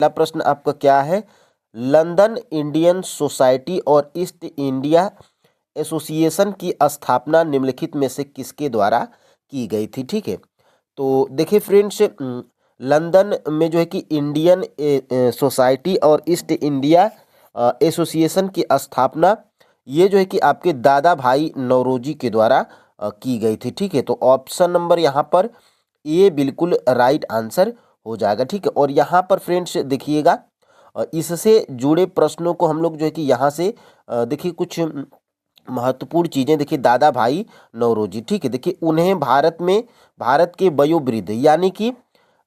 पहला प्रश्न आपका क्या है, लंदन इंडियन सोसाइटी और ईस्ट इंडिया एसोसिएशन की स्थापना निम्नलिखित में से किसके द्वारा की गई थी। ठीक है, तो देखिए फ्रेंड्स, लंदन में जो है कि इंडियन सोसाइटी और ईस्ट इंडिया एसोसिएशन की स्थापना ये जो है कि आपके दादा भाई नौरोजी के द्वारा की गई थी। ठीक है, तो ऑप्शन नंबर यहाँ पर ए बिल्कुल राइट आंसर हो जाएगा। ठीक है, और यहाँ पर फ्रेंड्स देखिएगा, इससे जुड़े प्रश्नों को हम लोग जो है कि यहाँ से देखिए कुछ महत्वपूर्ण चीज़ें देखिए, दादा भाई नौरोजी। ठीक है, देखिए उन्हें भारत के वयोवृद्ध यानी कि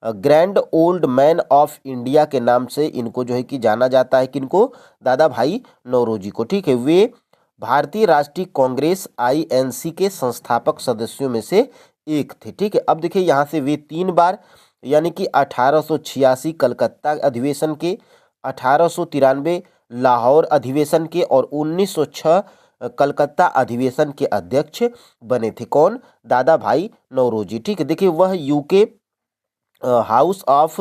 grand old man of India के नाम से इनको जो है कि जाना जाता है। किनको? दादा भाई नौरोजी को। ठीक है, वे भारतीय राष्ट्रीय कांग्रेस आईएनसी के संस्थापक सदस्यों में से एक थे। ठीक है, अब देखिए यहाँ से वे 3 बार यानी कि 1886 कलकत्ता अधिवेशन के, 1893 लाहौर अधिवेशन के और 1906 कलकत्ता अधिवेशन के अध्यक्ष बने थे। कौन? दादा भाई नौरोजी। ठीक है, देखिए वह यूके हाउस ऑफ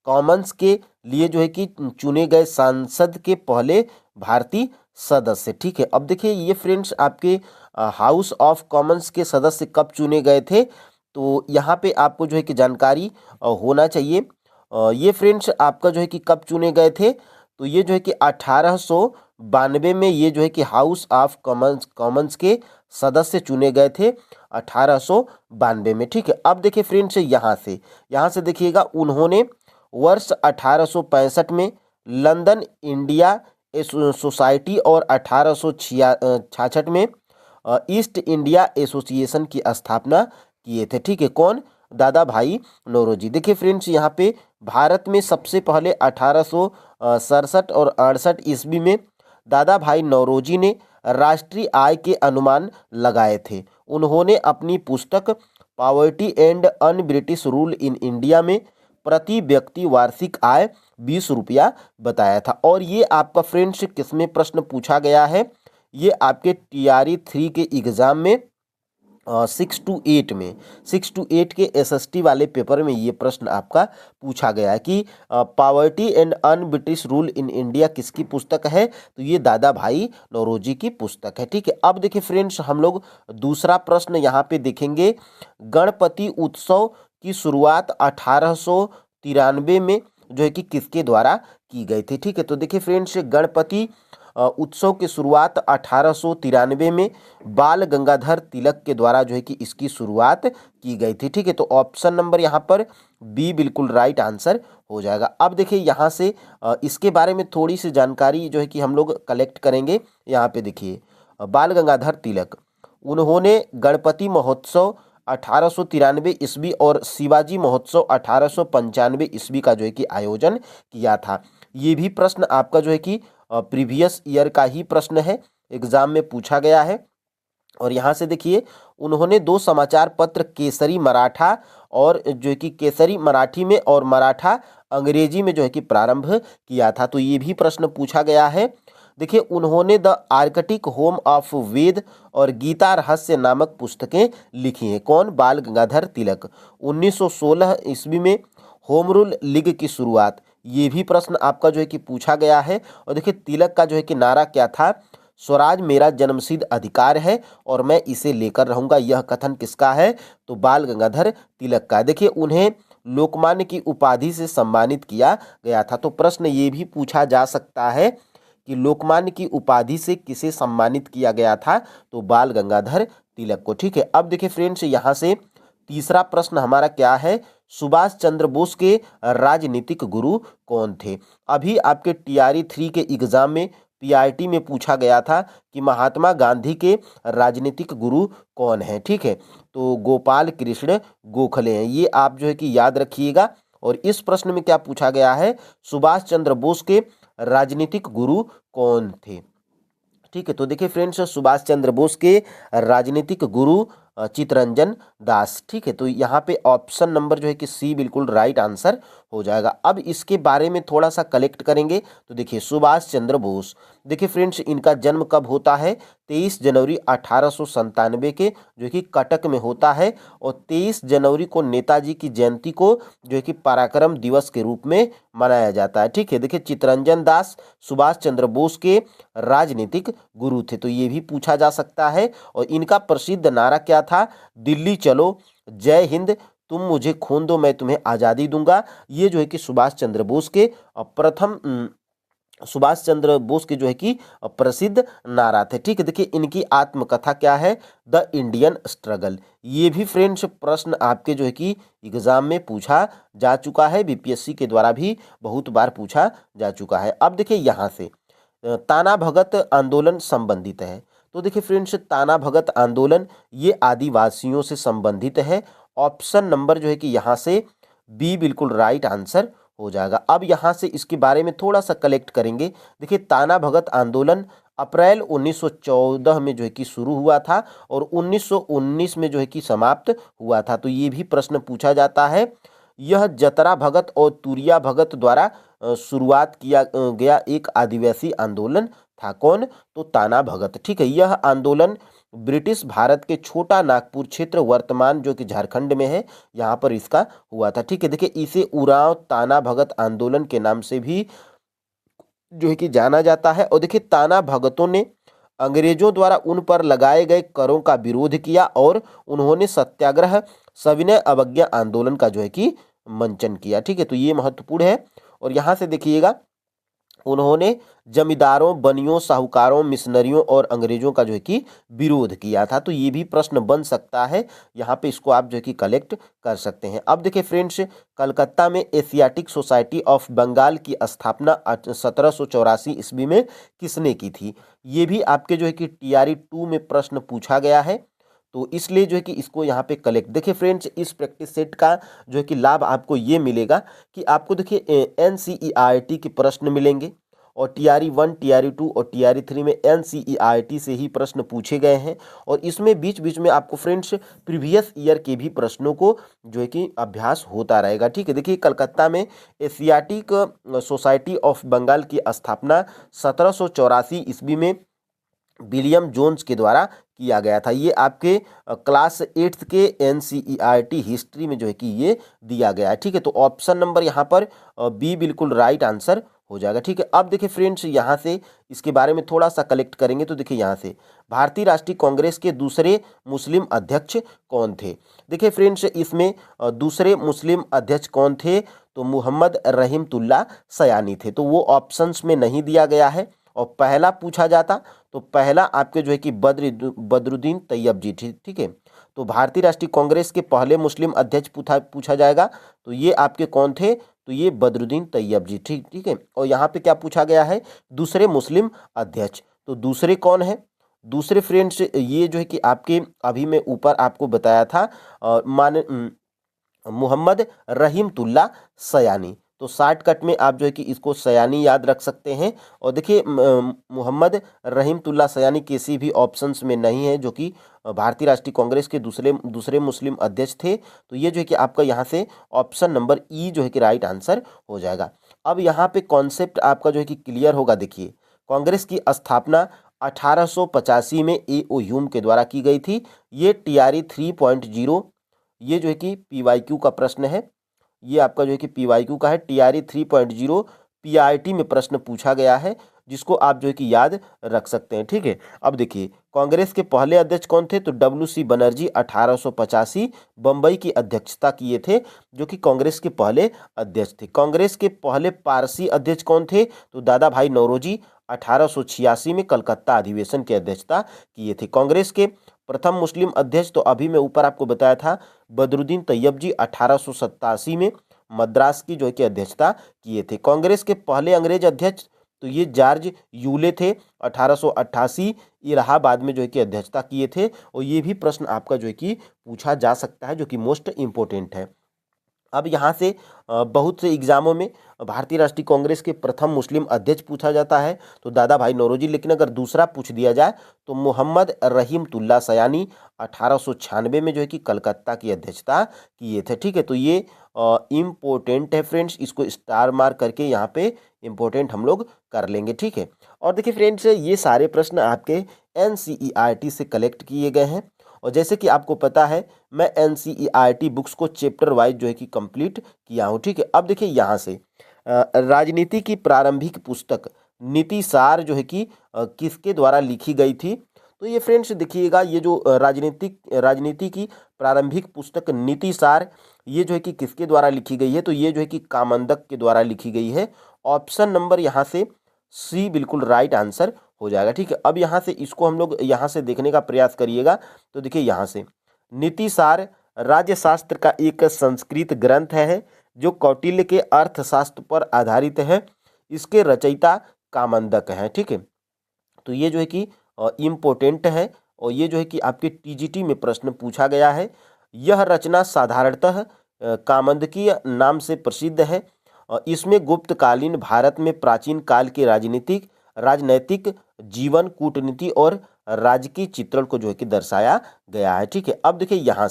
कॉमन्स के लिए जो है कि चुने गए सांसद के पहले भारतीय सदस्य। ठीक है, अब देखिए ये फ्रेंड्स आपके हाउस ऑफ कॉमन्स के सदस्य कब चुने गए थे, तो यहाँ पे आपको जो है कि जानकारी होना चाहिए। ये फ्रेंड्स आपका जो है कि कब चुने गए थे, तो ये जो है कि 1892 में ये जो है कि हाउस ऑफ कॉमन्स के सदस्य चुने गए थे 1892 में। ठीक है, अब देखिए फ्रेंड्स यहाँ से देखिएगा, उन्होंने वर्ष 1865 में लंदन इंडिया सोसाइटी और 1866 में ईस्ट इंडिया एसोसिएशन की स्थापना किए थे। ठीक है, कौन? दादा भाई नौरोजी। देखिए फ्रेंड्स यहाँ पे भारत में सबसे पहले 1867 और 68 ईस्वी में दादा भाई नौरोजी ने राष्ट्रीय आय के अनुमान लगाए थे। उन्होंने अपनी पुस्तक poverty and un British rule in India में प्रति व्यक्ति वार्षिक आय 20 रुपया बताया था। और ये आपका फ्रेंड्स किसमें प्रश्न पूछा गया है, ये आपके TRE 3 के एग्जाम में 6 to 8 के SST वाले पेपर में ये प्रश्न आपका पूछा गया है कि poverty and un British rule in India किसकी पुस्तक है, तो ये दादा भाई नौरोजी की पुस्तक है। ठीक है, अब देखिए फ्रेंड्स हम लोग दूसरा प्रश्न यहाँ पे देखेंगे, गणपति उत्सव की शुरुआत 1893 में जो है कि किसके द्वारा की गई थी। ठीक है, तो देखिए फ्रेंड्स गणपति उत्सव की शुरुआत 1893 में बाल गंगाधर तिलक के द्वारा जो है कि इसकी शुरुआत की गई थी। ठीक है, तो ऑप्शन नंबर यहाँ पर बी बिल्कुल राइट आंसर हो जाएगा। अब देखिए यहाँ से इसके बारे में थोड़ी सी जानकारी जो है कि हम लोग कलेक्ट करेंगे। यहाँ पे देखिए बाल गंगाधर तिलक, उन्होंने गणपति महोत्सव 1893 ईस्वी और शिवाजी महोत्सव 1895 ईस्वी का जो है कि आयोजन किया था। ये भी प्रश्न आपका जो है कि प्रीवियस ईयर का ही प्रश्न है, एग्जाम में पूछा गया है। और यहाँ से देखिए उन्होंने 2 समाचार पत्र केसरी मराठा और जो है कि केसरी मराठी में और मराठा अंग्रेजी में जो है कि प्रारंभ किया था, तो ये भी प्रश्न पूछा गया है। देखिए उन्होंने द आर्कटिक होम ऑफ वेद और गीता रहस्य नामक पुस्तकें लिखी हैं। कौन? बाल गंगाधर तिलक। 1916 ईस्वी में होम रूल लीग की शुरुआत, ये भी प्रश्न आपका जो है कि पूछा गया है। और देखिए तिलक का जो है कि नारा क्या था, स्वराज मेरा जन्मसिद्ध अधिकार है और मैं इसे लेकर रहूंगा। यह कथन किसका है, तो बाल गंगाधर तिलक का। देखिए उन्हें लोकमान्य की उपाधि से सम्मानित किया गया था, तो प्रश्न ये भी पूछा जा सकता है कि लोकमान्य की उपाधि से किसे सम्मानित किया गया था, तो बाल गंगाधर तिलक को। ठीक है, अब देखिए फ्रेंड्स यहाँ से तीसरा प्रश्न हमारा क्या है, सुभाष चंद्र बोस के राजनीतिक गुरु कौन थे। अभी आपके TRE 3 के एग्जाम में PRT में पूछा गया था कि महात्मा गांधी के राजनीतिक गुरु कौन है। ठीक है, तो गोपाल कृष्ण गोखले हैं, ये आप जो है कि याद रखिएगा। और इस प्रश्न में क्या पूछा गया है, सुभाष चंद्र बोस के राजनीतिक गुरु कौन थे। ठीक है, तो देखिए फ्रेंड्स सुभाष चंद्र बोस के राजनीतिक गुरु चितरंजन दास। ठीक है, तो यहाँ पे ऑप्शन नंबर जो है कि सी बिल्कुल राइट आंसर हो जाएगा। अब इसके बारे में थोड़ा सा कलेक्ट करेंगे तो देखिए सुभाष चंद्र बोस, देखिए फ्रेंड्स इनका जन्म कब होता है, 23 जनवरी 1897 के जो है कि कटक में होता है। और 23 जनवरी को नेताजी की जयंती को जो है कि पराक्रम दिवस के रूप में मनाया जाता है। ठीक है, देखिए चितरंजन दास सुभाष चंद्र बोस के राजनीतिक गुरु थे, तो ये भी पूछा जा सकता है। और इनका प्रसिद्ध नारा क्या था, दिल्ली चलो, जय हिंद, तुम मुझे खून दो मैं तुम्हें आज़ादी दूंगा। ये जो है कि सुभाष चंद्र बोस के सुभाष चंद्र बोस के जो है कि प्रसिद्ध नारा थे। ठीक है, देखिए इनकी आत्मकथा क्या है, द इंडियन स्ट्रगल। ये भी फ्रेंड्स प्रश्न आपके जो है कि एग्जाम में पूछा जा चुका है, बीपीएससी के द्वारा भी बहुत बार पूछा जा चुका है। अब देखिए यहाँ से ताना भगत आंदोलन संबंधित है, तो देखिए फ्रेंड्स ताना भगत आंदोलन ये आदिवासियों से संबंधित है। ऑप्शन नंबर जो है कि यहाँ से बी बिल्कुल राइट आंसर हो जाएगा। अब यहाँ से इसके बारे में थोड़ा सा कलेक्ट करेंगे। देखिए ताना भगत आंदोलन अप्रैल 1914 में जो है कि शुरू हुआ था और 1919 में जो है कि समाप्त हुआ था। तो ये भी प्रश्न पूछा जाता है। यह जतरा भगत और तुरिया भगत द्वारा शुरुआत किया गया एक आदिवासी आंदोलन था। कौन, तो ताना भगत। ठीक है, यह आंदोलन ब्रिटिश भारत के छोटा नागपुर क्षेत्र वर्तमान जो कि झारखंड में है यहाँ पर इसका हुआ था। ठीक है, देखिए इसे उरांव ताना भगत आंदोलन के नाम से भी जो है कि जाना जाता है। और देखिए ताना भगतों ने अंग्रेजों द्वारा उन पर लगाए गए करों का विरोध किया और उन्होंने सत्याग्रह सविनय अवज्ञा आंदोलन का जो है कि मंचन किया। ठीक है, तो ये महत्वपूर्ण है। और यहाँ से देखिएगा उन्होंने जमींदारों, बनियों, साहूकारों, मिशनरियों और अंग्रेजों का जो है कि विरोध किया था। तो ये भी प्रश्न बन सकता है, यहाँ पे इसको आप जो है कि कलेक्ट कर सकते हैं। अब देखिए फ्रेंड्स कलकत्ता में एशियाटिक सोसाइटी ऑफ बंगाल की स्थापना 1784 ईस्वी में किसने की थी। ये भी आपके जो है कि TRE 2 में प्रश्न पूछा गया है, तो इसलिए जो है कि इसको यहाँ पे कलेक्ट। देखिए फ्रेंड्स इस प्रैक्टिस सेट का जो है कि लाभ आपको ये मिलेगा कि आपको देखिए NCERT के प्रश्न मिलेंगे और TRE 1, TRE 2 और TRE 3 में NCERT से ही प्रश्न पूछे गए हैं। और इसमें बीच बीच में आपको फ्रेंड्स प्रीवियस ईयर के भी प्रश्नों को जो है कि अभ्यास होता रहेगा। ठीक है, देखिए कलकत्ता में एशियाटिक सोसाइटी ऑफ बंगाल की स्थापना 1784 ईस्वी में विलियम जोन्स के द्वारा किया गया था। ये आपके क्लास 8th के NCERT हिस्ट्री में जो है कि ये दिया गया है। ठीक है, तो ऑप्शन नंबर यहाँ पर बी बिल्कुल राइट आंसर हो जाएगा। ठीक है, अब देखिए फ्रेंड्स यहाँ से इसके बारे में थोड़ा सा कलेक्ट करेंगे तो देखिए यहाँ से भारतीय राष्ट्रीय कांग्रेस के दूसरे मुस्लिम अध्यक्ष कौन थे। देखिए फ्रेंड्स इसमें दूसरे मुस्लिम अध्यक्ष कौन थे, तो मोहम्मद रहीमतुल्लाह सयानी थे। तो वो ऑप्शंस में नहीं दिया गया है। और पहला पूछा जाता तो पहला आपके जो है कि बदरुद्दीन तैयब जी। ठीक है, तो भारतीय राष्ट्रीय कांग्रेस के पहले मुस्लिम अध्यक्ष पूछा जाएगा तो ये आपके कौन थे, तो ये बदरुद्दीन तैयब जी। ठीक है, और यहाँ पे क्या पूछा गया है, दूसरे मुस्लिम अध्यक्ष, तो दूसरे कौन है, दूसरे फ्रेंड्स ये जो है कि आपके अभी मैं ऊपर आपको बताया था मोहम्मद रहीमतुल्लाह सयानी। तो शॉर्टकट में आप जो है कि इसको सयानी याद रख सकते हैं। और देखिए मोहम्मद रहीमतुल्लाह सयानी किसी भी ऑप्शंस में नहीं है जो कि भारतीय राष्ट्रीय कांग्रेस के दूसरे मुस्लिम अध्यक्ष थे। तो ये जो है कि आपका यहाँ से ऑप्शन नंबर ई जो है कि राइट आंसर हो जाएगा। अब यहाँ पे कॉन्सेप्ट आपका जो है कि क्लियर होगा। देखिए कांग्रेस की स्थापना 1885 में A.O. ह्यूम के द्वारा की गई थी। ये TRE 3.0 ये जो है कि PYQ का प्रश्न है, ये आपका जो है कि PYQ का है। TRE 3.0 PRT में प्रश्न पूछा गया है जिसको आप जो है कि याद रख सकते हैं। ठीक है, अब देखिए कांग्रेस के पहले अध्यक्ष कौन थे, तो WC बनर्जी 1885 बम्बई की अध्यक्षता किए थे जो कि कांग्रेस के पहले अध्यक्ष थे। कांग्रेस के पहले पारसी अध्यक्ष कौन थे, तो दादा भाई नौरोजी 1886 में कलकत्ता अधिवेशन की अध्यक्षता किए थे। कांग्रेस के प्रथम मुस्लिम अध्यक्ष तो अभी मैं ऊपर आपको बताया था बदरुद्दीन तैयब जी 1887 में मद्रास की जो है कि अध्यक्षता किए थे। कांग्रेस के पहले अंग्रेज अध्यक्ष तो ये जॉर्ज यूले थे 1888 इलाहाबाद में जो है कि अध्यक्षता किए थे। और ये भी प्रश्न आपका जो है कि पूछा जा सकता है जो कि मोस्ट इम्पोर्टेंट है। अब यहाँ से बहुत से एग्जामों में भारतीय राष्ट्रीय कांग्रेस के प्रथम मुस्लिम अध्यक्ष पूछा जाता है तो दादा भाई नौरोजी, लेकिन अगर दूसरा पूछ दिया जाए तो मोहम्मद रहीमतुल्लाह सयानी 1896 में जो है कि कलकत्ता की अध्यक्षता किए थे। ठीक है, तो ये इम्पोर्टेंट है फ्रेंड्स, इसको स्टार मार्क करके यहाँ पे इम्पोर्टेंट हम लोग कर लेंगे। ठीक है, और देखिए फ्रेंड्स, ये सारे प्रश्न आपके NCERT से कलेक्ट किए गए हैं और जैसे कि आपको पता है मैं NCERT बुक्स को चैप्टर वाइज जो है कि कंप्लीट किया हूँ। ठीक है, अब देखिए यहाँ से राजनीति की प्रारंभिक पुस्तक नीतिसार जो है कि किसके द्वारा लिखी गई थी। तो ये फ्रेंड्स देखिएगा, ये जो राजनीति की प्रारंभिक पुस्तक नीतिसार, ये जो है कि किसके द्वारा लिखी गई है, तो ये जो है कि कामंदक के द्वारा लिखी गई है। ऑप्शन नंबर यहाँ से सी बिल्कुल राइट आंसर हो जाएगा। ठीक है, अब यहाँ से इसको हम लोग यहाँ से देखने का प्रयास करिएगा तो देखिए यहाँ से नीतिसार राज्यशास्त्र का एक संस्कृत ग्रंथ है जो कौटिल्य के अर्थशास्त्र पर आधारित है। इसके रचयिता कामंदक हैं। ठीक है, तो ये जो है कि इम्पोर्टेंट है और ये जो है कि आपके TGT में प्रश्न पूछा गया है। यह रचना साधारणतः कामंदकीय नाम से प्रसिद्ध है। इसमें गुप्तकालीन भारत में प्राचीन काल के राजनैतिक जीवन, कूटनीति और राजकीय चित्रण को जो है कि दर्शाया गया है। ठीक है, अब देखिए यहाँ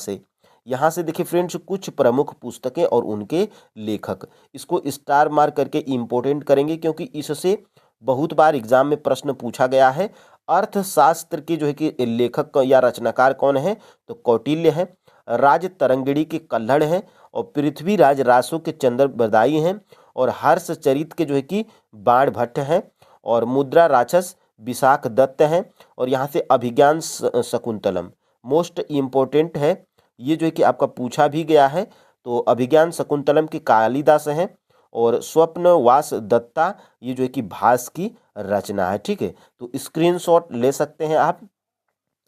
से देखिए फ्रेंड्स, कुछ प्रमुख पुस्तकें और उनके लेखक, इसको स्टार मार्क करके इम्पोर्टेंट करेंगे क्योंकि इससे बहुत बार एग्जाम में प्रश्न पूछा गया है। अर्थशास्त्र के जो है कि लेखक या रचनाकार कौन है, तो कौटिल्य है। राज तरंगिणी के कल्हड़ हैं और पृथ्वीराज रासो के चंद्रबरदाई हैं और हर्षचरित के जो है कि बाणभट्ट हैं और मुद्रा राक्षस विशाख दत्त हैं और यहाँ से अभिज्ञान शकुंतलम मोस्ट इम्पोर्टेंट है। ये जो है कि आपका पूछा भी गया है, तो अभिज्ञान शकुंतलम के कालिदास हैं और स्वप्नवास दत्ता ये जो है कि भास की रचना है। ठीक है, तो स्क्रीनशॉट ले सकते हैं आप।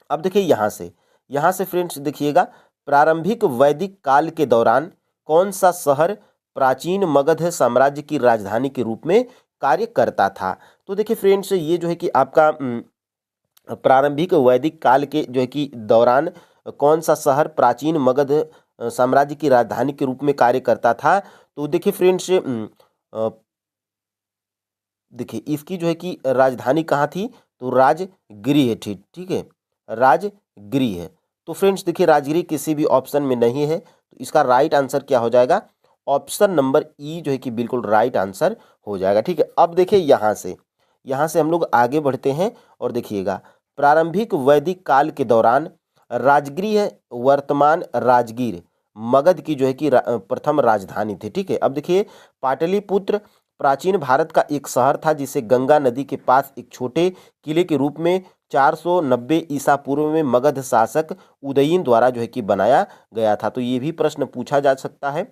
अब देखिए यहाँ से फ्रेंड्स देखिएगा, प्रारंभिक वैदिक काल के दौरान कौन सा शहर प्राचीन मगध साम्राज्य की राजधानी के रूप में कार्य करता था। तो देखिए फ्रेंड्स, ये जो है कि आपका प्रारंभिक वैदिक काल के जो है कि दौरान कौन सा शहर प्राचीन मगध साम्राज्य की राजधानी के रूप में कार्य करता था। तो देखिए फ्रेंड्स, देखिए इसकी जो है कि राजधानी कहाँ थी, तो राजगृह थी। ठीक है, राजगृह। तो फ्रेंड्स देखिए, राजगृह किसी भी ऑप्शन में नहीं है, तो इसका राइट आंसर क्या हो जाएगा, ऑप्शन नंबर ई जो है कि बिल्कुल राइट आंसर हो जाएगा। ठीक है, अब देखिए यहाँ से हम लोग आगे बढ़ते हैं और देखिएगा, प्रारंभिक वैदिक काल के दौरान राजगृह वर्तमान राजगीर मगध की जो है कि प्रथम राजधानी थी। ठीक है, अब देखिए, पाटलिपुत्र प्राचीन भारत का एक शहर था जिसे गंगा नदी के पास एक छोटे किले के रूप में 490 ईसा पूर्व में मगध शासक उदयीन द्वारा जो है कि बनाया गया था। तो ये भी प्रश्न पूछा जा सकता है।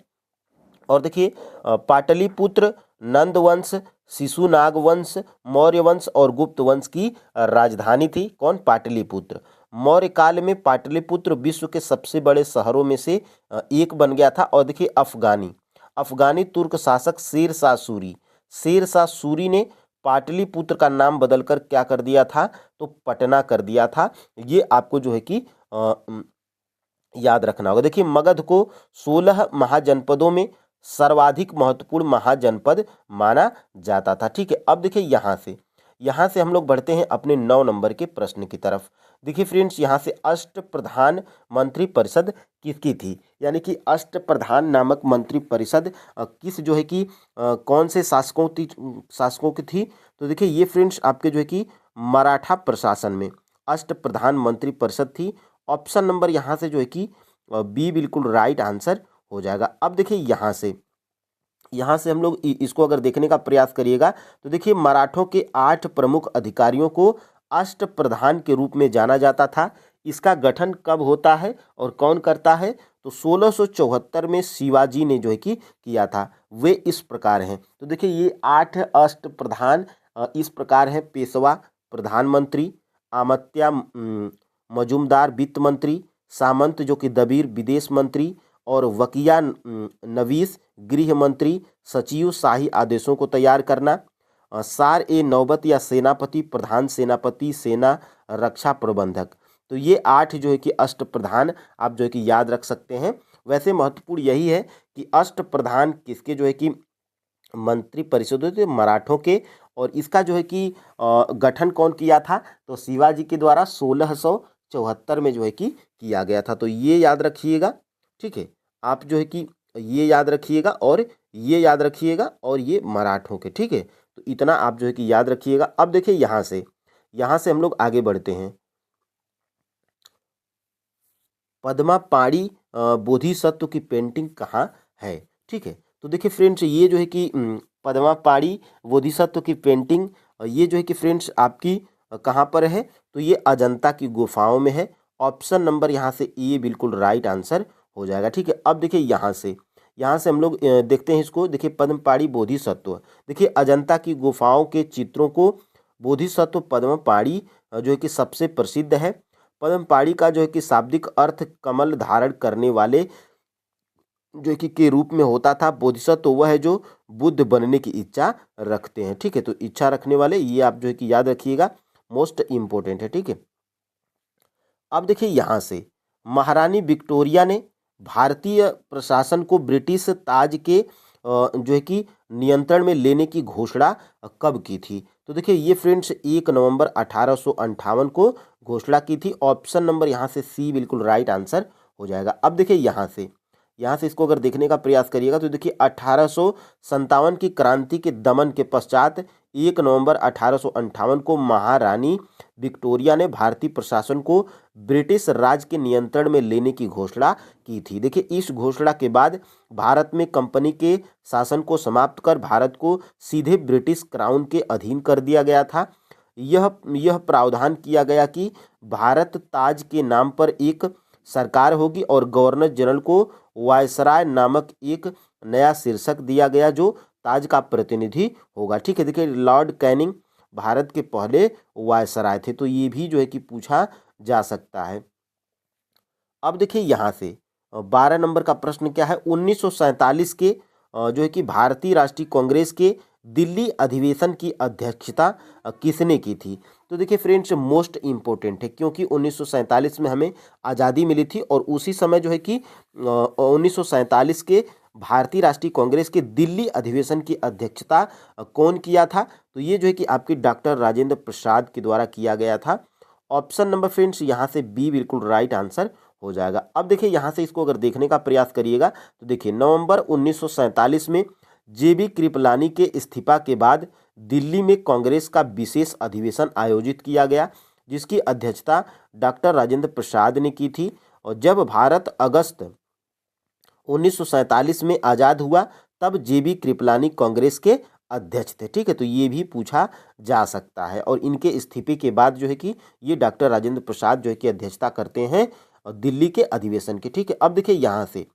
और देखिए, पाटलिपुत्र नंद वंश, शिशुनाग वंश, मौर्य वंश और गुप्त वंश की राजधानी थी। कौन, पाटलिपुत्र। मौर्य काल में पाटलिपुत्र विश्व के सबसे बड़े शहरों में से एक बन गया था। और देखिए, अफगानी तुर्क शासक शेर शाह सूरी ने पाटलिपुत्र का नाम बदलकर क्या कर दिया था, तो पटना कर दिया था। ये आपको जो है कि याद रखना होगा। देखिए, मगध को 16 महाजनपदों में सर्वाधिक महत्वपूर्ण महाजनपद माना जाता था। ठीक है, अब देखिए यहाँ से हम लोग बढ़ते हैं अपने 9 नंबर के प्रश्न की तरफ। देखिए फ्रेंड्स, यहाँ से अष्टप्रधान मंत्री परिषद किसकी थी, यानी कि अष्टप्रधान नामक मंत्री परिषद किस जो है कि कौन से शासकों की थी। तो देखिए, ये फ्रेंड्स आपके जो है कि मराठा प्रशासन में अष्टप्रधान मंत्री परिषद थी। ऑप्शन नंबर यहाँ से जो है कि बी बिल्कुल राइट आंसर हो जाएगा। अब देखिए, यहाँ से हम लोग इसको अगर देखने का प्रयास करिएगा तो देखिए, मराठों के 8 प्रमुख अधिकारियों को अष्टप्रधान के रूप में जाना जाता था। इसका गठन कब होता है और कौन करता है, तो 1674 में शिवाजी ने जो है कि किया था। वे इस प्रकार हैं। तो देखिए, ये 8 अष्टप्रधान इस प्रकार हैं: पेशवा प्रधानमंत्री, आमत्या मजूमदार वित्त मंत्री, सामंत जो कि दबीर विदेश मंत्री और वकिया नवीस गृह मंत्री, सचिव शाही आदेशों को तैयार करना, सार ए नौबत या सेनापति प्रधान सेनापति सेना रक्षा प्रबंधक। तो ये 8 जो है कि अष्टप्रधान आप जो है कि याद रख सकते हैं। वैसे महत्वपूर्ण यही है कि अष्टप्रधान किसके जो है कि मंत्री परिषद होते मराठों के, और इसका जो है कि गठन कौन किया था, तो शिवाजी के द्वारा 1674 में जो है कि किया गया था। तो ये याद रखिएगा, ठीक है। आप जो है कि ये याद रखिएगा और ये याद रखिएगा और ये मराठों के, ठीक है। तो इतना आप जो है कि याद रखिएगा। अब देखिए यहाँ से हम लोग आगे बढ़ते हैं। पद्मा पाड़ी बोधिसत्व की पेंटिंग कहाँ है, ठीक है। तो देखिए फ्रेंड्स, ये जो है कि पद्मा पाड़ी बोधिसत्व की पेंटिंग ये जो है कि फ्रेंड्स आपकी कहाँ पर है, तो ये अजंता की गुफाओं में है। ऑप्शन नंबर यहाँ से ए बिल्कुल राइट आंसर हो जाएगा, ठीक है। अब देखिए यहाँ से हम लोग देखते हैं इसको। देखिए पद्म पाड़ी बोधिसत्व, देखिए अजंता की गुफाओं के चित्रों को बोधिसत्व पद्म पाड़ी जो है कि सबसे प्रसिद्ध है। पद्म पाड़ी का जो है कि शाब्दिक अर्थ कमल धारण करने वाले जो है कि के रूप में होता था। बोधिसत्व तो वह है जो बुद्ध बनने की इच्छा रखते हैं, ठीक है। तो इच्छा रखने वाले, ये आप जो है कि याद रखिएगा, मोस्ट इम्पोर्टेंट है, ठीक है। अब देखिए यहाँ से महारानी विक्टोरिया ने भारतीय प्रशासन को ब्रिटिश ताज के जो है कि नियंत्रण में लेने की घोषणा कब की थी, तो देखिए ये फ्रेंड्स 1 नवंबर 1858 को घोषणा की थी। ऑप्शन नंबर यहाँ से सी बिल्कुल राइट आंसर हो जाएगा। अब देखिए यहाँ से इसको अगर देखने का प्रयास करिएगा तो देखिए 1857 की क्रांति के दमन के पश्चात 1 नवंबर 1858 को महारानी विक्टोरिया ने भारतीय प्रशासन को ब्रिटिश राज के नियंत्रण में लेने की घोषणा की थी। देखिए इस घोषणा के बाद भारत में कंपनी के शासन को समाप्त कर भारत को सीधे ब्रिटिश क्राउन के अधीन कर दिया गया था। यह प्रावधान किया गया कि भारत ताज के नाम पर एक सरकार होगी और गवर्नर जनरल को वायसराय नामक एक नया शीर्षक दिया गया जो ताज का प्रतिनिधि होगा, ठीक है। देखिए लॉर्ड कैनिंग भारत के पहले वायसराय थे, तो ये भी जो है कि पूछा जा सकता है। अब देखिए यहाँ से 12 नंबर का प्रश्न क्या है, 1947 के जो है कि भारतीय राष्ट्रीय कांग्रेस के दिल्ली अधिवेशन की अध्यक्षता किसने की थी, तो देखिए फ्रेंड्स मोस्ट इम्पोर्टेंट है क्योंकि 1947 में हमें आज़ादी मिली थी और उसी समय जो है कि 1947 के भारतीय राष्ट्रीय कांग्रेस के दिल्ली अधिवेशन की अध्यक्षता कौन किया था, तो ये जो है कि आपके डॉक्टर राजेंद्र प्रसाद के द्वारा किया गया था। ऑप्शन नंबर फ्रेंड्स यहाँ से बी बिल्कुल राइट आंसर हो जाएगा। अब देखिए यहाँ से इसको अगर देखने का प्रयास करिएगा तो देखिए नवंबर 1947 में जेबी कृपलानी के इस्तीफा के बाद दिल्ली में कांग्रेस का विशेष अधिवेशन आयोजित किया गया जिसकी अध्यक्षता डॉक्टर राजेंद्र प्रसाद ने की थी। और जब भारत अगस्त 1947 में आज़ाद हुआ तब जेबी कृपलानी कांग्रेस के अध्यक्ष थे, ठीक है। तो ये भी पूछा जा सकता है और इनके इस्तीफे के बाद जो है कि ये डॉक्टर राजेंद्र प्रसाद जो है कि अध्यक्षता करते हैं दिल्ली के अधिवेशन की, ठीक है। अब देखिए यहाँ से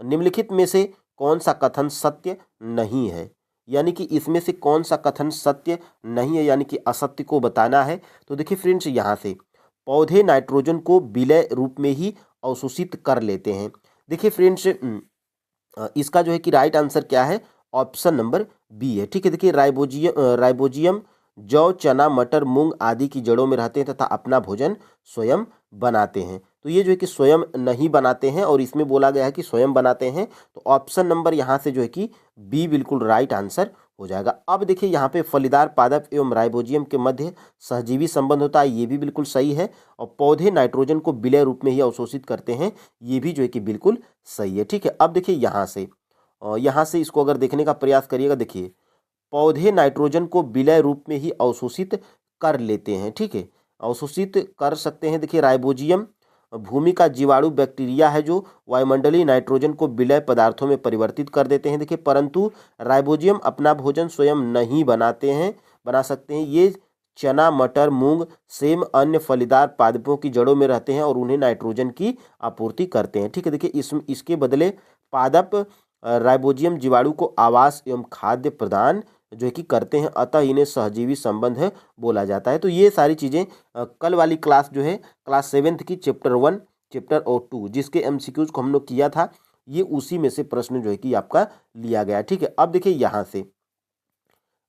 निम्नलिखित में से कौन सा कथन सत्य नहीं है, यानी कि इसमें से कौन सा कथन सत्य नहीं है यानी कि असत्य को बताना है। तो देखिए फ्रेंड्स यहाँ से पौधे नाइट्रोजन को विलय रूप में ही अवशोषित कर लेते हैं। देखिए फ्रेंड्स इसका जो है कि राइट आंसर क्या है, ऑप्शन नंबर बी है, ठीक है। देखिए राइबोजियम जौ चना मटर मूंग आदि की जड़ों में रहते हैं तथा अपना भोजन स्वयं बनाते हैं, तो ये जो है कि स्वयं नहीं बनाते हैं और इसमें बोला गया है कि स्वयं बनाते हैं, तो ऑप्शन नंबर यहाँ से जो है कि बी बिल्कुल राइट आंसर हो जाएगा। अब देखिए यहाँ पे फलीदार पादप एवं राइबोजियम के मध्य सहजीवी संबंध होता है, ये भी बिल्कुल सही है। और पौधे नाइट्रोजन को विलय रूप में ही अवशोषित करते हैं, ये भी जो है कि बिल्कुल सही है, ठीक है। अब देखिए यहाँ से इसको अगर देखने का प्रयास करिएगा, देखिए पौधे नाइट्रोजन को विलय रूप में ही अवशोषित कर लेते हैं, ठीक है, अवशोषित कर सकते हैं। देखिए राइबोजियम भूमि का जीवाणु बैक्टीरिया है जो वायुमंडलीय नाइट्रोजन को विलय पदार्थों में परिवर्तित कर देते हैं। देखिए परंतु राइबोजियम अपना भोजन स्वयं नहीं बना सकते हैं। ये चना मटर मूंग सेम अन्य फलीदार पादपों की जड़ों में रहते हैं और उन्हें नाइट्रोजन की आपूर्ति करते हैं, ठीक है। देखिए इसके बदले पादप राइबोजियम जीवाणु को आवास एवं खाद्य प्रदान जो है कि करते हैं, अतः इन्हें सहजीवी संबंध बोला जाता है। तो ये सारी चीज़ें कल वाली क्लास जो है क्लास 7th की चैप्टर 1 चैप्टर और 2 जिसके एमसीक्यूज को हम लोग किया था, ये उसी में से प्रश्न जो है कि आपका लिया गया, ठीक है। अब देखिए यहाँ से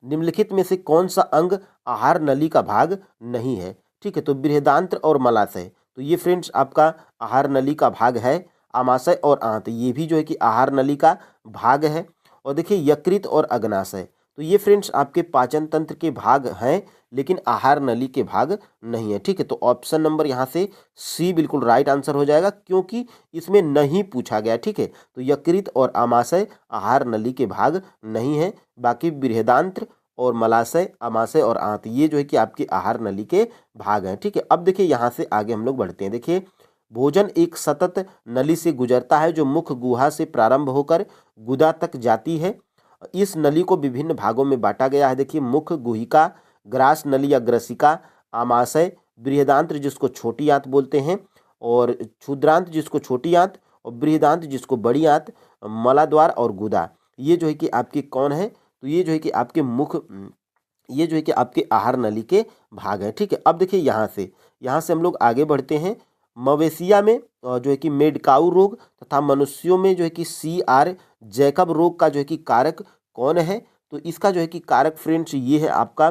निम्नलिखित में से कौन सा अंग आहार नली का भाग नहीं है, ठीक है। तो बृहदांत्र और मलाशय, तो ये फ्रेंड्स आपका आहार नली का भाग है। आमाशय और आंत ये भी जो है कि आहार नली का भाग है। और देखिए यकृत और अग्नाशय, तो ये फ्रेंड्स आपके पाचन तंत्र के भाग हैं लेकिन आहार नली के भाग नहीं है। ठीक है, तो ऑप्शन नंबर यहाँ से सी बिल्कुल राइट आंसर हो जाएगा, क्योंकि इसमें नहीं पूछा गया। ठीक है, तो यकृत और आमाशय आहार नली के भाग नहीं है, बाकी बृहदांत्र और मलाशय, आमाशय और आंत ये जो है कि आपके आहार नली के भाग हैं। ठीक है, अब देखिए यहाँ से आगे हम लोग बढ़ते हैं। देखिए भोजन एक सतत नली से गुजरता है जो मुख गुहा से प्रारंभ होकर गुदा तक जाती है। इस नली को विभिन्न भागों में बांटा गया है। देखिए मुख गुहिका, ग्रास नली या ग्रसिका, आमाशय, बृहदांत्र जिसको छोटी आंत बोलते हैं, और क्षुद्रांत जिसको छोटी आंत, और बृहदांत्र जिसको बड़ी आंत, मलाद्वार और गुदा ये जो है कि आपके कौन है, तो ये जो है कि आपके मुख, ये जो है कि आपके आहार नली के भाग हैं। ठीक है, अब देखिए यहाँ से हम लोग आगे बढ़ते हैं। मवेशिया में जो है कि मेडकाउ रोग तथा मनुष्यों में जो है कि CR जैकब रोग का जो है कि कारक कौन है, तो इसका जो है कि कारक फ्रेंड्स ये है आपका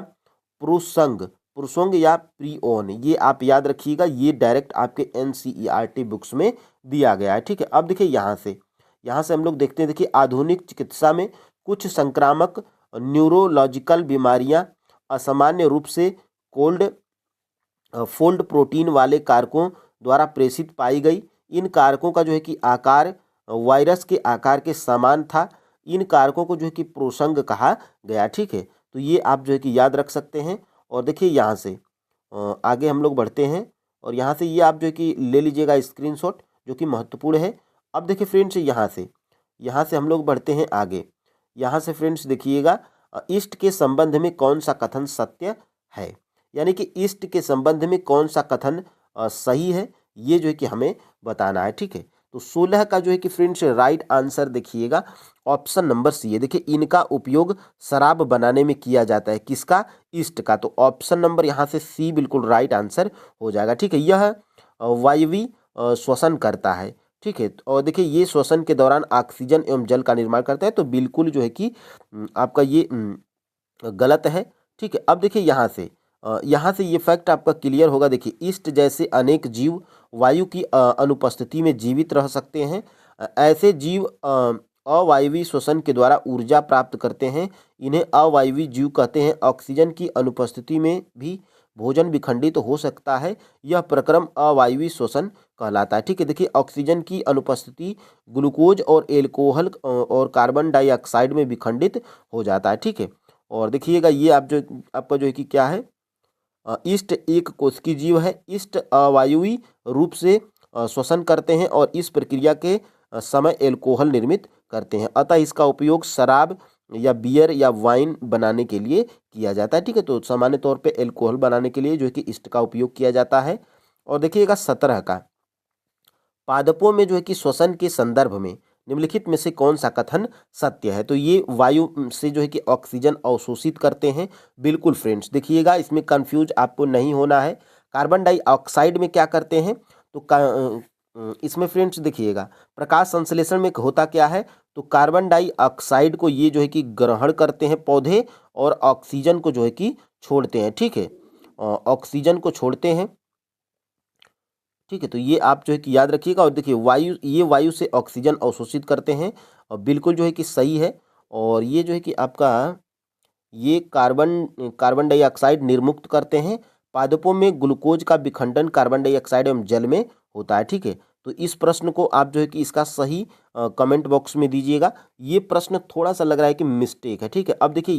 प्रोसंग या प्रिओन, ये आप याद रखिएगा, ये डायरेक्ट आपके NCERT बुक्स में दिया गया है। ठीक है, अब देखिए यहाँ से हम लोग देखते हैं। देखिए आधुनिक चिकित्सा में कुछ संक्रामक न्यूरोलॉजिकल बीमारियां असामान्य रूप से फोल्ड प्रोटीन वाले कारकों द्वारा प्रेषित पाई गई। इन कारकों का जो है कि आकार वायरस के आकार के समान था। इन कारकों को जो है कि प्रोसंग कहा गया। ठीक है, तो ये आप जो है कि याद रख सकते हैं। और देखिए यहाँ से आगे हम लोग बढ़ते हैं, और यहाँ से ये आप जो है कि ले लीजिएगा स्क्रीनशॉट, जो कि महत्वपूर्ण है। अब देखिए फ्रेंड्स यहाँ से हम लोग बढ़ते हैं आगे। यहाँ से फ्रेंड्स देखिएगा, ईस्ट के संबंध में कौन सा कथन सत्य है, यानी कि ईस्ट के संबंध में कौन सा कथन सही है, ये जो है कि हमें बताना है। ठीक है, तो 16 का जो है कि फ्रेंड्स राइट आंसर देखिएगा ऑप्शन नंबर सी है। देखिए इनका उपयोग शराब बनाने में किया जाता है, किसका, ईस्ट का, तो ऑप्शन नंबर यहाँ से सी बिल्कुल राइट आंसर हो जाएगा। ठीक है, यह वायवीय श्वसन करता है। ठीक है, और देखिए ये श्वसन के दौरान ऑक्सीजन एवं जल का निर्माण करता है, तो बिल्कुल जो है कि आपका ये गलत है। ठीक है, अब देखिए यहाँ से ये फैक्ट आपका क्लियर होगा। देखिए ईस्ट जैसे अनेक जीव वायु की अनुपस्थिति में जीवित रह सकते हैं। ऐसे जीव अवायवीय श्वसन के द्वारा ऊर्जा प्राप्त करते हैं, इन्हें अवायवीय जीव कहते हैं। ऑक्सीजन की अनुपस्थिति में भी भोजन विखंडित हो सकता है, यह प्रक्रम अवायवीय श्वसन कहलाता है। ठीक है, देखिए ऑक्सीजन की अनुपस्थिति ग्लूकोज और एल्कोहल और कार्बन डाइऑक्साइड में विखंडित हो जाता है। ठीक है, और देखिएगा ये आपका जो है कि क्या है, ईस्ट एक कोशिकीय जीव है। ईस्ट अवायवीय रूप से श्वसन करते हैं और इस प्रक्रिया के समय एल्कोहल निर्मित करते हैं, अतः इसका उपयोग शराब या बियर या वाइन बनाने के लिए किया जाता है। ठीक है, तो सामान्य तौर पे एल्कोहल बनाने के लिए जो है कि ईस्ट का उपयोग किया जाता है। और देखिएगा 17 का, पादपों में जो है कि श्वसन के संदर्भ में निम्नलिखित में से कौन सा कथन सत्य है, तो ये वायु से जो है कि ऑक्सीजन अवशोषित करते हैं। बिल्कुल फ्रेंड्स देखिएगा, इसमें कंफ्यूज आपको नहीं होना है। कार्बन डाइऑक्साइड में क्या करते हैं, तो इसमें फ्रेंड्स देखिएगा प्रकाश संश्लेषण में होता क्या है, तो कार्बन डाइऑक्साइड को ये जो है कि ग्रहण करते हैं पौधे, और ऑक्सीजन को जो है कि छोड़ते हैं। ठीक है, ऑक्सीजन को छोड़ते हैं। ठीक है, तो ये आप जो है कि याद रखिएगा। और देखिए वायु से ऑक्सीजन अवशोषित करते हैं, और बिल्कुल जो है कि सही है। और ये जो है कि आपका ये कार्बन डाइऑक्साइड निर्मुक्त करते हैं। पादपों में ग्लूकोज का विखंडन कार्बन डाइऑक्साइड एवं जल में होता है। ठीक है, तो इस प्रश्न को आप जो है कि इसका सही कमेंट बॉक्स में दीजिएगा। ये प्रश्न थोड़ा सा लग रहा है कि मिस्टेक है। ठीक है, अब देखिए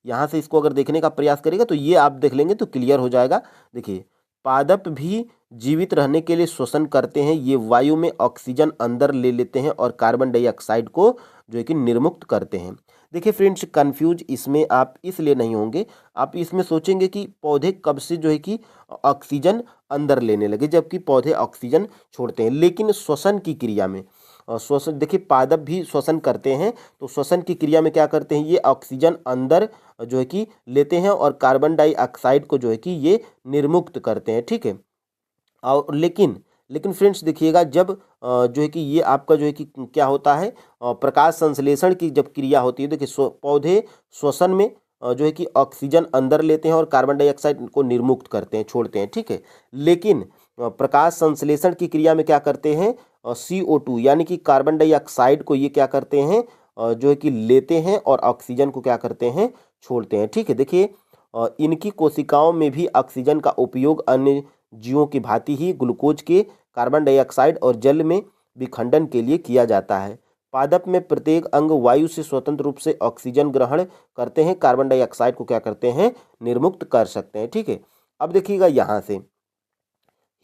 यहाँ से इसको अगर देखने का प्रयास करेगा तो ये आप देख लेंगे तो क्लियर हो जाएगा। देखिए पादप भी जीवित रहने के लिए श्वसन करते हैं, ये वायु में ऑक्सीजन अंदर ले लेते हैं और कार्बन डाइऑक्साइड को जो है कि निर्मुक्त करते हैं। देखिए फ्रेंड्स कंफ्यूज इसमें आप इसलिए नहीं होंगे, आप इसमें सोचेंगे कि पौधे कब से जो है कि ऑक्सीजन अंदर लेने लगे, जबकि पौधे ऑक्सीजन छोड़ते हैं। लेकिन श्वसन की क्रिया में श्वसन देखिए पादप भी श्वसन करते हैं, तो श्वसन की क्रिया में क्या करते हैं, ये ऑक्सीजन अंदर जो है कि लेते हैं और कार्बन डाइऑक्साइड को जो है कि ये निर्मुक्त करते हैं। ठीक है, और लेकिन फ्रेंड्स देखिएगा जब जो है कि ये आपका जो है कि क्या होता है, प्रकाश संश्लेषण की जब क्रिया होती है, देखिए पौधे श्वसन में जो है कि ऑक्सीजन अंदर लेते हैं और कार्बन डाइऑक्साइड को निर्मुक्त करते हैं, छोड़ते हैं। ठीक है, लेकिन प्रकाश संश्लेषण की क्रिया में क्या करते हैं, CO2 यानी कि कार्बन डाइऑक्साइड को ये क्या करते हैं, जो है कि लेते हैं और ऑक्सीजन को क्या करते हैं, छोड़ते हैं। ठीक है, देखिए इनकी कोशिकाओं में भी ऑक्सीजन का उपयोग अन्य जीवों की भांति ही ग्लूकोज के कार्बन डाइऑक्साइड और जल में विखंडन के लिए किया जाता है। पादप में प्रत्येक अंग वायु से स्वतंत्र रूप से ऑक्सीजन ग्रहण करते हैं, कार्बन डाइऑक्साइड को क्या करते हैं, निर्मुक्त कर सकते हैं। ठीक है, अब देखिएगा यहाँ से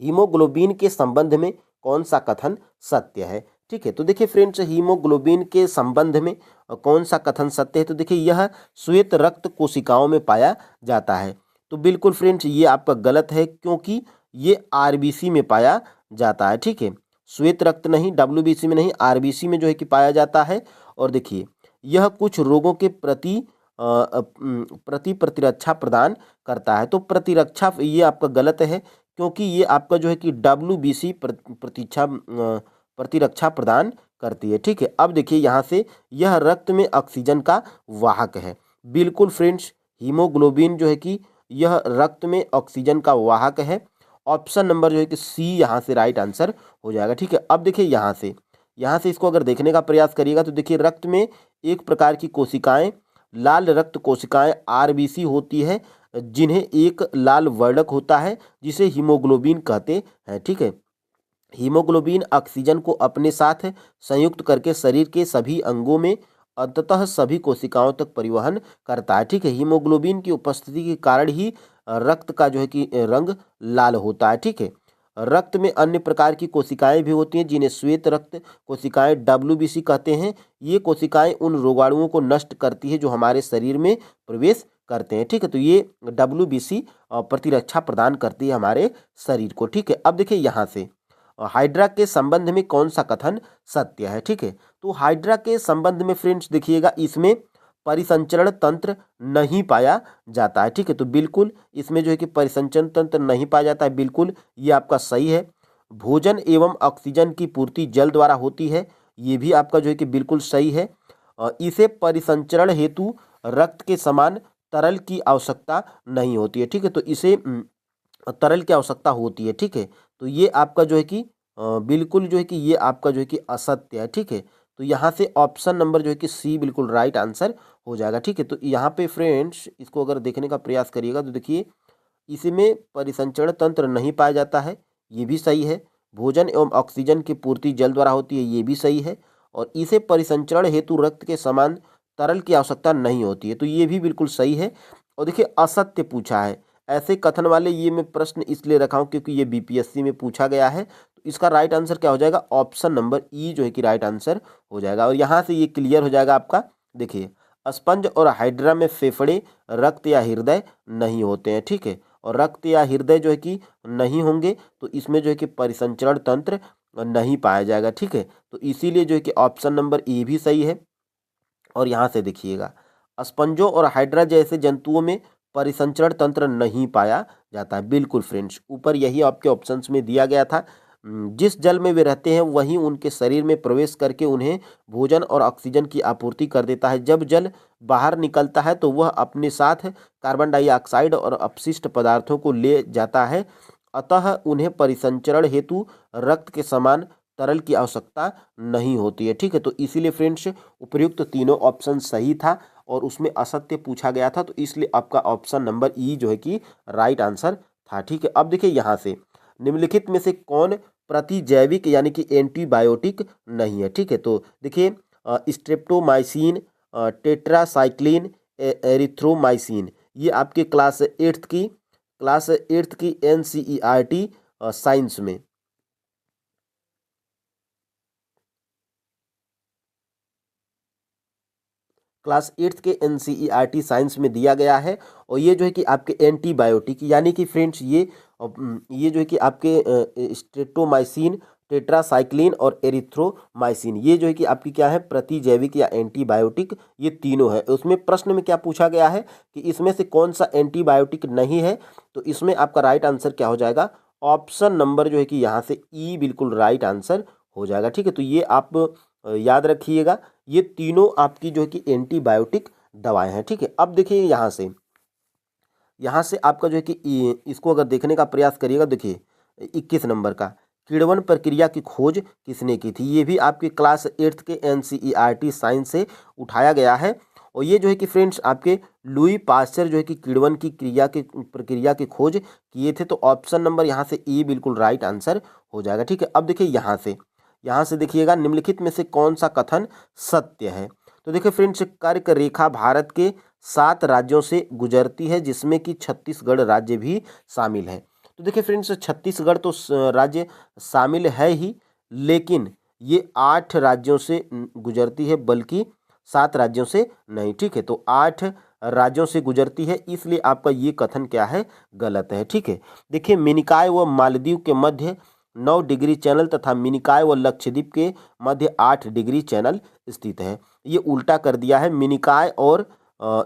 हीमोग्लोबिन के संबंध में कौन सा कथन सत्य है। ठीक है, तो देखिए फ्रेंड्स, हीमोग्लोबिन के संबंध में कौन सा कथन सत्य है, तो देखिए यह श्वेत रक्त कोशिकाओं में पाया जाता है। तो बिल्कुल फ्रेंड्स ये आपका गलत है, क्योंकि ये आरबीसी में पाया जाता है। ठीक है, श्वेत रक्त नहीं, डब्ल्यूबीसी में नहीं, आरबीसी में जो है कि पाया जाता है। और देखिए यह कुछ रोगों के प्रति प्रतिरक्षा प्रदान करता है। तो प्रतिरक्षा ये आपका गलत है, क्योंकि ये आपका जो है कि डब्ल्यूबीसी प्रतिरक्षा प्रदान करती है। ठीक है, अब देखिए यहाँ से यह रक्त में ऑक्सीजन का वाहक है। बिल्कुल फ्रेंड्स, हीमोग्लोबिन जो है कि यह रक्त में ऑक्सीजन का वाहक है। ऑप्शन नंबर जो है कि सी यहाँ से राइट आंसर हो जाएगा। ठीक है, अब देखिए यहाँ से इसको अगर देखने का प्रयास करिएगा तो देखिए रक्त में एक प्रकार की कोशिकाएं लाल रक्त कोशिकाएं आरबीसी होती है, जिन्हें एक लाल वर्णक होता है जिसे हीमोग्लोबिन कहते हैं। ठीक है, हीमोग्लोबिन ऑक्सीजन को अपने साथ संयुक्त करके शरीर के सभी अंगों में अंततः सभी कोशिकाओं तक परिवहन करता है। ठीक है, हीमोग्लोबिन की उपस्थिति के कारण ही रक्त का जो है कि रंग लाल होता है। ठीक है, रक्त में अन्य प्रकार की कोशिकाएं भी होती हैं, जिन्हें श्वेत रक्त कोशिकाएं डब्ल्यूबीसी कहते हैं। ये कोशिकाएं उन रोगाणुओं को नष्ट करती है जो हमारे शरीर में प्रवेश करते हैं। ठीक है, तो ये डब्ल्यूबीसी प्रतिरक्षा प्रदान करती है हमारे शरीर को। ठीक है, अब देखिए यहाँ से हाइड्रा के संबंध में कौन सा कथन सत्य है। ठीक है, तो हाइड्रा के संबंध में फ्रेंड्स देखिएगा इसमें परिसंचरण तंत्र नहीं पाया जाता है। ठीक है, तो बिल्कुल इसमें जो है कि परिसंचरण तंत्र नहीं पाया जाता है, बिल्कुल ये आपका सही है। भोजन एवं ऑक्सीजन की पूर्ति जल द्वारा होती है, ये भी आपका जो है कि बिल्कुल सही है। इसे परिसंचरण हेतु रक्त के समान तरल की आवश्यकता नहीं होती है। ठीक है, तो इसे तरल की आवश्यकता होती है। ठीक है, तो ये आपका जो है कि बिल्कुल जो है कि ये आपका जो है कि असत्य है। ठीक है, तो यहाँ से ऑप्शन नंबर जो है कि सी बिल्कुल राइट आंसर हो जाएगा। ठीक है, तो यहाँ पे फ्रेंड्स इसको अगर देखने का प्रयास करिएगा तो देखिए इसमें परिसंचरण तंत्र नहीं पाया जाता है, ये भी सही है। भोजन एवं ऑक्सीजन की पूर्ति जल द्वारा होती है, ये भी सही है। और इसे परिसंचरण हेतु रक्त के समान तरल की आवश्यकता नहीं होती है, तो ये भी बिल्कुल सही है। और देखिए असत्य पूछा है, ऐसे कथन वाले ये मैं प्रश्न इसलिए रखा हूँ क्योंकि ये बीपीएससी में पूछा गया है। तो इसका राइट आंसर क्या हो जाएगा, ऑप्शन नंबर ई जो है कि राइट आंसर हो जाएगा। और यहाँ से ये क्लियर हो जाएगा आपका। देखिए स्पंज और हाइड्रा में फेफड़े, रक्त या हृदय नहीं होते हैं। ठीक है, और रक्त या हृदय जो है कि नहीं होंगे, तो इसमें जो है कि परिसंचरण तंत्र नहीं पाया जाएगा। ठीक है, तो इसीलिए जो है कि ऑप्शन नंबर ए भी सही है। और यहाँ से देखिएगा स्पंजों और हाइड्रा जैसे जंतुओं में परिसंचरण तंत्र नहीं पाया जाता है। बिल्कुल फ्रेंड्स, ऊपर यही आपके ऑप्शंस में दिया गया था। जिस जल में वे रहते हैं वहीं उनके शरीर में प्रवेश करके उन्हें भोजन और ऑक्सीजन की आपूर्ति कर देता है। जब जल बाहर निकलता है तो वह अपने साथ कार्बन डाइऑक्साइड और अपशिष्ट पदार्थों को ले जाता है, अतः उन्हें परिसंचरण हेतु रक्त के समान तरल की आवश्यकता नहीं होती है। ठीक है, तो इसीलिए फ्रेंड्स उपयुक्त तीनों ऑप्शन सही था और उसमें असत्य पूछा गया था, तो इसलिए आपका ऑप्शन नंबर ई जो है कि राइट आंसर था। ठीक है, अब देखिए यहाँ से निम्नलिखित में से कौन प्रतिजैविक यानी कि एंटीबायोटिक नहीं है। ठीक है, तो देखिए स्ट्रेप्टोमाइसिन, टेट्रासाइक्लिन, एरिथ्रोमाइसिन, ये आपके क्लास एट्थ की NCERT साइंस में क्लास एट्थ के NCERT साइंस में दिया गया है। और ये जो है कि आपके एंटीबायोटिक यानी कि फ्रेंड्स ये जो है कि आपके स्ट्रेप्टोमाइसिन, टेट्रासाइक्लिन और एरिथ्रोमाइसिन, ये जो है कि आपकी क्या है, प्रतिजैविक या एंटीबायोटिक, ये तीनों है। उसमें प्रश्न में क्या पूछा गया है कि इसमें से कौन सा एंटीबायोटिक नहीं है, तो इसमें आपका राइट आंसर क्या हो जाएगा, ऑप्शन नंबर जो है कि यहाँ से ई बिल्कुल राइट आंसर हो जाएगा। ठीक है, तो ये आप याद रखिएगा, ये तीनों आपकी जो है कि एंटीबायोटिक दवाएं हैं। ठीक है, अब देखिए यहाँ से आपका जो है कि इसको अगर देखने का प्रयास करिएगा, देखिए 21 नंबर का किण्वन प्रक्रिया की खोज किसने की थी? ये भी आपके क्लास 8th के NCERT साइंस से उठाया गया है। और ये जो है कि फ्रेंड्स आपके लुई पास्चर जो है कि किण्वन की प्रक्रिया की खोज किए थे। तो ऑप्शन नंबर यहाँ से ए बिल्कुल राइट आंसर हो जाएगा। ठीक है, अब देखिए यहाँ से देखिएगा, निम्नलिखित में से कौन सा कथन सत्य है? तो देखिए फ्रेंड्स, कर्क रेखा भारत के 7 राज्यों से गुजरती है, जिसमें कि छत्तीसगढ़ राज्य भी शामिल है। तो देखिए फ्रेंड्स, छत्तीसगढ़ तो राज्य शामिल है ही, लेकिन ये 8 राज्यों से गुजरती है, बल्कि 7 राज्यों से नहीं। ठीक है, तो 8 राज्यों से गुजरती है, इसलिए आपका ये कथन क्या है? गलत है। ठीक है, देखिए मिनिकॉय व मालदीव के मध्य 9 डिग्री चैनल तथा मिनिकॉय व लक्षद्वीप के मध्य 8 डिग्री चैनल स्थित है। ये उल्टा कर दिया है, मिनिकॉय और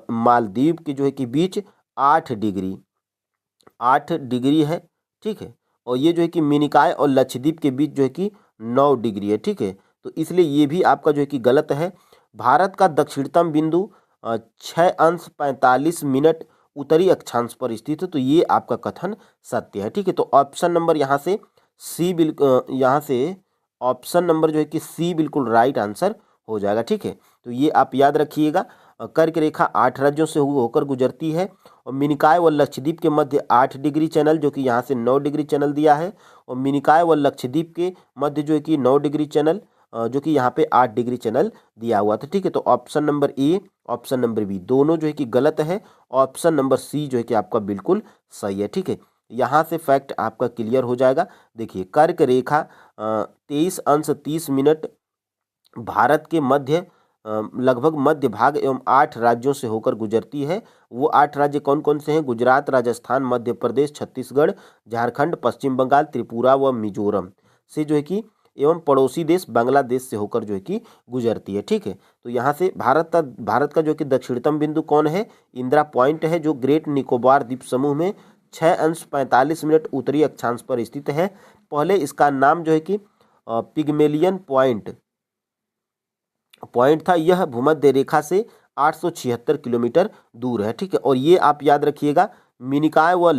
मालदीव के जो है कि बीच 8 डिग्री है। ठीक है, और ये जो है कि मिनिकॉय और लक्षद्वीप के बीच जो है कि 9 डिग्री है। ठीक है, तो इसलिए ये भी आपका जो है कि गलत है। भारत का दक्षिणतम बिंदु 6:45 उत्तरी अक्षांश पर स्थित है। तो ये आपका कथन सत्य है। ठीक है, तो ऑप्शन नंबर यहाँ से ऑप्शन नंबर जो है कि सी बिल्कुल राइट आंसर हो जाएगा। ठीक है, तो ये आप याद रखिएगा, कर्क रेखा 8 राज्यों से होकर गुजरती है, और मिनिकॉय व लक्षद्वीप के मध्य 8 डिग्री चैनल, जो कि यहाँ से 9 डिग्री चैनल दिया है, और मिनिकॉय व लक्षद्वीप के मध्य जो है कि 9 डिग्री चैनल, जो कि यहाँ पे 8 डिग्री चैनल दिया हुआ था। ठीक है, तो option number A, option number B दोनों जो है कि गलत है। ऑप्शन नंबर सी जो है कि आपका बिल्कुल सही है। ठीक है, यहाँ से फैक्ट आपका क्लियर हो जाएगा। देखिए, कर्क रेखा 23:30 भारत के लगभग मध्य भाग एवं 8 राज्यों से होकर गुजरती है। वो 8 राज्य कौन कौन से हैं? गुजरात, राजस्थान, मध्य प्रदेश, छत्तीसगढ़, झारखंड, पश्चिम बंगाल, त्रिपुरा व मिजोरम से जो है कि, एवं पड़ोसी देश बांग्लादेश से होकर जो है कि गुजरती है। ठीक है, तो यहाँ से भारत का जो कि दक्षिणतम बिंदु कौन है? इंदिरा पॉइंट है, जो ग्रेट निकोबार द्वीप समूह में 6:45 उत्तरी अक्षांश पर स्थित है। पहले इसका नाम जो है कि पिग्मेलियन पॉइंट था। यह भूमध्य रेखा से 876 किलोमीटर दूर है। ठीक है, और ये आप याद रखिएगा, मिनिकॉय व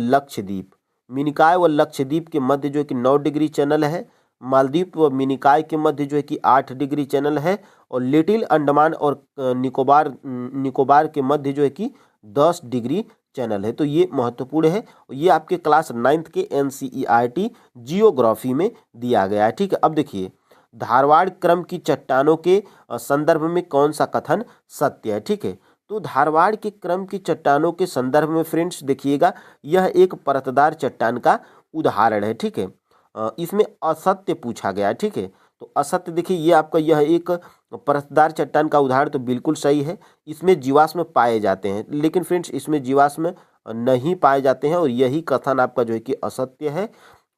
लक्षद्वीप के मध्य जो है कि 9 डिग्री चैनल है, मालदीव व मिनिकॉय के मध्य जो है कि 8 डिग्री चैनल है, और लिटिल अंडमान और निकोबार के मध्य जो है कि 10 डिग्री चैनल है। तो ये महत्वपूर्ण है, ये आपके क्लास 9th के NCERT जियोग्राफी में दिया गया है। ठीक है, अब देखिए, धारवाड़ क्रम की चट्टानों के संदर्भ में कौन सा कथन सत्य है? ठीक है, तो धारवाड़ के क्रम की चट्टानों के संदर्भ में फ्रेंड्स देखिएगा, यह एक परतदार चट्टान का उदाहरण है। ठीक है, इसमें असत्य पूछा गया है। ठीक है, तो असत्य देखिए, ये आपका यह एक परतदार चट्टान का उदाहरण तो बिल्कुल सही है। इसमें जीवाश्म पाए जाते हैं, लेकिन फ्रेंड्स इसमें जीवाश्म नहीं पाए जाते हैं, और यही कथन आपका जो है कि असत्य है।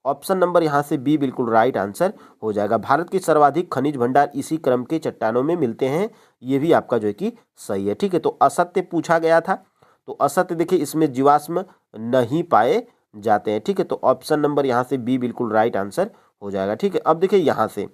ऑप्शन नंबर यहाँ से बी बिल्कुल राइट आंसर हो जाएगा। भारत के सर्वाधिक खनिज भंडार इसी क्रम के चट्टानों में मिलते हैं, ये भी आपका जो है कि सही है। ठीक है, तो असत्य पूछा गया था, तो असत्य देखिए, इसमें जीवाश्म नहीं पाए जाते हैं। ठीक है, तो ऑप्शन नंबर यहाँ से बी बिल्कुल राइट आंसर हो जाएगा। ठीक है, अब देखिए, यहाँ से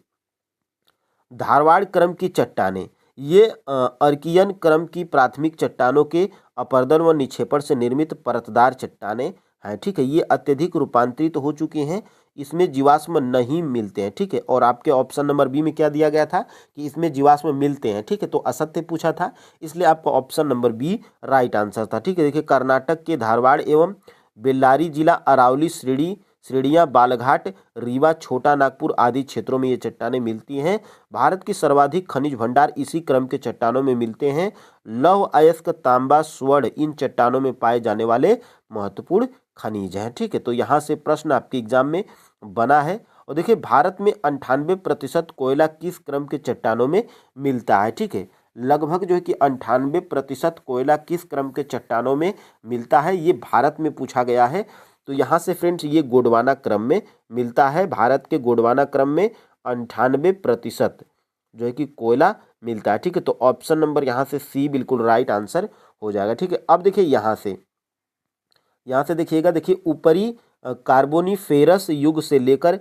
धारवाड़ क्रम की चट्टानें, ये अर्कियन क्रम की प्राथमिक चट्टानों के अपरदन व निक्षेपण से निर्मित परतदार चट्टानें हैं। ठीक है, ये अत्यधिक रूपांतरित हो चुकी हैं, इसमें जीवाश्म नहीं मिलते हैं। ठीक है, और आपके ऑप्शन नंबर बी में क्या दिया गया था कि इसमें जीवाश्म मिलते हैं। ठीक है, तो असत्य पूछा था, इसलिए आपका option number B right answer था। ठीक है, देखिए, कर्नाटक के धारवाड़ एवं बेल्लारी जिला, अरावली श्रेणियाँ, बालघाट, रीवा, छोटा नागपुर आदि क्षेत्रों में ये चट्टानें मिलती हैं। भारत की सर्वाधिक खनिज भंडार इसी क्रम के चट्टानों में मिलते हैं। लौह अयस्क, तांबा, स्वर्ण इन चट्टानों में पाए जाने वाले महत्वपूर्ण खनिज हैं। ठीक है, तो यहाँ से प्रश्न आपके एग्जाम में बना है। और देखिए, भारत में 98% कोयला किस क्रम के चट्टानों में मिलता है? ठीक है, लगभग जो है कि 98% कोयला किस क्रम के चट्टानों में मिलता है, ये भारत में पूछा गया है। तो यहाँ से फ्रेंड्स ये गोंडवाना क्रम में मिलता है। भारत के गोंडवाना क्रम में 98% जो है कि कोयला मिलता है। ठीक है, तो ऑप्शन नंबर यहाँ से सी बिल्कुल राइट आंसर हो जाएगा। ठीक है, अब देखिए, यहाँ से देखिएगा, देखिए, ऊपरी कार्बोनिफेरस युग से लेकर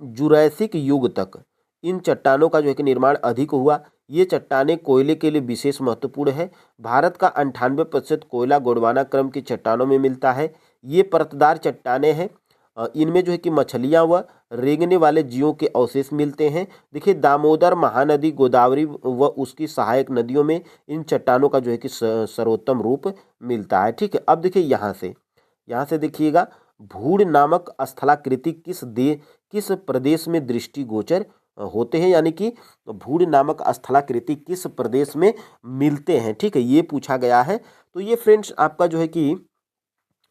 जुरैसिक युग तक इन चट्टानों का जो है कि निर्माण अधिक हुआ। ये चट्टानें कोयले के लिए विशेष महत्वपूर्ण है। भारत का 98% कोयला गोंडवाना क्रम की चट्टानों में मिलता है। ये परतदार चट्टानें हैं, इनमें जो है कि मछलियाँ व रेंगने वाले जीवों के अवशेष मिलते हैं। देखिए दामोदर महानदी, गोदावरी व उसकी सहायक नदियों में इन चट्टानों का जो है कि सर्वोत्तम रूप मिलता है। ठीक है, अब देखिए यहाँ से देखिएगा, भूड़ नामक स्थलाकृति किस प्रदेश में दृष्टिगोचर होते हैं, यानी कि भूड़ नामक स्थलाकृति किस प्रदेश में मिलते हैं। ठीक है, ये पूछा गया है। तो ये फ्रेंड्स आपका जो है कि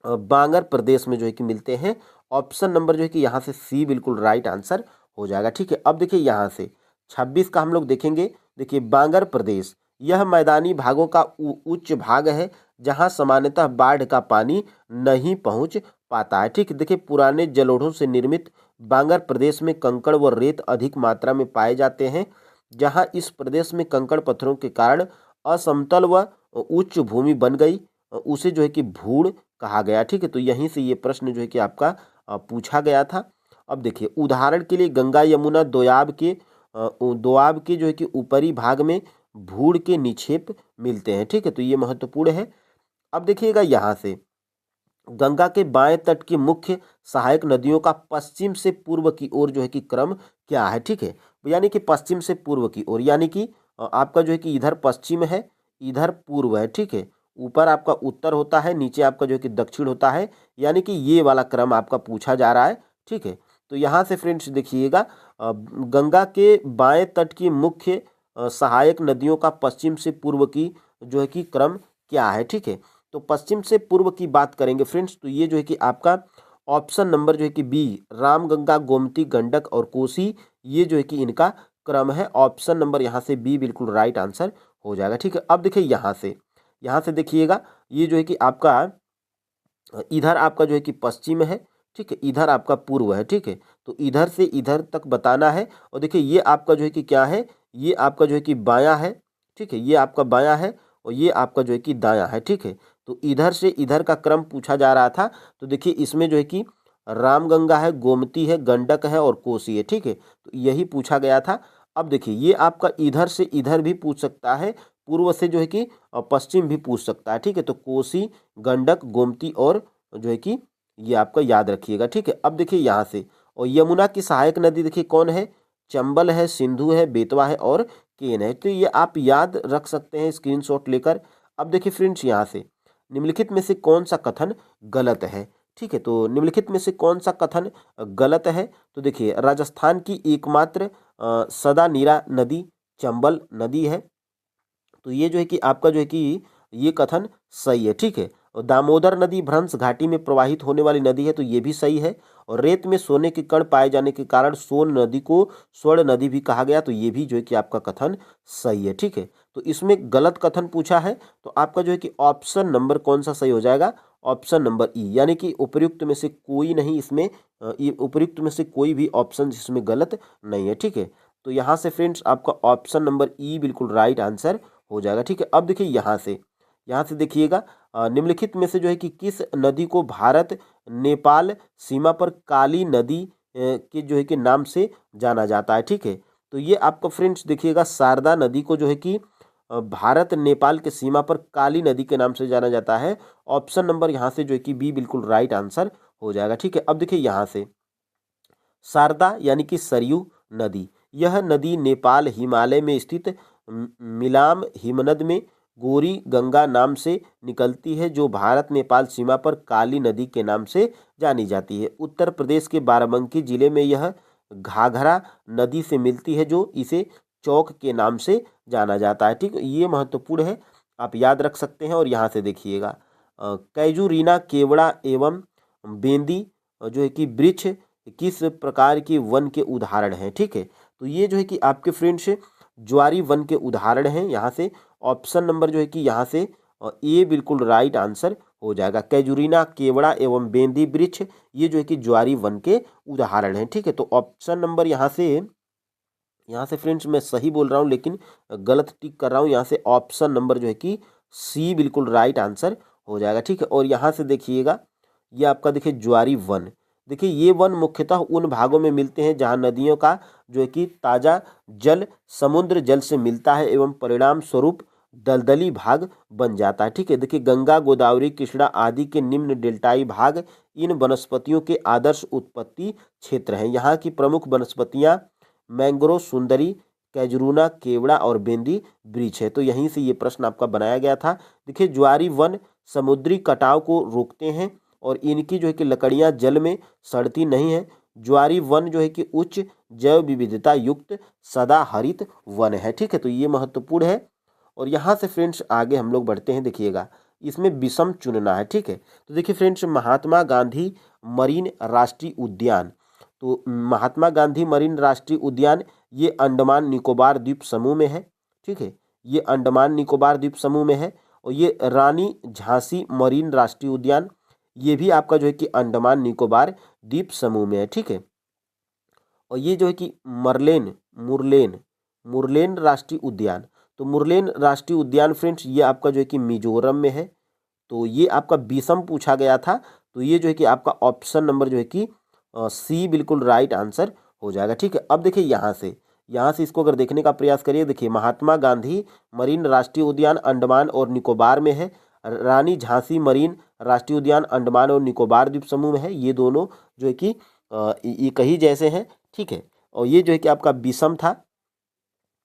बांगर प्रदेश में जो है कि मिलते हैं। ऑप्शन नंबर जो है कि यहाँ से सी बिल्कुल राइट आंसर हो जाएगा। ठीक है, अब देखिए यहाँ से 26 का हम लोग देखेंगे। देखिए बांगर प्रदेश यह मैदानी भागों का उच्च भाग है जहाँ सामान्यतः बाढ़ का पानी नहीं पहुँच पाता है। ठीक है, देखिए पुराने जलोढ़ों से निर्मित बांगर प्रदेश में कंकड़ व रेत अधिक मात्रा में पाए जाते हैं। जहाँ इस प्रदेश में कंकड़ पत्थरों के कारण असमतल व उच्च भूमि बन गई, उसे जो है कि भूड़ कहा गया। ठीक है, तो यहीं से ये प्रश्न जो है कि आपका पूछा गया था। अब देखिए उदाहरण के लिए गंगा यमुना दोआब के जो है कि ऊपरी भाग में भूड़ के निक्षेप मिलते हैं। ठीक है, तो ये महत्वपूर्ण है। अब देखिएगा यहाँ से गंगा के बाएं तट की मुख्य सहायक नदियों का पश्चिम से पूर्व की ओर जो है कि क्रम क्या है। ठीक है, यानी कि पश्चिम से पूर्व की ओर, यानी कि आपका जो है कि इधर पश्चिम है, इधर पूर्व है। ठीक है, ऊपर आपका उत्तर होता है, नीचे आपका जो है कि दक्षिण होता है, यानी कि ये वाला क्रम आपका पूछा जा रहा है। ठीक है, तो यहाँ से फ्रेंड्स देखिएगा गंगा के बाएं तट की मुख्य सहायक नदियों का पश्चिम से पूर्व की जो है कि क्रम क्या है। ठीक है, तो पश्चिम से पूर्व की बात करेंगे फ्रेंड्स, तो ये जो है कि आपका ऑप्शन नंबर जो है कि बी, रामगंगा, गोमती, गंडक और कोसी, ये जो है कि इनका क्रम है। ऑप्शन नंबर यहाँ से बी बिल्कुल राइट आंसर हो जाएगा। ठीक है, अब देखिए यहाँ से देखिएगा ये जो है कि आपका इधर आपका जो है कि पश्चिम है। ठीक है, इधर आपका पूर्व है। ठीक है, तो इधर से इधर तक बताना है। और देखिए ये आपका जो है कि क्या है, ये आपका जो है कि बायां है। ठीक है, ये आपका बायां है और ये आपका जो है कि दायां है। ठीक है, तो इधर से इधर का क्रम पूछा जा रहा था। तो देखिए इसमें जो है कि रामगंगा है, गोमती है, गंडक है और कोसी है। ठीक है, तो यही पूछा गया था। अब देखिए ये आपका इधर से इधर भी पूछ सकता है, पूर्व से जो है कि पश्चिम भी पूछ सकता है। ठीक है, तो कोसी, गंडक, गोमती और जो है कि ये आपका याद रखिएगा। ठीक है, अब देखिए यहाँ से, और यमुना की सहायक नदी देखिए कौन है, चंबल है, सिंधु है, बेतवा है और केन है। तो ये आप याद रख सकते हैं स्क्रीनशॉट लेकर। अब देखिए फ्रेंड्स यहाँ से निम्नलिखित में से कौन सा कथन गलत है। ठीक है, तो निम्नलिखित में से कौन सा कथन गलत है, तो देखिए राजस्थान की एकमात्र सदा नीरा नदी चंबल नदी है। तो ये जो है कि आपका जो है कि ये कथन सही है। ठीक है, और दामोदर नदी भ्रंश घाटी में प्रवाहित होने वाली नदी है, तो ये भी सही है। और रेत में सोने के कण पाए जाने के कारण सोन नदी को स्वर्ण नदी भी कहा गया, तो ये भी जो है कि आपका कथन सही है। ठीक है, तो इसमें गलत कथन पूछा है, तो आपका जो है कि ऑप्शन नंबर कौन सा सही हो जाएगा, ऑप्शन नंबर ई, यानी कि उपयुक्त में से कोई नहीं इसमें, उपयुक्त में से कोई भी ऑप्शन जिसमें गलत नहीं है। ठीक है, तो यहाँ से फ्रेंड्स आपका ऑप्शन नंबर ई बिल्कुल राइट आंसर हो जाएगा। ठीक है, अब देखिए यहाँ से देखिएगा निम्नलिखित में से जो है कि किस नदी को भारत नेपाल सीमा पर काली नदी के जो है कि नाम से जाना जाता है। ठीक है, तो ये आपका फ्रेंड्स देखिएगा शारदा नदी को जो है कि भारत नेपाल के सीमा पर काली नदी के नाम से जाना जाता है। ऑप्शन नंबर यहाँ से जो है कि बी बिल्कुल राइट आंसर हो जाएगा। ठीक है, अब देखिए यहाँ से शारदा यानी कि सरयू नदी, यह नदी नेपाल हिमालय में स्थित मिलाम हिमनद में गोरी गंगा नाम से निकलती है, जो भारत नेपाल सीमा पर काली नदी के नाम से जानी जाती है। उत्तर प्रदेश के बाराबंकी जिले में यह घाघरा नदी से मिलती है, जो इसे चौक के नाम से जाना जाता है। ठीक, ये महत्वपूर्ण है, आप याद रख सकते हैं। और यहाँ से देखिएगा कैजुरीना, केवड़ा एवं बेंदी जो है कि वृक्ष किस प्रकार के वन के उदाहरण हैं। ठीक है, तो ये जो है कि आपके फ्रेंड्स ज्वारी वन के उदाहरण हैं। यहाँ से ऑप्शन नंबर जो है कि यहाँ से ए बिल्कुल राइट आंसर हो जाएगा। कैजुरीना, केवड़ा एवं बेंदी वृक्ष ये जो है कि ज्वारी वन के उदाहरण हैं। ठीक है, तो ऑप्शन नंबर यहाँ से फ्रेंड्स मैं सही बोल रहा हूँ लेकिन गलत टिक कर रहा हूँ। यहाँ से ऑप्शन नंबर जो है कि सी बिल्कुल राइट आंसर हो जाएगा। ठीक है, और यहाँ से देखिएगा ये आपका देखिए ज्वारी वन, देखिए ये वन मुख्यतः उन भागों में मिलते हैं जहाँ नदियों का जो है कि ताज़ा जल समुद्र जल से मिलता है एवं परिणाम स्वरूप दलदली भाग बन जाता है। ठीक है, देखिए गंगा, गोदावरी, कृष्णा आदि के निम्न डेल्टाई भाग इन वनस्पतियों के आदर्श उत्पत्ति क्षेत्र हैं। यहाँ की प्रमुख वनस्पतियाँ मैंग्रोव, सुंदरी, कैजरूना, केवड़ा और बेंदी वृक्ष है। तो यहीं से ये प्रश्न आपका बनाया गया था। देखिए ज्वारी वन समुद्री कटाव को रोकते हैं और इनकी जो है कि लकड़ियाँ जल में सड़ती नहीं है। ज्वारी वन जो है कि उच्च जैव विविधता युक्त सदाहरित वन है। ठीक है, तो ये महत्वपूर्ण है। और यहाँ से फ्रेंड्स आगे हम लोग बढ़ते हैं। देखिएगा इसमें विषम चुनना है। ठीक है, तो देखिए फ्रेंड्स महात्मा गांधी मरीन राष्ट्रीय उद्यान, तो महात्मा गांधी मरीन राष्ट्रीय उद्यान ये अंडमान निकोबार द्वीप समूह में है। ठीक है, ये अंडमान निकोबार द्वीप समूह में है। और ये रानी झांसी मरीन राष्ट्रीय उद्यान ये भी आपका जो है कि अंडमान निकोबार द्वीप समूह में है। ठीक है, और ये जो है कि मुरलेन मुरलेन राष्ट्रीय उद्यान, तो मुरलेन राष्ट्रीय उद्यान फ्रेंड्स ये आपका जो है कि मिजोरम में है। तो ये आपका विषम पूछा गया था, तो ये जो है कि आपका ऑप्शन नंबर जो है कि सी बिल्कुल राइट आंसर हो जाएगा। ठीक है, अब देखिए यहाँ से इसको अगर देखने का प्रयास करिए, देखिए महात्मा गांधी मरीन राष्ट्रीय उद्यान अंडमान और निकोबार में है। रानी झांसी मरीन राष्ट्रीय उद्यान अंडमान और निकोबार द्वीप समूह में है। ये दोनों जो है कि ये कहीं जैसे हैं। ठीक है, और ये जो है कि आपका विषम था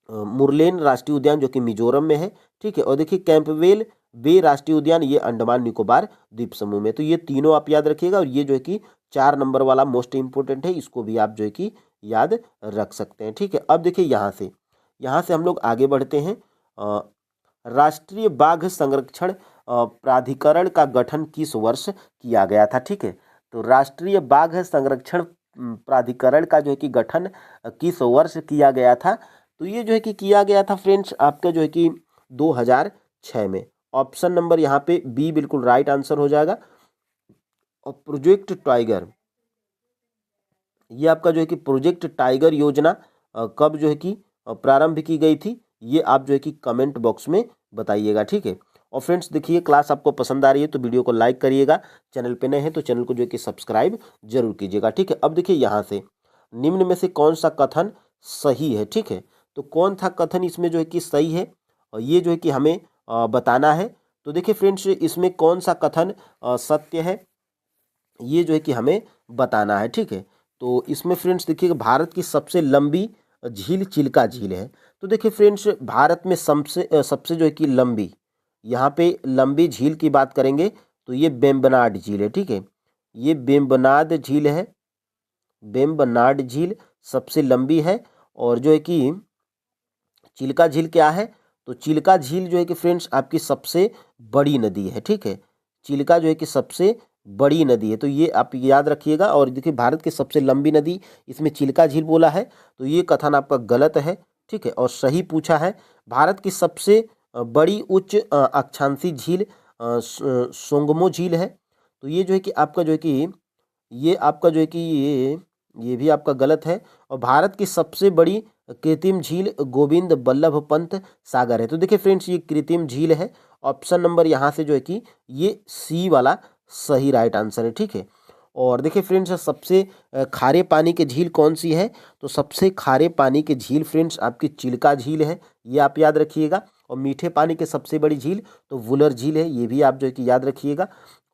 मुरलेन राष्ट्रीय उद्यान जो कि मिजोरम में है। ठीक है, और देखिए कैंपवेल बे राष्ट्रीय उद्यान ये अंडमान निकोबार द्वीप समूह में। तो ये तीनों आप याद रखिएगा। और ये जो है कि 4 नंबर वाला मोस्ट इंपोर्टेंट है, इसको भी आप जो है कि याद रख सकते हैं। ठीक है, अब देखिए यहाँ से हम लोग आगे बढ़ते हैं। राष्ट्रीय बाघ संरक्षण प्राधिकरण का गठन किस वर्ष किया गया था। ठीक है, तो राष्ट्रीय बाघ संरक्षण प्राधिकरण का जो है कि गठन किस वर्ष किया गया था, तो ये जो है कि किया गया था फ्रेंड्स आपका जो है कि 2006 में। ऑप्शन नंबर यहाँ पे बी बिल्कुल राइट आंसर हो जाएगा। और प्रोजेक्ट टाइगर ये आपका जो है कि प्रोजेक्ट टाइगर योजना कब जो है कि प्रारंभ की गई थी, ये आप जो है कि कमेंट बॉक्स में बताइएगा। ठीक है, और फ्रेंड्स देखिए क्लास आपको पसंद आ रही है तो वीडियो को लाइक करिएगा, चैनल पे नए हैं तो चैनल को जो है कि सब्सक्राइब जरूर कीजिएगा। ठीक है, अब देखिए यहाँ से निम्न में से कौन सा कथन सही है। ठीक है, तो कौन सा कथन इसमें जो है कि सही है और ये जो है कि हमें बताना है। तो देखिए फ्रेंड्स इसमें कौन सा कथन सत्य है ये जो है कि हमें बताना है। ठीक है, तो इसमें फ्रेंड्स देखिए भारत की सबसे लंबी झील चिल्का झील है। तो देखिए फ्रेंड्स भारत में सबसे जो है कि लंबी, यहाँ पे लंबी झील की बात करेंगे तो ये वेम्बनाड झील है। ठीक है, ये वेम्बनाड झील है, वेम्बनाड झील सबसे लंबी है। और जो है कि चिल्का झील क्या है, तो चिल्का झील जो है कि फ्रेंड्स आपकी सबसे बड़ी नदी है। ठीक है, चिल्का जो है कि सबसे बड़ी नदी है, तो ये आप याद रखिएगा। और देखिए भारत की सबसे लंबी नदी इसमें चिल्का झील बोला है, तो ये कथन आपका गलत है। ठीक है, और सही पूछा है भारत की सबसे बड़ी उच्च अक्षांशीय झील सोंगमो झील है। तो ये जो है कि आपका जो है कि ये आपका जो है कि ये भी आपका गलत है। और भारत की सबसे बड़ी कृत्रिम झील गोविंद बल्लभ पंत सागर है। तो देखिए फ्रेंड्स ये कृत्रिम झील है। ऑप्शन नंबर यहाँ से जो है कि ये सी वाला सही राइट आंसर है। ठीक है, और देखिए फ्रेंड्स सबसे खारे पानी की झील कौन सी है, तो सबसे खारे पानी की झील फ्रेंड्स आपकी चिल्का झील है, ये आप याद रखिएगा। और मीठे पानी की सबसे बड़ी झील तो वुलर झील है, ये भी आप जो है कि याद रखिएगा।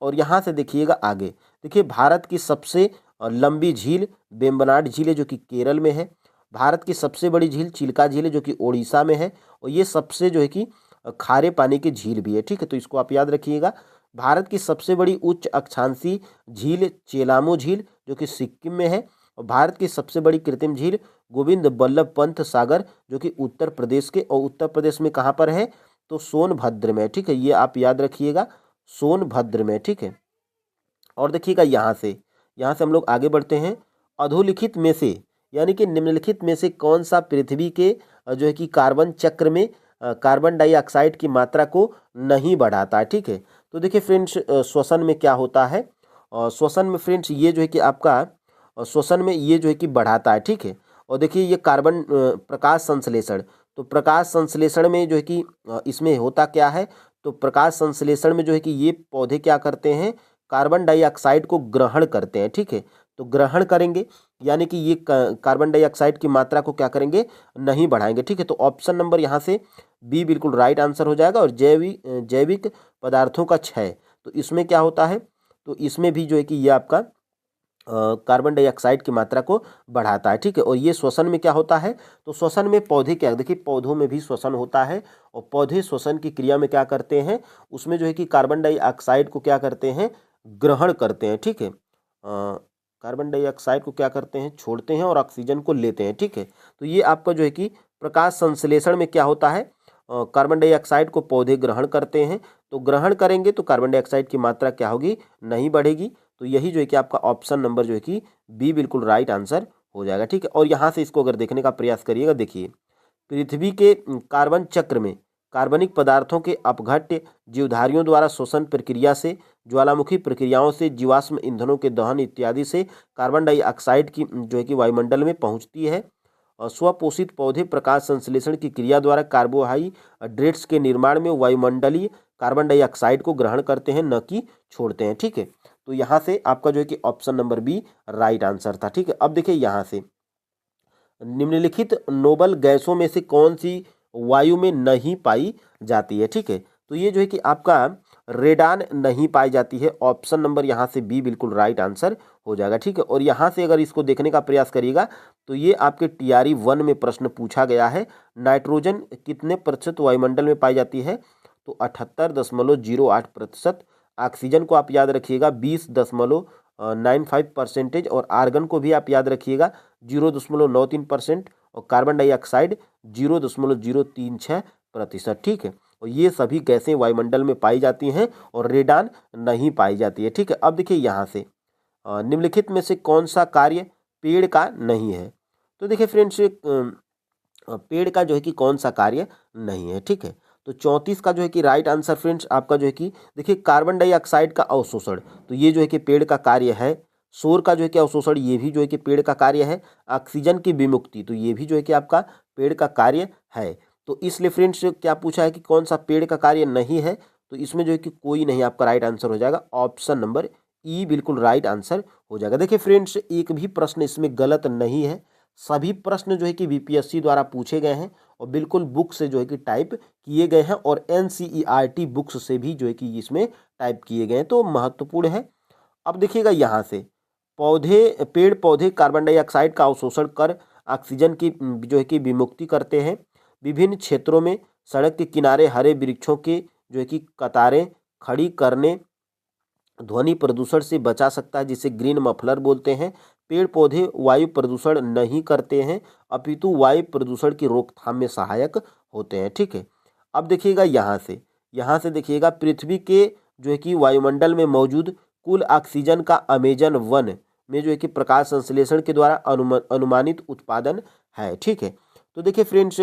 और यहाँ से देखिएगा आगे, देखिए भारत की सबसे लंबी झील वेम्बनाड झील है जो कि केरल में है। भारत की सबसे बड़ी झील चिल्का झील है जो कि ओडिशा में है। और ये सबसे जो है कि खारे पानी की झील भी है। ठीक है, तो इसको आप याद रखिएगा। भारत की सबसे बड़ी उच्च अक्षांशीय झील चेलामो झील जो कि सिक्किम में है। और भारत की सबसे बड़ी कृत्रिम झील गोविंद बल्लभ पंत सागर जो कि उत्तर प्रदेश के, और उत्तर प्रदेश में कहाँ पर है, तो सोनभद्र में। ठीक है, ये आप याद रखिएगा, सोनभद्र में। ठीक है, और देखिएगा यहाँ से हम लोग आगे बढ़ते हैं। अधोलिखित में से यानी कि निम्नलिखित में से कौन सा पृथ्वी के जो है कि कार्बन चक्र में कार्बन डाइऑक्साइड की मात्रा को नहीं बढ़ाता है। ठीक है, तो देखिए फ्रेंड्स श्वसन में क्या होता है, श्वसन में फ्रेंड्स ये जो है कि आपका श्वसन में ये जो है कि बढ़ाता है। ठीक है, और देखिए ये कार्बन प्रकाश संश्लेषण, तो प्रकाश संश्लेषण में जो है कि इसमें होता क्या है, तो प्रकाश संश्लेषण में जो है कि ये पौधे क्या करते हैं, कार्बन डाइऑक्साइड को ग्रहण करते हैं। ठीक है, तो ग्रहण करेंगे यानी कि ये कार्बन डाइऑक्साइड की मात्रा को क्या करेंगे, नहीं बढ़ाएंगे। ठीक है, तो ऑप्शन नंबर यहाँ से बी बिल्कुल राइट आंसर हो जाएगा। और जैविक पदार्थों का क्षय, तो इसमें क्या होता है, तो इसमें भी जो है कि ये आपका कार्बन डाइऑक्साइड की मात्रा को बढ़ाता है। ठीक है, और ये श्वसन में क्या होता है, तो श्वसन में पौधे क्या, देखिए पौधों में भी श्वसन होता है, और पौधे श्वसन की क्रिया में क्या करते हैं, उसमें जो है कि कार्बन डाइऑक्साइड को क्या करते हैं, ग्रहण करते हैं। ठीक है, कार्बन डाइऑक्साइड को क्या करते हैं, छोड़ते हैं और ऑक्सीजन को लेते हैं। ठीक है, तो ये आपका जो है कि प्रकाश संश्लेषण में क्या होता है, कार्बन डाइऑक्साइड को पौधे ग्रहण करते हैं, तो ग्रहण करेंगे तो कार्बन डाइऑक्साइड की मात्रा क्या होगी, नहीं बढ़ेगी। तो यही जो है कि आपका ऑप्शन नंबर जो है कि बी बिल्कुल राइट आंसर हो जाएगा। ठीक है, और यहाँ से इसको अगर देखने का प्रयास करिएगा, देखिए पृथ्वी के कार्बन चक्र में कार्बनिक पदार्थों के अपघट्य जीवधारियों द्वारा शोषण प्रक्रिया से, ज्वालामुखी प्रक्रियाओं से, जीवाश्म ईंधनों के दहन इत्यादि से कार्बन डाइऑक्साइड की जो है कि वायुमंडल में पहुंचती है। और स्वपोषित पौधे प्रकाश संश्लेषण की क्रिया द्वारा कार्बोहाइड्रेट्स के निर्माण में वायुमंडलीय कार्बन डाइऑक्साइड को ग्रहण करते हैं, न कि छोड़ते हैं। ठीक है, तो यहाँ से आपका जो है कि option number B right answer था। ठीक है, अब देखिए यहाँ से निम्नलिखित नोबल गैसों में से कौन सी वायु में नहीं पाई जाती है। ठीक है, तो ये जो है कि आपका रेडान नहीं पाई जाती है। ऑप्शन नंबर यहाँ से बी बिल्कुल राइट आंसर हो जाएगा। ठीक है, और यहाँ से अगर इसको देखने का प्रयास करिएगा तो ये आपके टीआरई 1 में प्रश्न पूछा गया है। नाइट्रोजन कितने प्रतिशत वायुमंडल में पाई जाती है, तो 78.08%। ऑक्सीजन को आप याद रखिएगा 20.95%, और आर्गन को भी आप याद रखिएगा 0.93%, और कार्बन डाइऑक्साइड 0.036%। ठीक है, और ये सभी गैसें वायुमंडल में पाई जाती हैं और रेडान नहीं पाई जाती है। ठीक है, अब देखिए यहाँ से निम्नलिखित में से कौन सा कार्य पेड़ का नहीं है, तो देखिए फ्रेंड्स पेड़ का जो है कि कौन सा कार्य नहीं है। ठीक है, तो 34 का जो है कि राइट आंसर फ्रेंड्स आपका जो है कि देखिए कार्बन डाइऑक्साइड का अवशोषण, तो ये जो है कि पेड़ का कार्य है। शोर का जो है कि अवशोषण, ये भी जो है कि पेड़ का कार्य है। ऑक्सीजन की विमुक्ति, तो ये भी जो है कि आपका पेड़ का कार्य है। तो इसलिए फ्रेंड्स क्या पूछा है कि कौन सा पेड़ का कार्य नहीं है, तो इसमें जो है कि कोई नहीं आपका राइट आंसर हो जाएगा। ऑप्शन नंबर ई बिल्कुल राइट आंसर हो जाएगा। देखिए फ्रेंड्स एक भी प्रश्न इसमें गलत नहीं है, सभी प्रश्न जो है कि बीपीएससी द्वारा पूछे गए हैं और बिल्कुल बुक से जो है कि टाइप किए गए हैं, और एनसीईआरटी बुक्स से भी जो है कि इसमें टाइप किए गए हैं, तो महत्वपूर्ण है। अब देखिएगा यहाँ से पेड़ पौधे कार्बन डाइऑक्साइड का अवशोषण कर ऑक्सीजन की जो है कि विमुक्ति करते हैं। विभिन्न क्षेत्रों में सड़क के किनारे हरे वृक्षों के जो है कि कतारें खड़ी करने ध्वनि प्रदूषण से बचा सकता है, जिसे ग्रीन मफलर बोलते हैं। पेड़ पौधे वायु प्रदूषण नहीं करते हैं, अपितु वायु प्रदूषण की रोकथाम में सहायक होते हैं। ठीक है, अब देखिएगा यहाँ से देखिएगा पृथ्वी के जो है कि वायुमंडल में मौजूद कुल ऑक्सीजन का अमेजन 1 में जो है कि प्रकाश संश्लेषण के द्वारा अनुमानित उत्पादन है। ठीक है, तो देखिए फ्रेंड्स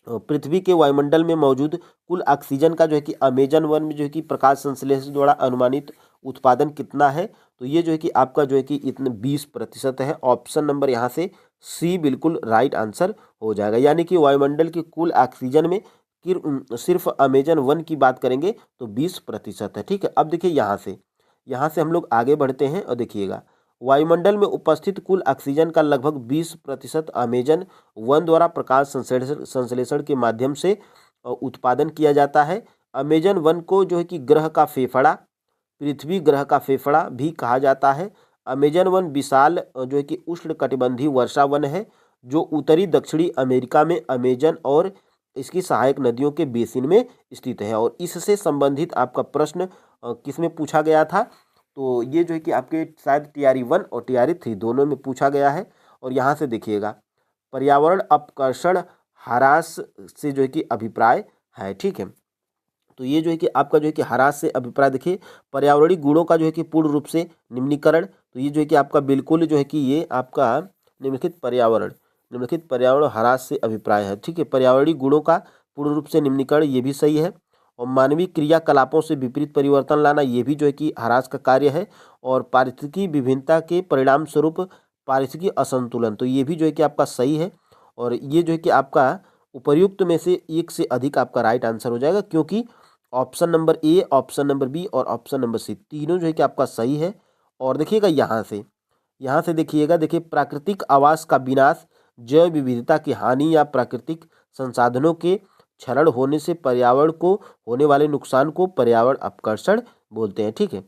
पृथ्वी के वायुमंडल में मौजूद कुल ऑक्सीजन का जो है कि अमेजन 1 में जो है कि प्रकाश संश्लेषण द्वारा अनुमानित उत्पादन कितना है, तो ये जो है कि आपका जो है कि इतने 20% है। ऑप्शन नंबर यहाँ से सी बिल्कुल राइट आंसर हो जाएगा। यानी कि वायुमंडल की कुल ऑक्सीजन में सिर्फ अमेजन 1 की बात करेंगे तो 20% है। ठीक है, अब देखिए यहाँ से हम लोग आगे बढ़ते हैं और देखिएगा वायुमंडल में उपस्थित कुल ऑक्सीजन का लगभग 20% अमेजन 1 द्वारा प्रकाश संश्लेषण के माध्यम से उत्पादन किया जाता है। अमेजन 1 को जो है कि ग्रह का फेफड़ा, पृथ्वी ग्रह का फेफड़ा भी कहा जाता है। अमेजन 1 विशाल जो है कि उष्णकटिबंधीय वर्षा वन है, जो उत्तरी दक्षिणी अमेरिका में अमेजन और इसकी सहायक नदियों के बेसिन में स्थित है। और इससे संबंधित आपका प्रश्न किसमें पूछा गया था, तो ये जो है कि आपके शायद टीआरई 1 और टीआरई 3 दोनों में पूछा गया है। और यहाँ से देखिएगा पर्यावरण अपकर्षण ह्रास से जो है कि अभिप्राय है। ठीक है, तो ये जो है कि आपका जो है कि ह्रास से अभिप्राय, देखिए पर्यावरणीय गुणों का जो है कि पूर्ण रूप से निम्नीकरण, तो ये जो है कि आपका बिल्कुल जो है कि ये आपका निम्नलिखित पर्यावरण ह्रास से अभिप्राय है। ठीक है, पर्यावरणीय गुणों का पूर्ण रूप से निम्नीकरण, ये भी सही है। और मानवीय क्रियाकलापों से विपरीत परिवर्तन लाना, ये भी जो है कि ह्रास का कार्य है। और पारिस्थितिकी विभिन्नता के परिणाम स्वरूप पारिस्थितिकी असंतुलन, तो ये भी जो है कि आपका सही है। और ये जो है कि आपका उपर्युक्त में से एक से अधिक आपका राइट आंसर हो जाएगा, क्योंकि option number A, option number B और ऑप्शन नंबर सी तीनों जो है कि आपका सही है। और देखिएगा यहाँ से देखिएगा, देखिए प्राकृतिक आवास का विनाश, जैव विविधता की हानि या प्राकृतिक संसाधनों के क्षरण होने से पर्यावरण को होने वाले नुकसान को पर्यावरण अपकर्षण बोलते हैं। ठीक है,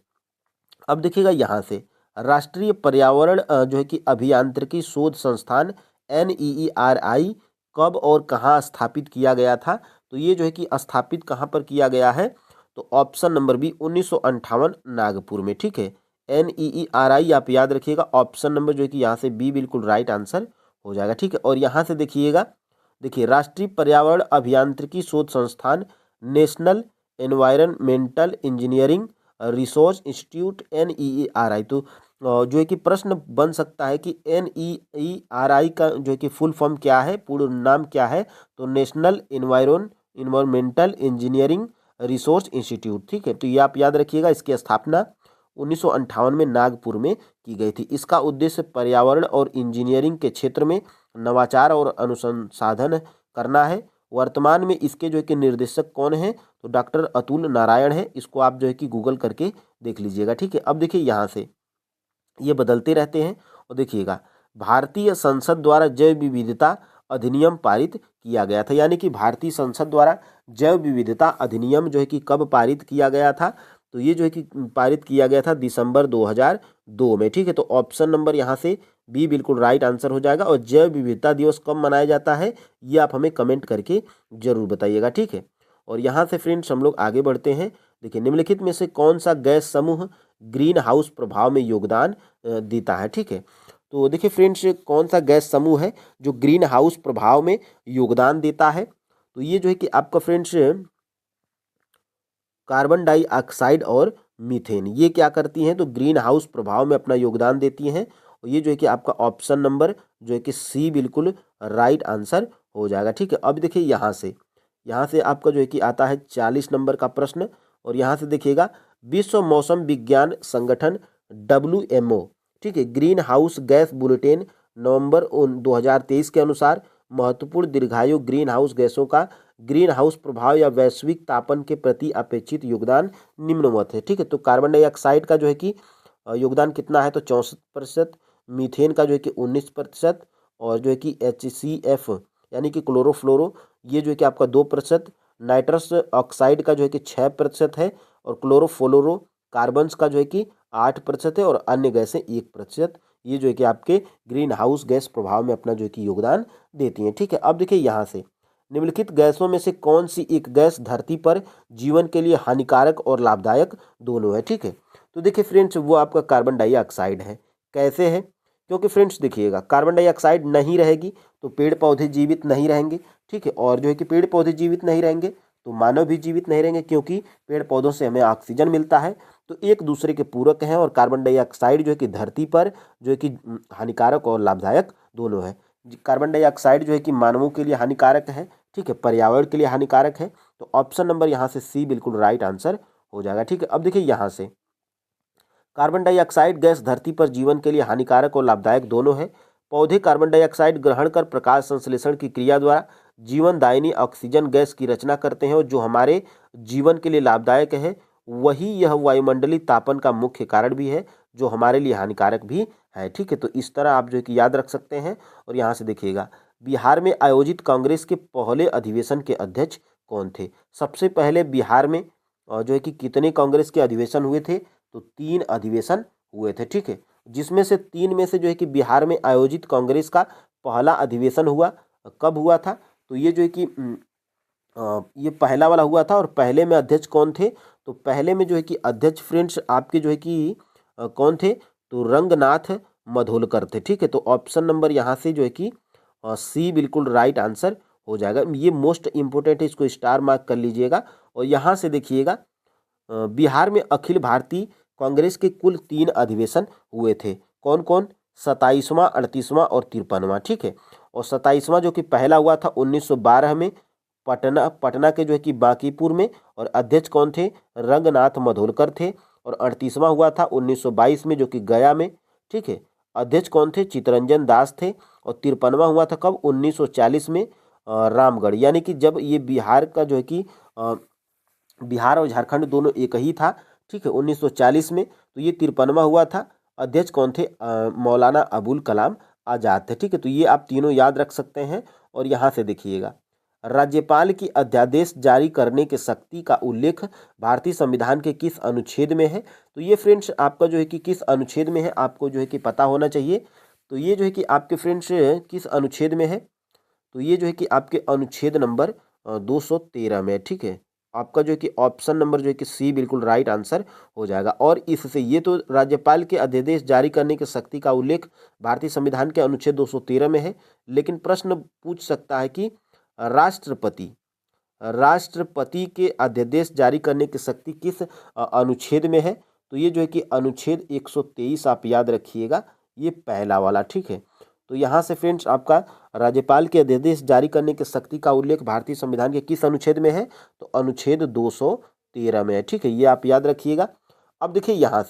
अब देखिएगा यहाँ से राष्ट्रीय पर्यावरण जो है कि अभियांत्रिकी शोध संस्थान NEERI कब और कहाँ स्थापित किया गया था? तो ये जो है कि स्थापित कहाँ पर किया गया है? तो ऑप्शन नंबर बी 1958 नागपुर में। ठीक है, NEERI आप याद रखिएगा, ऑप्शन नंबर जो है कि यहाँ से बी बिल्कुल राइट आंसर हो जाएगा। ठीक है, और यहाँ से देखिएगा, देखिए राष्ट्रीय पर्यावरण अभियांत्रिकी शोध संस्थान, national environmental engineering research institute NEERI। तो जो है कि प्रश्न बन सकता है कि NEERI का जो है कि फुल फॉर्म क्या है, पूर्ण नाम क्या है? तो national environmental engineering resource institute. ठीक है, तो ये आप याद रखिएगा, इसकी स्थापना 1958 में नागपुर में की गई थी। इसका उद्देश्य पर्यावरण और इंजीनियरिंग के क्षेत्र में नवाचार और अनुसंधान करना है। वर्तमान में इसके जो है कि निर्देशक कौन है? तो डॉक्टर अतुल नारायण है। इसको आप जो है कि गूगल करके देख लीजिएगा। ठीक है, अब देखिए यहाँ से ये बदलते रहते हैं, और देखिएगा भारतीय संसद द्वारा जैव विविधता अधिनियम पारित किया गया था, यानी कि भारतीय संसद द्वारा जैव विविधता अधिनियम जो है कि कब पारित किया गया था? तो ये जो है कि पारित किया गया था दिसंबर 2002 में। ठीक है, तो ऑप्शन नंबर यहाँ से बी बिल्कुल राइट आंसर हो जाएगा। और जैव विविधता दिवस कब मनाया जाता है, ये आप हमें कमेंट करके जरूर बताइएगा। ठीक है, और यहाँ से फ्रेंड्स हम लोग आगे बढ़ते हैं। देखिए निम्नलिखित में से कौन सा गैस समूह ग्रीन हाउस प्रभाव में योगदान देता है? ठीक है, तो देखिए फ्रेंड्स, कौन सा गैस समूह है जो ग्रीन हाउस प्रभाव में योगदान देता है? तो ये जो है कि आपका फ्रेंड्स कार्बन डाइऑक्साइड और मीथेन, ये क्या करती हैं? तो ग्रीन हाउस प्रभाव में अपना योगदान देती हैं। और ये जो है कि आपका ऑप्शन नंबर जो है कि सी बिल्कुल राइट आंसर हो जाएगा। ठीक है, अब देखिए यहाँ से आपका जो है कि आता है 40 नंबर का प्रश्न। और यहाँ से देखिएगा, विश्व मौसम विज्ञान संगठन WMO, ठीक है, ग्रीन हाउस गैस बुलेटिन नवंबर 2023 के अनुसार महत्वपूर्ण दीर्घायु ग्रीन हाउस गैसों का ग्रीन हाउस प्रभाव या वैश्विक तापन के प्रति अपेक्षित योगदान निम्नवत है। ठीक है, तो कार्बन डाइऑक्साइड का जो है कि योगदान कितना है? तो 64%, मीथेन का जो है कि 19%, और जो है कि HCF यानी कि क्लोरोफ्लोरो, ये जो है कि आपका 2%, नाइट्रस ऑक्साइड का जो है कि 6% है, और क्लोरोफ्लोरो कार्बन्स का जो है कि 8% है, और अन्य गैसें 1%। ये जो है कि आपके ग्रीन हाउस गैस प्रभाव में अपना जो है कि योगदान देती हैं। ठीक है, अब देखिए यहाँ से निम्नलिखित गैसों में से कौन सी एक गैस धरती पर जीवन के लिए हानिकारक और लाभदायक दोनों है? ठीक है, तो देखिए फ्रेंड्स, वो आपका कार्बन डाइऑक्साइड है। कैसे है? क्योंकि फ्रेंड्स देखिएगा, कार्बन डाइऑक्साइड नहीं रहेगी तो पेड़ पौधे जीवित नहीं रहेंगे। ठीक है, और जो है कि पेड़ पौधे जीवित नहीं रहेंगे तो मानव भी जीवित नहीं रहेंगे, क्योंकि पेड़ पौधों से हमें ऑक्सीजन मिलता है। तो एक दूसरे के पूरक हैं, और कार्बन डाइऑक्साइड जो है कि धरती पर जो है कि हानिकारक और लाभदायक दोनों है। कार्बन डाइऑक्साइड जो है कि मानवों के लिए हानिकारक है, ठीक है, पर्यावरण के लिए हानिकारक है। तो ऑप्शन नंबर यहाँ से सी बिल्कुल राइट आंसर हो जाएगा। ठीक है, अब देखिए यहाँ से कार्बन डाइऑक्साइड गैस धरती पर जीवन के लिए हानिकारक और लाभदायक दोनों है। पौधे कार्बन डाइऑक्साइड ग्रहण कर प्रकाश संश्लेषण की क्रिया द्वारा जीवनदायिनी ऑक्सीजन गैस की रचना करते हैं, और जो हमारे जीवन के लिए लाभदायक है वही यह वायुमंडलीय तापन का मुख्य कारण भी है, जो हमारे लिए हानिकारक भी है। ठीक है, तो इस तरह आप जो है कि याद रख सकते हैं। और यहाँ से देखिएगा, बिहार में आयोजित कांग्रेस के पहले अधिवेशन के अध्यक्ष कौन थे? सबसे पहले बिहार में जो है कि कितने कांग्रेस के अधिवेशन हुए थे? तो 3 अधिवेशन हुए थे। ठीक है, जिसमें से 3 में से जो है कि बिहार में आयोजित कांग्रेस का पहला अधिवेशन हुआ, कब हुआ था? तो ये जो है कि ये पहला वाला हुआ था। और पहले में अध्यक्ष कौन थे? तो पहले में जो है कि अध्यक्ष फ्रेंड्स आपके जो है कि कौन थे? तो रंगनाथ मधोलकर थे। ठीक है, तो ऑप्शन नंबर यहाँ से जो है कि सी बिल्कुल राइट आंसर हो जाएगा। ये मोस्ट इंपोर्टेंट है, इसको स्टार मार्क कर लीजिएगा। और यहाँ से देखिएगा, बिहार में अखिल भारतीय कांग्रेस के कुल 3 अधिवेशन हुए थे। कौन कौन? 27वां, 38वां और 53वां। ठीक है, और 27वां जो कि पहला हुआ था 1912 में पटना के जो है कि बांकीपुर में, और अध्यक्ष कौन थे? रंगनाथ मधोलकर थे। और 38वां हुआ था 1922 में, जो कि गया में। ठीक है, अध्यक्ष कौन थे? चित्तरंजन दास थे। और 53वां हुआ था कब? 1940 में, रामगढ़, यानी कि जब ये बिहार का जो है कि बिहार और झारखंड दोनों एक ही था। ठीक है, 1940 में। तो ये 53वां हुआ था अध्यक्ष कौन थे? मौलाना अबुल कलाम आज़ाद थे। ठीक है, तो ये आप तीनों याद रख सकते हैं। और यहाँ से देखिएगा, राज्यपाल की अध्यादेश जारी करने की शक्ति का उल्लेख भारतीय संविधान के किस अनुच्छेद में है? तो ये फ्रेंड्स आपका जो है कि किस अनुच्छेद में है, आपको जो है कि पता होना चाहिए। तो ये जो है कि आपके फ्रेंड्स किस अनुच्छेद में है? तो ये जो है कि आपके अनुच्छेद नंबर 213 में है। ठीक है, आपका जो है कि ऑप्शन नंबर जो है कि सी बिल्कुल राइट आंसर हो जाएगा। और इससे ये तो राज्यपाल के अध्यादेश जारी करने की शक्ति का उल्लेख भारतीय संविधान के अनुच्छेद 213 में है। लेकिन प्रश्न पूछ सकता है कि राष्ट्रपति राष्ट्रपति के अध्यादेश जारी करने की शक्ति किस अनुच्छेद में है? तो ये जो है कि अनुच्छेद 123 आप याद रखिएगा, ये पहला वाला। ठीक है, तो यहाँ से फ्रेंड्स आपका राज्यपाल के अध्यादेश जारी करने की शक्ति का उल्लेख भारतीय संविधान के किस अनुच्छेद में है? तो अनुच्छेद 213 में है। ठीक है, ये आप याद रखिएगा। अब देखिए यहाँ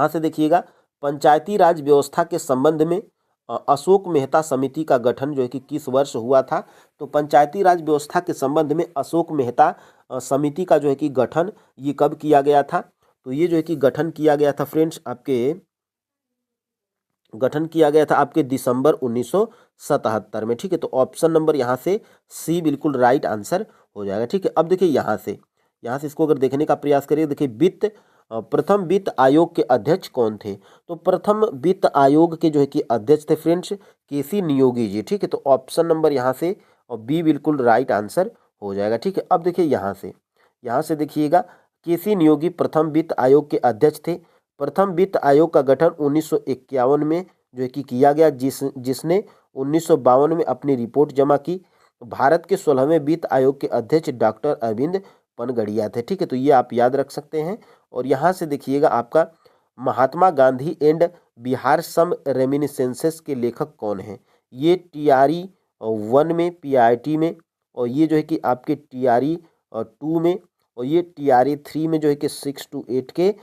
से देखिएगा, पंचायती राज व्यवस्था के संबंध में अशोक मेहता समिति का गठन जो है कि किस वर्ष हुआ था? तो पंचायती राज व्यवस्था के संबंध में अशोक मेहता समिति का जो है कि गठन ये कब किया गया था? तो ये जो है कि गठन किया गया था फ्रेंड्स आपके दिसंबर 1977 में। ठीक है, तो ऑप्शन नंबर यहाँ से सी बिल्कुल राइट आंसर हो जाएगा। ठीक है, अब देखिए यहाँ से इसको अगर देखने का प्रयास करिए, देखिए प्रथम वित्त आयोग के अध्यक्ष कौन थे? तो प्रथम वित्त आयोग के जो है कि अध्यक्ष थे फ्रेंड्स केसी नियोगी जी। ठीक है, तो ऑप्शन नंबर यहाँ से और बी बिल्कुल राइट आंसर हो जाएगा। ठीक है, अब देखिए यहाँ से देखिएगा, केसी नियोगी प्रथम वित्त आयोग के अध्यक्ष थे। प्रथम वित्त आयोग का गठन 1951 में जो है कि किया गया, जिसने 1952 में अपनी रिपोर्ट जमा की। भारत के 16वें वित्त आयोग के अध्यक्ष डॉक्टर अरविंद पनगड़िया थे। ठीक है, तो ये आप याद रख सकते हैं। और यहाँ से देखिएगा, आपका Mahatma Gandhi and Bihar some reminiscences के लेखक कौन हैं? ये TRE 1 में, PIT में, और ये जो है कि आपके TRE 2 में, और ये TRE 3 में जो है कि 6 to 8 के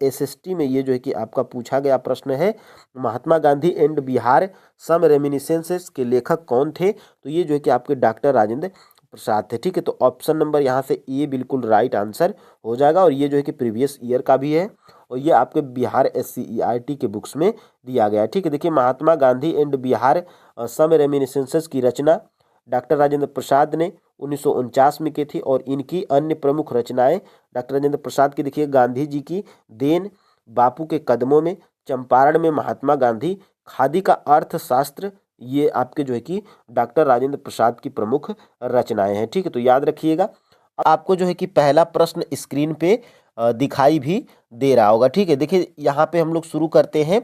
SST में ये जो है कि आपका पूछा गया प्रश्न है। Mahatma Gandhi and Bihar some reminiscences के लेखक कौन थे? तो ये जो है कि आपके डॉक्टर राजेंद्र प्रसाद थे। ठीक है, तो ऑप्शन नंबर यहाँ से ए बिल्कुल राइट आंसर हो जाएगा। और ये जो है कि प्रीवियस ईयर का भी है, और ये आपके बिहार SCERT के बुक्स में दिया गया है। ठीक है, देखिए Mahatma Gandhi and Bihar some reminiscences की रचना डॉक्टर राजेंद्र प्रसाद ने 1949 में की थी। और इनकी अन्य प्रमुख रचनाएं डॉक्टर राजेंद्र प्रसाद की देखिए, गांधी जी की देन, बापू के कदमों में, चंपारण में महात्मा गांधी, खादी का अर्थशास्त्र, ये आपके जो है कि डॉक्टर राजेंद्र प्रसाद की प्रमुख रचनाएं हैं। ठीक है, तो याद रखिएगा। आपको जो है कि पहला प्रश्न स्क्रीन पे दिखाई भी दे रहा होगा। ठीक है, देखिए यहाँ पे हम लोग शुरू करते हैं।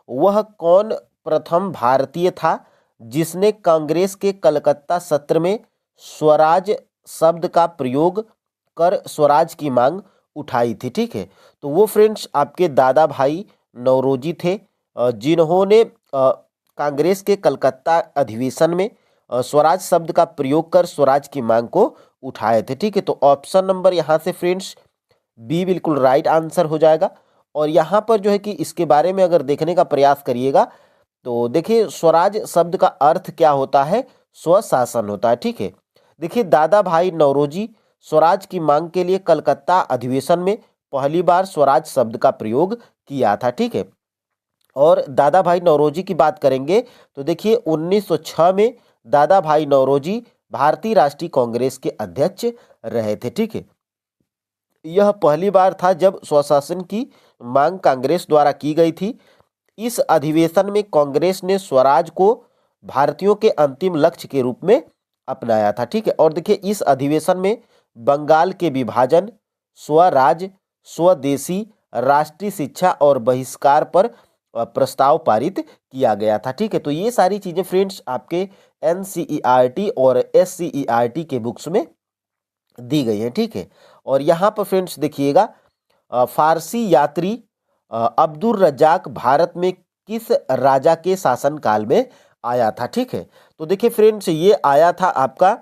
वह कौन प्रथम भारतीय था जिसने कांग्रेस के कलकत्ता सत्र में स्वराज शब्द का प्रयोग कर स्वराज की मांग उठाई थी? ठीक है, तो वो फ्रेंड्स आपके दादा भाई नौरोजी थे, जिन्होंने कांग्रेस के कलकत्ता अधिवेशन में स्वराज शब्द का प्रयोग कर स्वराज की मांग को उठाए थे। ठीक है, तो ऑप्शन नंबर यहाँ से फ्रेंड्स बी बिल्कुल राइट आंसर हो जाएगा। और यहाँ पर जो है कि इसके बारे में अगर देखने का प्रयास करिएगा, तो देखिए स्वराज शब्द का अर्थ क्या होता है? स्वशासन होता है। ठीक है, देखिए दादा भाई नौरोजी स्वराज की मांग के लिए कलकत्ता अधिवेशन में पहली बार स्वराज शब्द का प्रयोग किया था। ठीक है, और दादा भाई नौरोजी की बात करेंगे तो देखिए 1906 में दादा भाई नौरोजी भारतीय राष्ट्रीय कांग्रेस के अध्यक्ष रहे थे। ठीक है, यह पहली बार था जब स्वशासन की मांग कांग्रेस द्वारा की गई थी। इस अधिवेशन में कांग्रेस ने स्वराज को भारतीयों के अंतिम लक्ष्य के रूप में अपनाया था। ठीक है, और देखिए इस अधिवेशन में बंगाल के विभाजन, स्वराज, स्वदेशी, राष्ट्रीय शिक्षा और बहिष्कार पर प्रस्ताव पारित किया गया था। ठीक है, तो ये सारी चीजें फ्रेंड्स आपके NCERT और SCERT के बुक्स में दी गई है। ठीक है, और यहाँ पर फ्रेंड्स देखिएगा, फारसी यात्री अब्दुल रज्जाक भारत में किस राजा के शासनकाल में आया था? ठीक है, तो देखिए फ्रेंड्स ये आया था आपका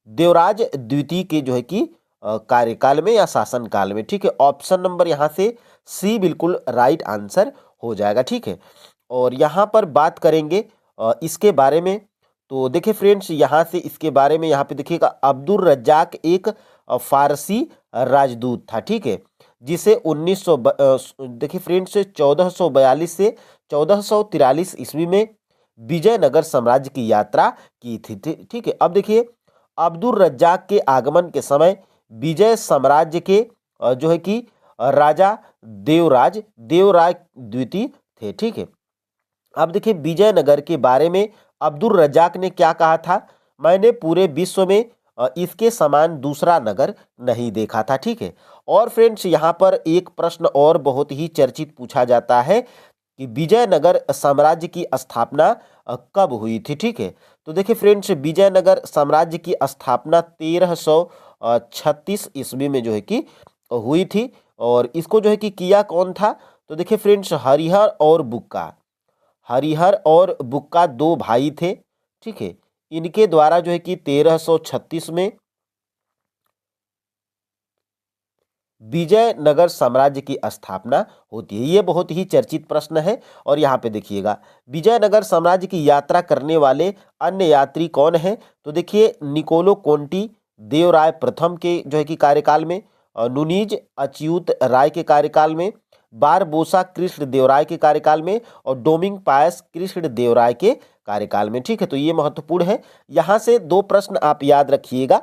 देवराज द्वितीय के जो है कि कार्यकाल में या शासनकाल में। ठीक है, ऑप्शन नंबर यहाँ से सी बिल्कुल राइट आंसर हो जाएगा। ठीक है, और यहाँ पर बात करेंगे इसके बारे में, तो देखिए फ्रेंड्स यहाँ से इसके बारे में यहाँ पे देखिएगा, अब्दुल रज्जाक एक फारसी राजदूत था। ठीक है, जिसे 1900 देखिए फ्रेंड्स 1442 से 1443 ईस्वी में विजयनगर साम्राज्य की यात्रा की थी। ठीक है। अब देखिए अब्दुल रज्जाक के आगमन के समय विजय साम्राज्य के जो है कि राजा देवराज द्वितीय थे। ठीक है। अब देखिए विजयनगर के बारे में अब्दुल रज्जाक ने क्या कहा था, मैंने पूरे विश्व में इसके समान दूसरा नगर नहीं देखा था। ठीक है। और फ्रेंड्स यहाँ पर एक प्रश्न और बहुत ही चर्चित पूछा जाता है कि विजयनगर साम्राज्य की स्थापना कब हुई थी। ठीक है। तो देखिए फ्रेंड्स विजयनगर साम्राज्य की स्थापना 1336 ईस्वी में जो है कि हुई थी। और इसको जो है कि किया कौन था, तो देखिए फ्रेंड्स हरिहर और बुक्का दो भाई थे। ठीक है। इनके द्वारा जो है कि 1336 में विजयनगर साम्राज्य की स्थापना होती है। ये बहुत ही चर्चित प्रश्न है। और यहाँ पे देखिएगा विजयनगर साम्राज्य की यात्रा करने वाले अन्य यात्री कौन हैं, तो देखिए निकोलो कोंटी देवराय प्रथम के जो है कि कार्यकाल में, नुनीज अच्युत राय के कार्यकाल में, बारबोसा कृष्ण देवराय के कार्यकाल में और डोमिंग पायस कृष्ण देवराय के कार्यकाल में। ठीक है। तो ये महत्वपूर्ण है। यहाँ से दो प्रश्न आप याद रखिएगा।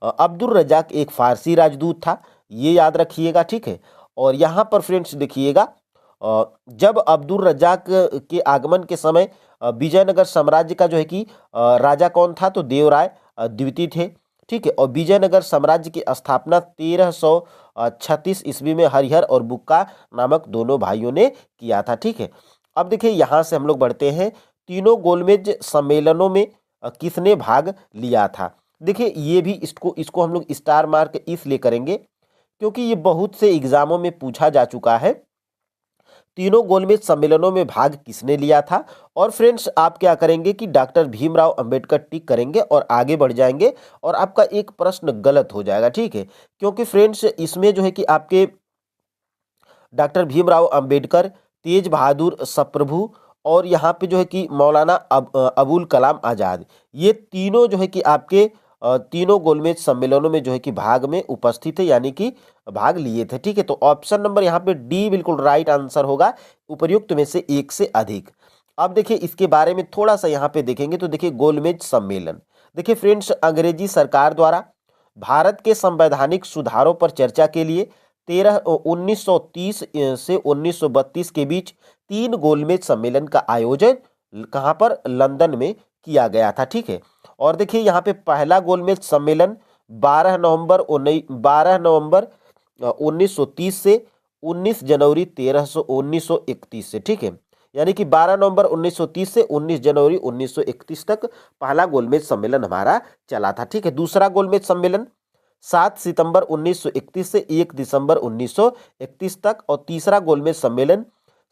अब्दुल रज्जाक एक फारसी राजदूत था, ये याद रखिएगा। ठीक है। और यहाँ पर फ्रेंड्स देखिएगा जब अब्दुल रज्जाक के आगमन के समय विजयनगर साम्राज्य का जो है कि राजा कौन था, तो देवराय द्वितीय थे। ठीक है। और विजयनगर साम्राज्य की स्थापना 1336 ईस्वी में हरिहर और बुक्का नामक दोनों भाइयों ने किया था। ठीक है। अब देखिए यहाँ से हम लोग बढ़ते हैं, तीनों गोलमेज सम्मेलनों में किसने भाग लिया था। देखिए ये भी इसको हम लोग स्टार मार्क इसलिए करेंगे क्योंकि ये बहुत से एग्जामों में पूछा जा चुका है। तीनों गोलमेज सम्मेलनों में भाग किसने लिया था। और फ्रेंड्स आप क्या करेंगे कि डॉक्टर भीमराव अंबेडकर टिक करेंगे और आगे बढ़ जाएंगे और आपका एक प्रश्न गलत हो जाएगा। ठीक है। क्योंकि फ्रेंड्स इसमें जो है कि आपके डॉक्टर भीमराव अंबेडकर, तेज बहादुर सप्रभु और यहाँ पे जो है कि मौलाना अबुल कलाम आज़ाद, ये तीनों जो है कि आपके तीनों गोलमेज सम्मेलनों में जो है कि भाग में उपस्थित है, यानी कि भाग लिए थे। ठीक है। तो ऑप्शन नंबर यहाँ पे डी बिल्कुल राइट आंसर होगा, उपर्युक्त में से एक से अधिक। अब देखिए इसके बारे में थोड़ा सा यहाँ पे देखेंगे तो देखिए गोलमेज सम्मेलन, देखिए फ्रेंड्स अंग्रेजी सरकार द्वारा भारत के संवैधानिक सुधारों पर चर्चा के लिए 1930 से 1932 के बीच 3 गोलमेज सम्मेलन का आयोजन कहाँ पर, लंदन में किया गया था। ठीक है। और देखिए यहाँ पे पहला गोलमेज सम्मेलन 12 नवंबर 1930 से 19 जनवरी 1931 से। ठीक है। यानी कि 12 नवंबर 1930 से 19 जनवरी 1931 तक पहला गोलमेज सम्मेलन हमारा चला था। ठीक है। दूसरा गोलमेज सम्मेलन 7 सितंबर 1931 से 1 दिसंबर 1931 तक और तीसरा गोलमेज सम्मेलन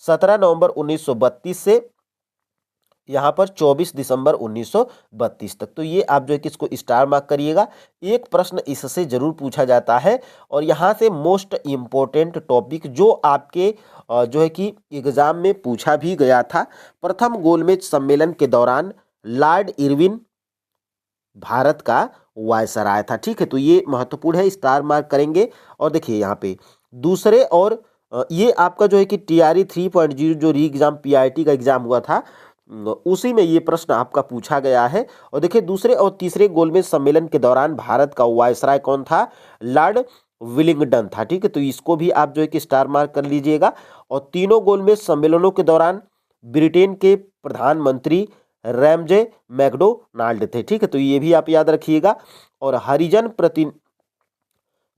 17 नवंबर 1932 से यहाँ पर 24 दिसंबर 1932 तक। तो ये आप जो है कि इसको स्टार मार्क करिएगा, एक प्रश्न इससे जरूर पूछा जाता है। और यहाँ से मोस्ट इम्पोर्टेंट टॉपिक जो आपके जो है कि एग्जाम में पूछा भी गया था, प्रथम गोलमेज सम्मेलन के दौरान लॉर्ड इरविन भारत का वायसराय था। ठीक है। तो ये महत्वपूर्ण है, स्टार मार्क करेंगे। और देखिए यहाँ पे दूसरे और ये आपका जो है कि TRE 3.0 जो री एग्जाम PIT का एग्जाम हुआ था उसी में ये प्रश्न आपका पूछा गया है। और देखिए दूसरे और तीसरे गोलमेज सम्मेलन के दौरान भारत का वायसराय कौन था, लॉर्ड विलिंगडन था। ठीक है। तो इसको भी आप जो है कि स्टार मार्क कर लीजिएगा। और तीनों गोलमेज सम्मेलनों के दौरान ब्रिटेन के प्रधानमंत्री रैमजे मैकडोनाल्ड थे। ठीक है। तो ये भी आप याद रखिएगा। और हरिजन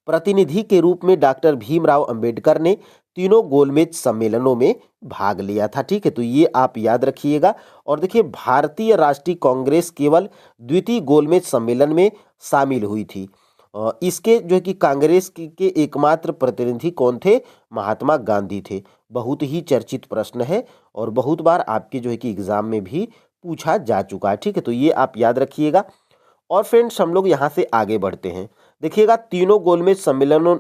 प्रतिनिधि के रूप में डॉक्टर भीमराव अंबेडकर ने तीनों गोलमेज सम्मेलनों में भाग लिया था। ठीक है। तो ये आप याद रखिएगा। और देखिए भारतीय राष्ट्रीय कांग्रेस केवल द्वितीय गोलमेज सम्मेलन में शामिल हुई थी। इसके जो है कि कांग्रेस के एकमात्र प्रतिनिधि कौन थे, महात्मा गांधी थे। बहुत ही चर्चित प्रश्न है और बहुत बार आपके जो है कि एग्जाम में भी पूछा जा चुका है। ठीक है। तो ये आप याद रखिएगा। और फ्रेंड्स हम लोग यहाँ से आगे बढ़ते हैं। देखिएगा तीनों गोलमेज सम्मेलनों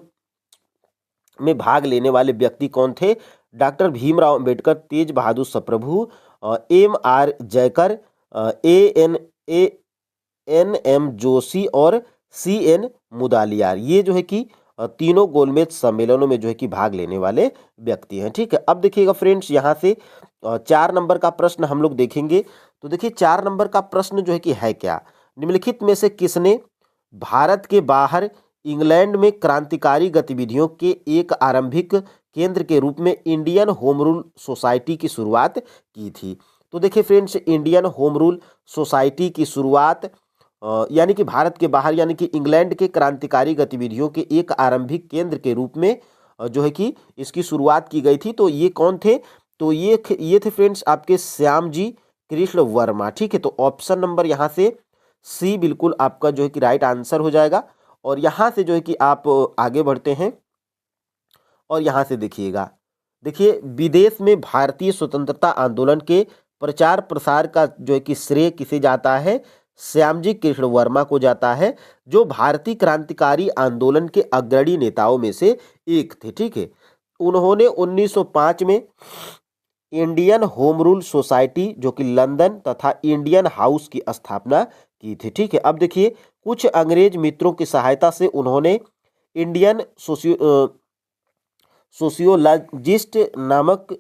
में भाग लेने वाले व्यक्ति कौन थे, डॉक्टर भीमराव अंबेडकर, तेज बहादुर सप्रभु, MR जयकर, ANM जोशी और CN मुदालियार। ये जो है कि तीनों गोलमेज सम्मेलनों में जो है कि भाग लेने वाले व्यक्ति हैं। ठीक है, अब देखिएगा फ्रेंड्स, यहाँ से 4 नंबर का प्रश्न हम लोग देखेंगे। तो देखिए 4 नंबर का प्रश्न जो है कि है क्या, निम्नलिखित में से किसने भारत के बाहर इंग्लैंड में क्रांतिकारी गतिविधियों के एक आरंभिक केंद्र के रूप में इंडियन होम रूल सोसाइटी की शुरुआत की थी। तो देखिए friends, Indian home rule society की शुरुआत यानी कि भारत के बाहर यानी कि इंग्लैंड के क्रांतिकारी गतिविधियों के एक आरंभिक केंद्र के रूप में जो है कि इसकी शुरुआत की गई थी। तो ये कौन थे, तो ये थे फ्रेंड्स आपके श्याम जी कृष्ण वर्मा। ठीक है, तो ऑप्शन नंबर यहाँ से सी बिल्कुल आपका जो है कि राइट आंसर हो जाएगा। और यहाँ से जो है कि आप आगे बढ़ते हैं और यहाँ से देखिएगा, देखिए विदेश में भारतीय स्वतंत्रता आंदोलन के प्रचार प्रसार का जो है कि श्रेय किसे जाता है, श्यामजी कृष्ण वर्मा को जाता है, जो भारतीय क्रांतिकारी आंदोलन के अग्रणी नेताओं में से एक थे। ठीक है, उन्होंने 1905 में इंडियन होम रूल सोसाइटी जो कि लंदन तथा इंडियन हाउस की स्थापना की थी। ठीक है, अब देखिए कुछ अंग्रेज मित्रों की सहायता से उन्होंने इंडियन सोशियोलॉजिस्ट नामक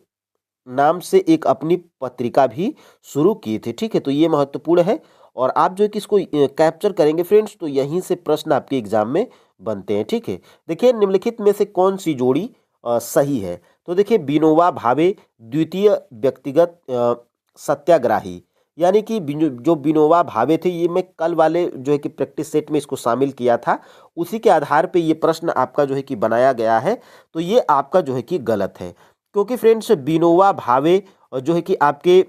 नाम से एक अपनी पत्रिका भी शुरू की थी। ठीक है, तो ये महत्वपूर्ण है और आप जो है कि इसको कैप्चर करेंगे फ्रेंड्स, तो यहीं से प्रश्न आपके एग्जाम में बनते हैं। ठीक है, देखिए निम्नलिखित में से कौन सी जोड़ी सही है, तो देखिए विनोबा भावे द्वितीय व्यक्तिगत सत्याग्राही, यानी कि जो विनोबा भावे थे, ये मैं कल वाले जो है कि प्रैक्टिस सेट में इसको शामिल किया था, उसी के आधार पे ये प्रश्न आपका जो है कि बनाया गया है। तो ये आपका जो है कि गलत है, क्योंकि फ्रेंड्स विनोबा भावे जो है कि आपके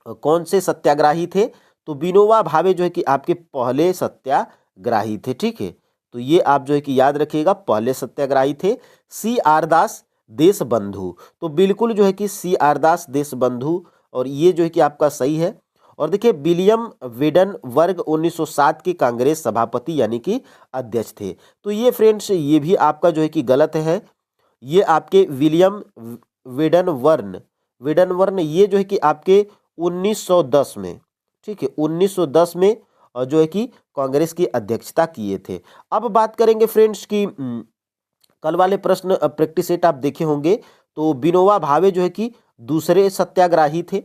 कौन से सत्याग्राही थे, तो विनोबा भावे जो है कि आपके पहले सत्याग्राही थे। ठीक है, तो ये आप जो है कि याद रखिएगा, पहले सत्याग्राही थे। सी आर दास देशबंधु, तो बिल्कुल जो है कि सी आर दास देशबंधु, और ये जो है कि आपका सही है। और देखिए विलियम वेडन वर्ग 1907 के कांग्रेस सभापति यानी कि अध्यक्ष थे, तो ये फ्रेंड्स ये भी आपका जो है कि गलत है। ये आपके विलियम वेडन वर्न ये जो है कि आपके 1910 में, ठीक है 1910 में जो है कि कांग्रेस की अध्यक्षता किए थे। अब बात करेंगे फ्रेंड्स की कल वाले प्रश्न प्रैक्टिस सेट आप देखे होंगे, तो विनोबा भावे जो है कि दूसरे सत्याग्राही थे,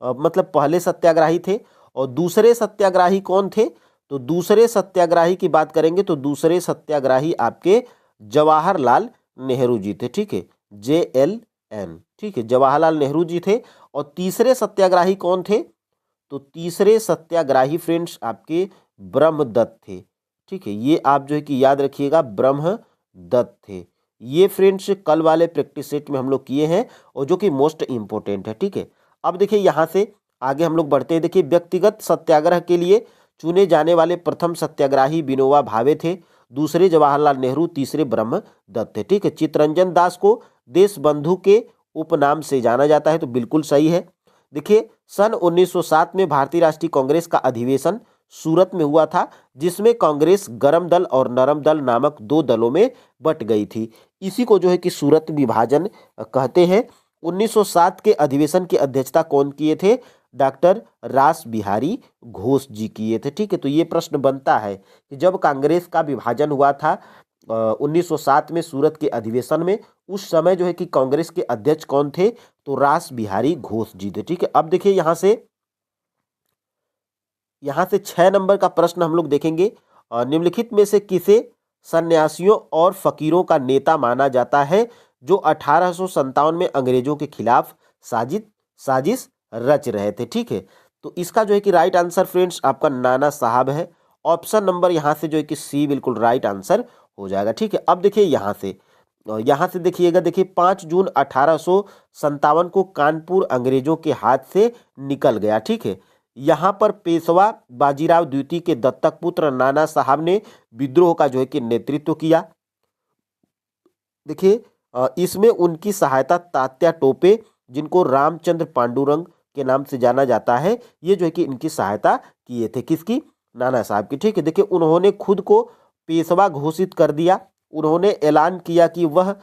मतलब पहले सत्याग्राही थे, और दूसरे सत्याग्राही कौन थे, तो दूसरे सत्याग्राही की बात करेंगे तो दूसरे सत्याग्राही आपके जवाहरलाल नेहरू जी थे। ठीक है, JLN, ठीक है जवाहरलाल नेहरू जी थे। और तीसरे सत्याग्राही कौन थे, तो तीसरे सत्याग्राही फ्रेंड्स आपके ब्रह्मदत्त थे। ठीक है, ये आप जो है कि याद रखिएगा, ब्रह्मदत्त थे। ये फ्रेंड्स कल वाले प्रैक्टिस सेट में हम लोग किए हैं और जो कि मोस्ट इंपोर्टेंट है। ठीक है, अब देखिए यहाँ से आगे हम लोग बढ़ते हैं। देखिए व्यक्तिगत सत्याग्रह के लिए चुने जाने वाले प्रथम सत्याग्राही विनोबा भावे थे, दूसरे जवाहरलाल नेहरू, तीसरे ब्रह्मदत्त थे। ठीक है, चित्तरंजन दास को देशबंधु के उपनाम से जाना जाता है, तो बिल्कुल सही है। देखिए सन 1907 में भारतीय राष्ट्रीय कांग्रेस का अधिवेशन सूरत में हुआ था, जिसमें कांग्रेस गरम दल और नरम दल नामक 2 दलों में बट गई थी। इसी को जो है कि सूरत विभाजन कहते हैं। 1907 के अधिवेशन की अध्यक्षता कौन किए थे, डॉक्टर रास बिहारी घोष जी किए थे। ठीक है, तो ये प्रश्न बनता है कि जब कांग्रेस का विभाजन हुआ था 1907 में सूरत के अधिवेशन में, उस समय जो है कि कांग्रेस के अध्यक्ष कौन थे, तो रास बिहारी घोष जी थे। ठीक है, अब देखिए यहाँ से 6 नंबर का प्रश्न हम लोग देखेंगे। निम्नलिखित में से किसे सन्यासियों और फकीरों का नेता माना जाता है, जो 1857 में अंग्रेजों के खिलाफ साजिश रच रहे थे। ठीक है, तो इसका जो है कि राइट आंसर फ्रेंड्स आपका नाना साहब है। ऑप्शन नंबर यहाँ से जो है कि सी बिल्कुल राइट आंसर हो जाएगा। ठीक है, अब देखिए यहाँ से देखिएगा, देखिए 5 जून 1857 को कानपुर अंग्रेजों के हाथ से निकल गया। ठीक है, यहाँ पर पेशवा बाजीराव द्वितीय के दत्तक पुत्र नाना साहब ने विद्रोह का जो है कि नेतृत्व किया। देखिए इसमें उनकी सहायता तात्या टोपे, जिनको रामचंद्र पांडुरंग के नाम से जाना जाता है, ये जो है कि इनकी सहायता किए थे, किसकी, नाना साहब की। ठीक है, देखिए उन्होंने खुद को पेशवा घोषित कर दिया। उन्होंने ऐलान किया कि वह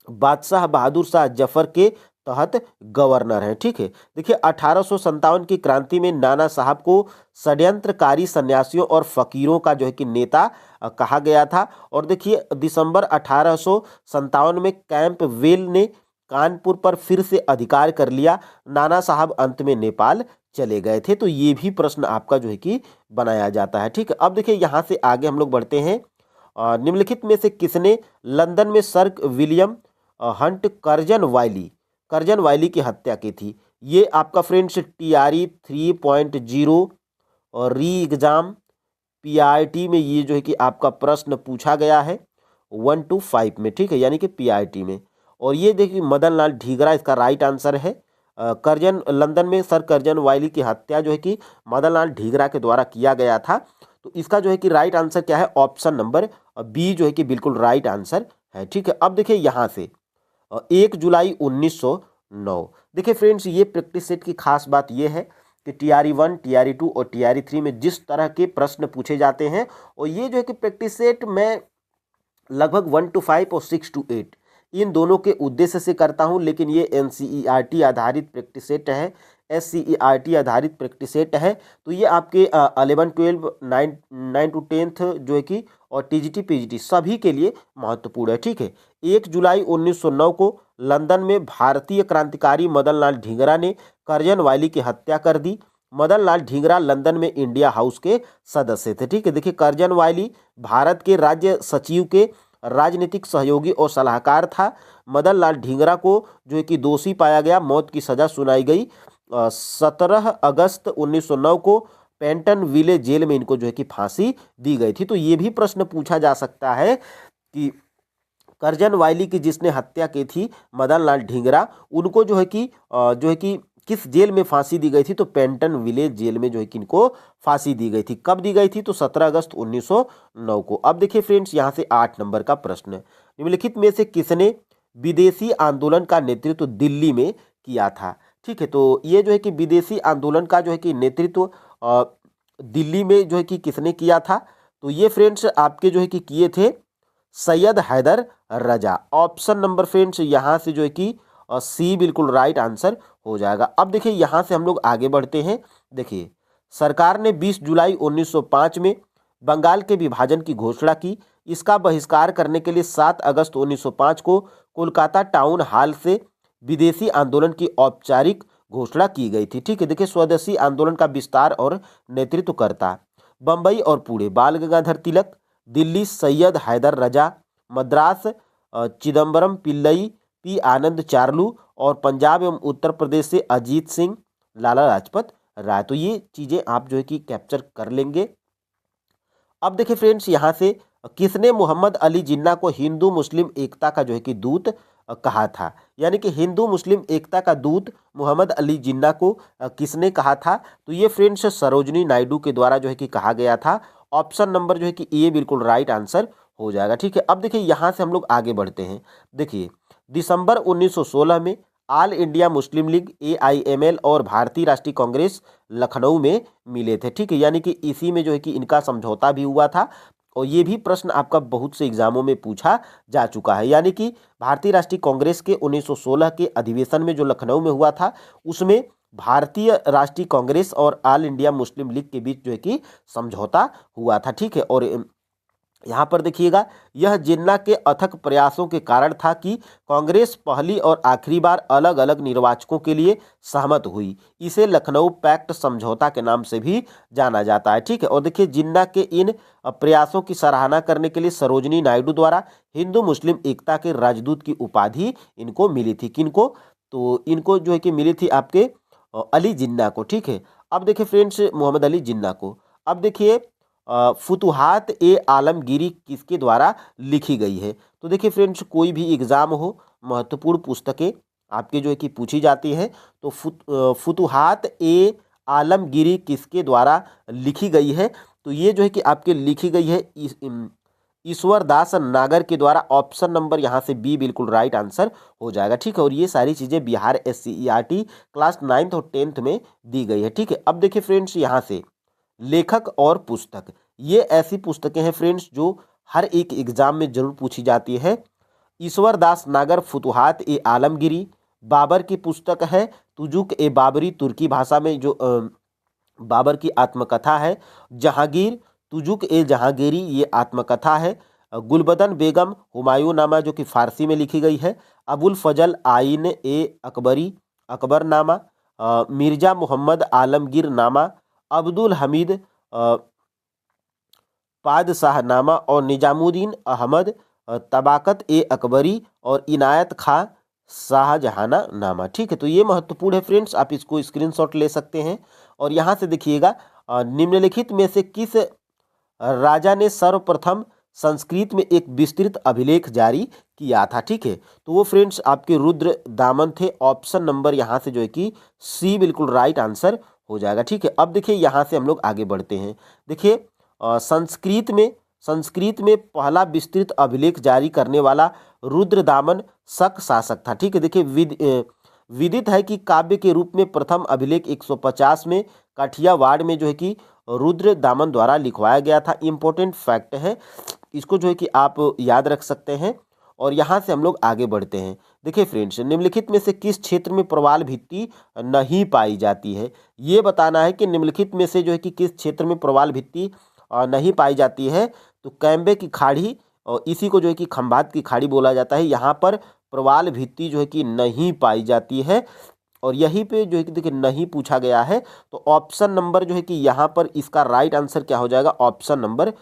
बादशाह बहादुर शाह जफर के तहत गवर्नर हैं। ठीक है, देखिए 1857 की क्रांति में नाना साहब को षड्यंत्रकारी सन्यासियों और फकीरों का जो है कि नेता कहा गया था। और देखिए दिसंबर 1857 में कैंप वेल ने कानपुर पर फिर से अधिकार कर लिया। नाना साहब अंत में नेपाल चले गए थे। तो ये भी प्रश्न आपका जो है कि बनाया जाता है। ठीक है, अब देखिए यहाँ से आगे हम लोग बढ़ते हैं। निम्नलिखित में से किसने लंदन में सर विलियम हंट कर्जन वाइली की हत्या की थी? ये आपका फ्रेंड्स TRE 3.0 और री एग्जाम PRT में ये जो है कि आपका प्रश्न पूछा गया है 1 to 5 में। ठीक है, यानी कि PRT में। और ये देखिए मदन लाल ढींगरा इसका राइट आंसर है। लंदन में सर कर्जन वाइली की हत्या जो है कि मदन लाल ढींगरा के द्वारा किया गया था। तो इसका जो है कि राइट आंसर क्या है? ऑप्शन नंबर बी जो है कि बिल्कुल राइट आंसर है। ठीक है, अब देखिए यहाँ से 1 जुलाई 1909। देखिए फ्रेंड्स, ये प्रैक्टिस सेट की खास बात ये है कि TRE 1, TRE 2 और TRE 3 में जिस तरह के प्रश्न पूछे जाते हैं, और ये जो है कि प्रैक्टिस सेट में लगभग 1 to 5 और 6 to 8 इन दोनों के उद्देश्य से करता हूं। लेकिन ये NCERT आधारित प्रैक्टिस सेट है, SCERT आधारित प्रैक्टिस सेट है। तो ये आपके 11, 12, 9 to 10th जो है कि और TGT PGT सभी के लिए महत्वपूर्ण है। ठीक है, 1 जुलाई 1909 को लंदन में भारतीय क्रांतिकारी मदन लाल ढींगरा ने कर्जन वाइली की हत्या कर दी। मदन लाल ढींगरा लंदन में इंडिया हाउस के सदस्य थे। ठीक है, देखिए कर्जन वाइली भारत के राज्य सचिव के राजनीतिक सहयोगी और सलाहकार था। मदन लाल ढींगरा को जो है कि दोषी पाया गया, मौत की सजा सुनाई गई। 17 अगस्त 1909 को पेंटन विले जेल में इनको जो है कि फांसी दी गई थी। तो ये भी प्रश्न पूछा जा सकता है कि कर्जन वाइली की जिसने हत्या की थी मदन लाल ढींगरा, उनको जो है कि किस जेल में फांसी दी गई थी? तो पेंटन विलेज जेल में जो है कि इनको फांसी दी गई थी। कब दी गई थी? तो 17 अगस्त 1909 को। अब देखिए फ्रेंड्स, यहाँ से 8 नंबर का प्रश्न, निम्नलिखित में से किसने विदेशी आंदोलन का नेतृत्व दिल्ली में किया था? ठीक है, तो ये जो है कि विदेशी आंदोलन का जो है कि नेतृत्व दिल्ली में जो है कि किसने किया था? तो ये फ्रेंड्स आपके जो है कि किए थे सैयद हैदर रजा। ऑप्शन नंबर फ्रेंड्स यहाँ से जो है कि सी बिल्कुल राइट आंसर हो जाएगा। अब देखिए यहाँ से हम लोग आगे बढ़ते हैं। देखिए सरकार ने 20 जुलाई 1905 में बंगाल के विभाजन की घोषणा की। इसका बहिष्कार करने के लिए 7 अगस्त 1905 को कोलकाता टाउन हॉल से विदेशी आंदोलन की औपचारिक घोषणा की गई थी। ठीक है, देखिए स्वदेशी आंदोलन का विस्तार और नेतृत्व करता बम्बई और पुणे बाल गंगाधर तिलक, दिल्ली सैयद हैदर रजा, मद्रास चिदम्बरम पिल्लई, P आनंद चार्लू, और पंजाब एवं उत्तर प्रदेश से अजीत सिंह, लाला लाजपत राय। तो ये चीजें आप जो है कि कैप्चर कर लेंगे। अब देखिए फ्रेंड्स, यहाँ से किसने मोहम्मद अली जिन्ना को हिंदू मुस्लिम एकता का जो है कि दूत कहा था? यानी कि हिंदू मुस्लिम एकता का दूत मोहम्मद अली जिन्ना को किसने कहा था? तो ये फ्रेंड्स सरोजनी नायडू के द्वारा जो है कि कहा गया था। ऑप्शन नंबर जो है कि ए बिल्कुल राइट आंसर हो जाएगा। ठीक है, अब देखिए यहाँ से हम लोग आगे बढ़ते हैं। देखिए दिसंबर 1916 में all India Muslim league AIML और भारतीय राष्ट्रीय कांग्रेस लखनऊ में मिले थे। ठीक है, यानी कि इसी में जो है कि इनका समझौता भी हुआ था। और ये भी प्रश्न आपका बहुत से एग्जामों में पूछा जा चुका है। यानी कि भारतीय राष्ट्रीय कांग्रेस के 1916 के अधिवेशन में जो लखनऊ में हुआ था, उसमें भारतीय राष्ट्रीय कांग्रेस और ऑल इंडिया मुस्लिम लीग के बीच जो है कि समझौता हुआ था। ठीक है, और यहाँ पर देखिएगा, यह जिन्ना के अथक प्रयासों के कारण था कि कांग्रेस पहली और आखिरी बार अलग अलग निर्वाचकों के लिए सहमत हुई। इसे लखनऊ पैक्ट समझौता के नाम से भी जाना जाता है। ठीक है, और देखिए जिन्ना के इन प्रयासों की सराहना करने के लिए सरोजनी नायडू द्वारा हिंदू मुस्लिम एकता के राजदूत की उपाधि इनको मिली थी। किनको? तो इनको जो है कि मिली थी आपके अली जिन्ना को। ठीक है, अब देखिए फ्रेंड्स मोहम्मद अली जिन्ना को। अब देखिए फुतुहात ए आलमगीरी किसके द्वारा लिखी गई है? तो देखिए फ्रेंड्स, कोई भी एग्जाम हो, महत्वपूर्ण पुस्तकें आपके जो है कि पूछी जाती हैं। तो फुतुहात ए आलमगीरी किसके द्वारा लिखी गई है? तो ये जो है कि आपके लिखी गई है ईश्वर दास नागर के द्वारा। ऑप्शन नंबर यहाँ से बी बिल्कुल राइट आंसर हो जाएगा। ठीक है, और ये सारी चीज़ें बिहार SCERT क्लास 9th और 10th में दी गई है। ठीक है, अब देखिए फ्रेंड्स, यहाँ से लेखक और पुस्तक, ये ऐसी पुस्तकें हैं फ्रेंड्स जो हर एक एग्जाम में जरूर पूछी जाती है। ईश्वर दास नागर फुतुहात ए आलमगीरी, बाबर की पुस्तक है तुजुक ए बाबरी, तुर्की भाषा में जो बाबर की आत्मकथा है। जहांगीर, तुजुक ए जहांगीरी, ये आत्मकथा है। गुलबदन बेगम, हुमायूं नामा, जो कि फारसी में लिखी गई है। अबुल फजल आइन ए अकबरी, अकबरनामा। मिर्जा मोहम्मद आलमगीर नामा। अब्दुल हमीद पादशाहनामा और निजामुद्दीन अहमद तबाकत ए अकबरी और इनायत खां शाहजहाना नामा। ठीक है, तो ये महत्वपूर्ण है फ्रेंड्स, आप इसको स्क्रीनशॉट ले सकते हैं। और यहाँ से देखिएगा, निम्नलिखित में से किस राजा ने सर्वप्रथम संस्कृत में एक विस्तृत अभिलेख जारी किया था। ठीक है, तो वो फ्रेंड्स आपके रुद्र दामन थे। ऑप्शन नंबर यहाँ से जो है कि सी बिल्कुल राइट आंसर हो जाएगा। ठीक है, अब देखिए यहाँ से हम लोग आगे बढ़ते हैं। देखिए संस्कृत में पहला विस्तृत अभिलेख जारी करने वाला रुद्रदामन शक शासक था। ठीक है, देखिए विदित है कि काव्य के रूप में प्रथम अभिलेख 150 में काठियावाड़ में जो है कि रुद्रदामन द्वारा लिखवाया गया था। इंपॉर्टेंट फैक्ट है, इसको जो है कि आप याद रख सकते हैं। और यहाँ से हम लोग आगे बढ़ते हैं। देखिए फ्रेंड्स, निम्नलिखित में से किस क्षेत्र में प्रवाल भित्ति नहीं पाई जाती है, ये बताना है कि निम्नलिखित में से जो है कि किस क्षेत्र में प्रवाल भित्ति नहीं पाई जाती है। तो कैम्बे की खाड़ी, और इसी को जो है कि खंभात की खाड़ी बोला जाता है, यहाँ पर प्रवाल भित्ति जो है कि नहीं पाई जाती है। और यहीं पे जो है कि देखिए नहीं पूछा गया है, तो ऑप्शन नंबर जो है कि यहाँ पर इसका राइट आंसर क्या हो जाएगा, ऑप्शन नंबर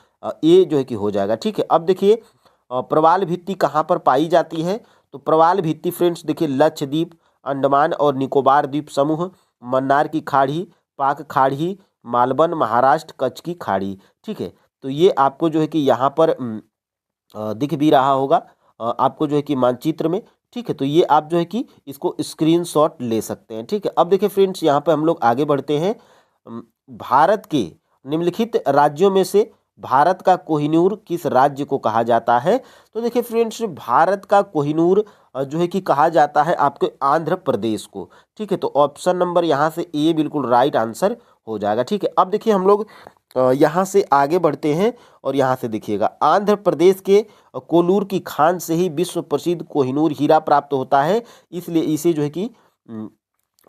ए जो है कि हो जाएगा। ठीक है, अब देखिए प्रवाल भित्ति कहाँ पर पाई जाती है, तो प्रवाल भित्ति फ्रेंड्स देखिए लक्षद्वीप, अंडमान और निकोबार द्वीप समूह, मन्नार की खाड़ी, पाक खाड़ी, मालवन, महाराष्ट्र, कच्छ की खाड़ी। ठीक है, तो ये आपको जो है कि यहाँ पर दिख भी रहा होगा आपको जो है कि मानचित्र में। ठीक है, तो ये आप जो है कि इसको स्क्रीनशॉट ले सकते हैं। ठीक है, अब देखिए फ्रेंड्स यहाँ पे हम लोग आगे बढ़ते हैं। भारत के निम्नलिखित राज्यों में से भारत का कोहिनूर किस राज्य को कहा जाता है, तो देखिए फ्रेंड्स भारत का कोहिनूर जो है कि कहा जाता है आपके आंध्र प्रदेश को। ठीक है, तो ऑप्शन नंबर यहाँ से ए बिल्कुल राइट आंसर हो जाएगा। ठीक है, अब देखिए हम लोग यहाँ से आगे बढ़ते हैं। और यहाँ से देखिएगा, आंध्र प्रदेश के कोलूर की खान से ही विश्व प्रसिद्ध कोहिनूर हीरा प्राप्त होता है, इसलिए इसे जो है कि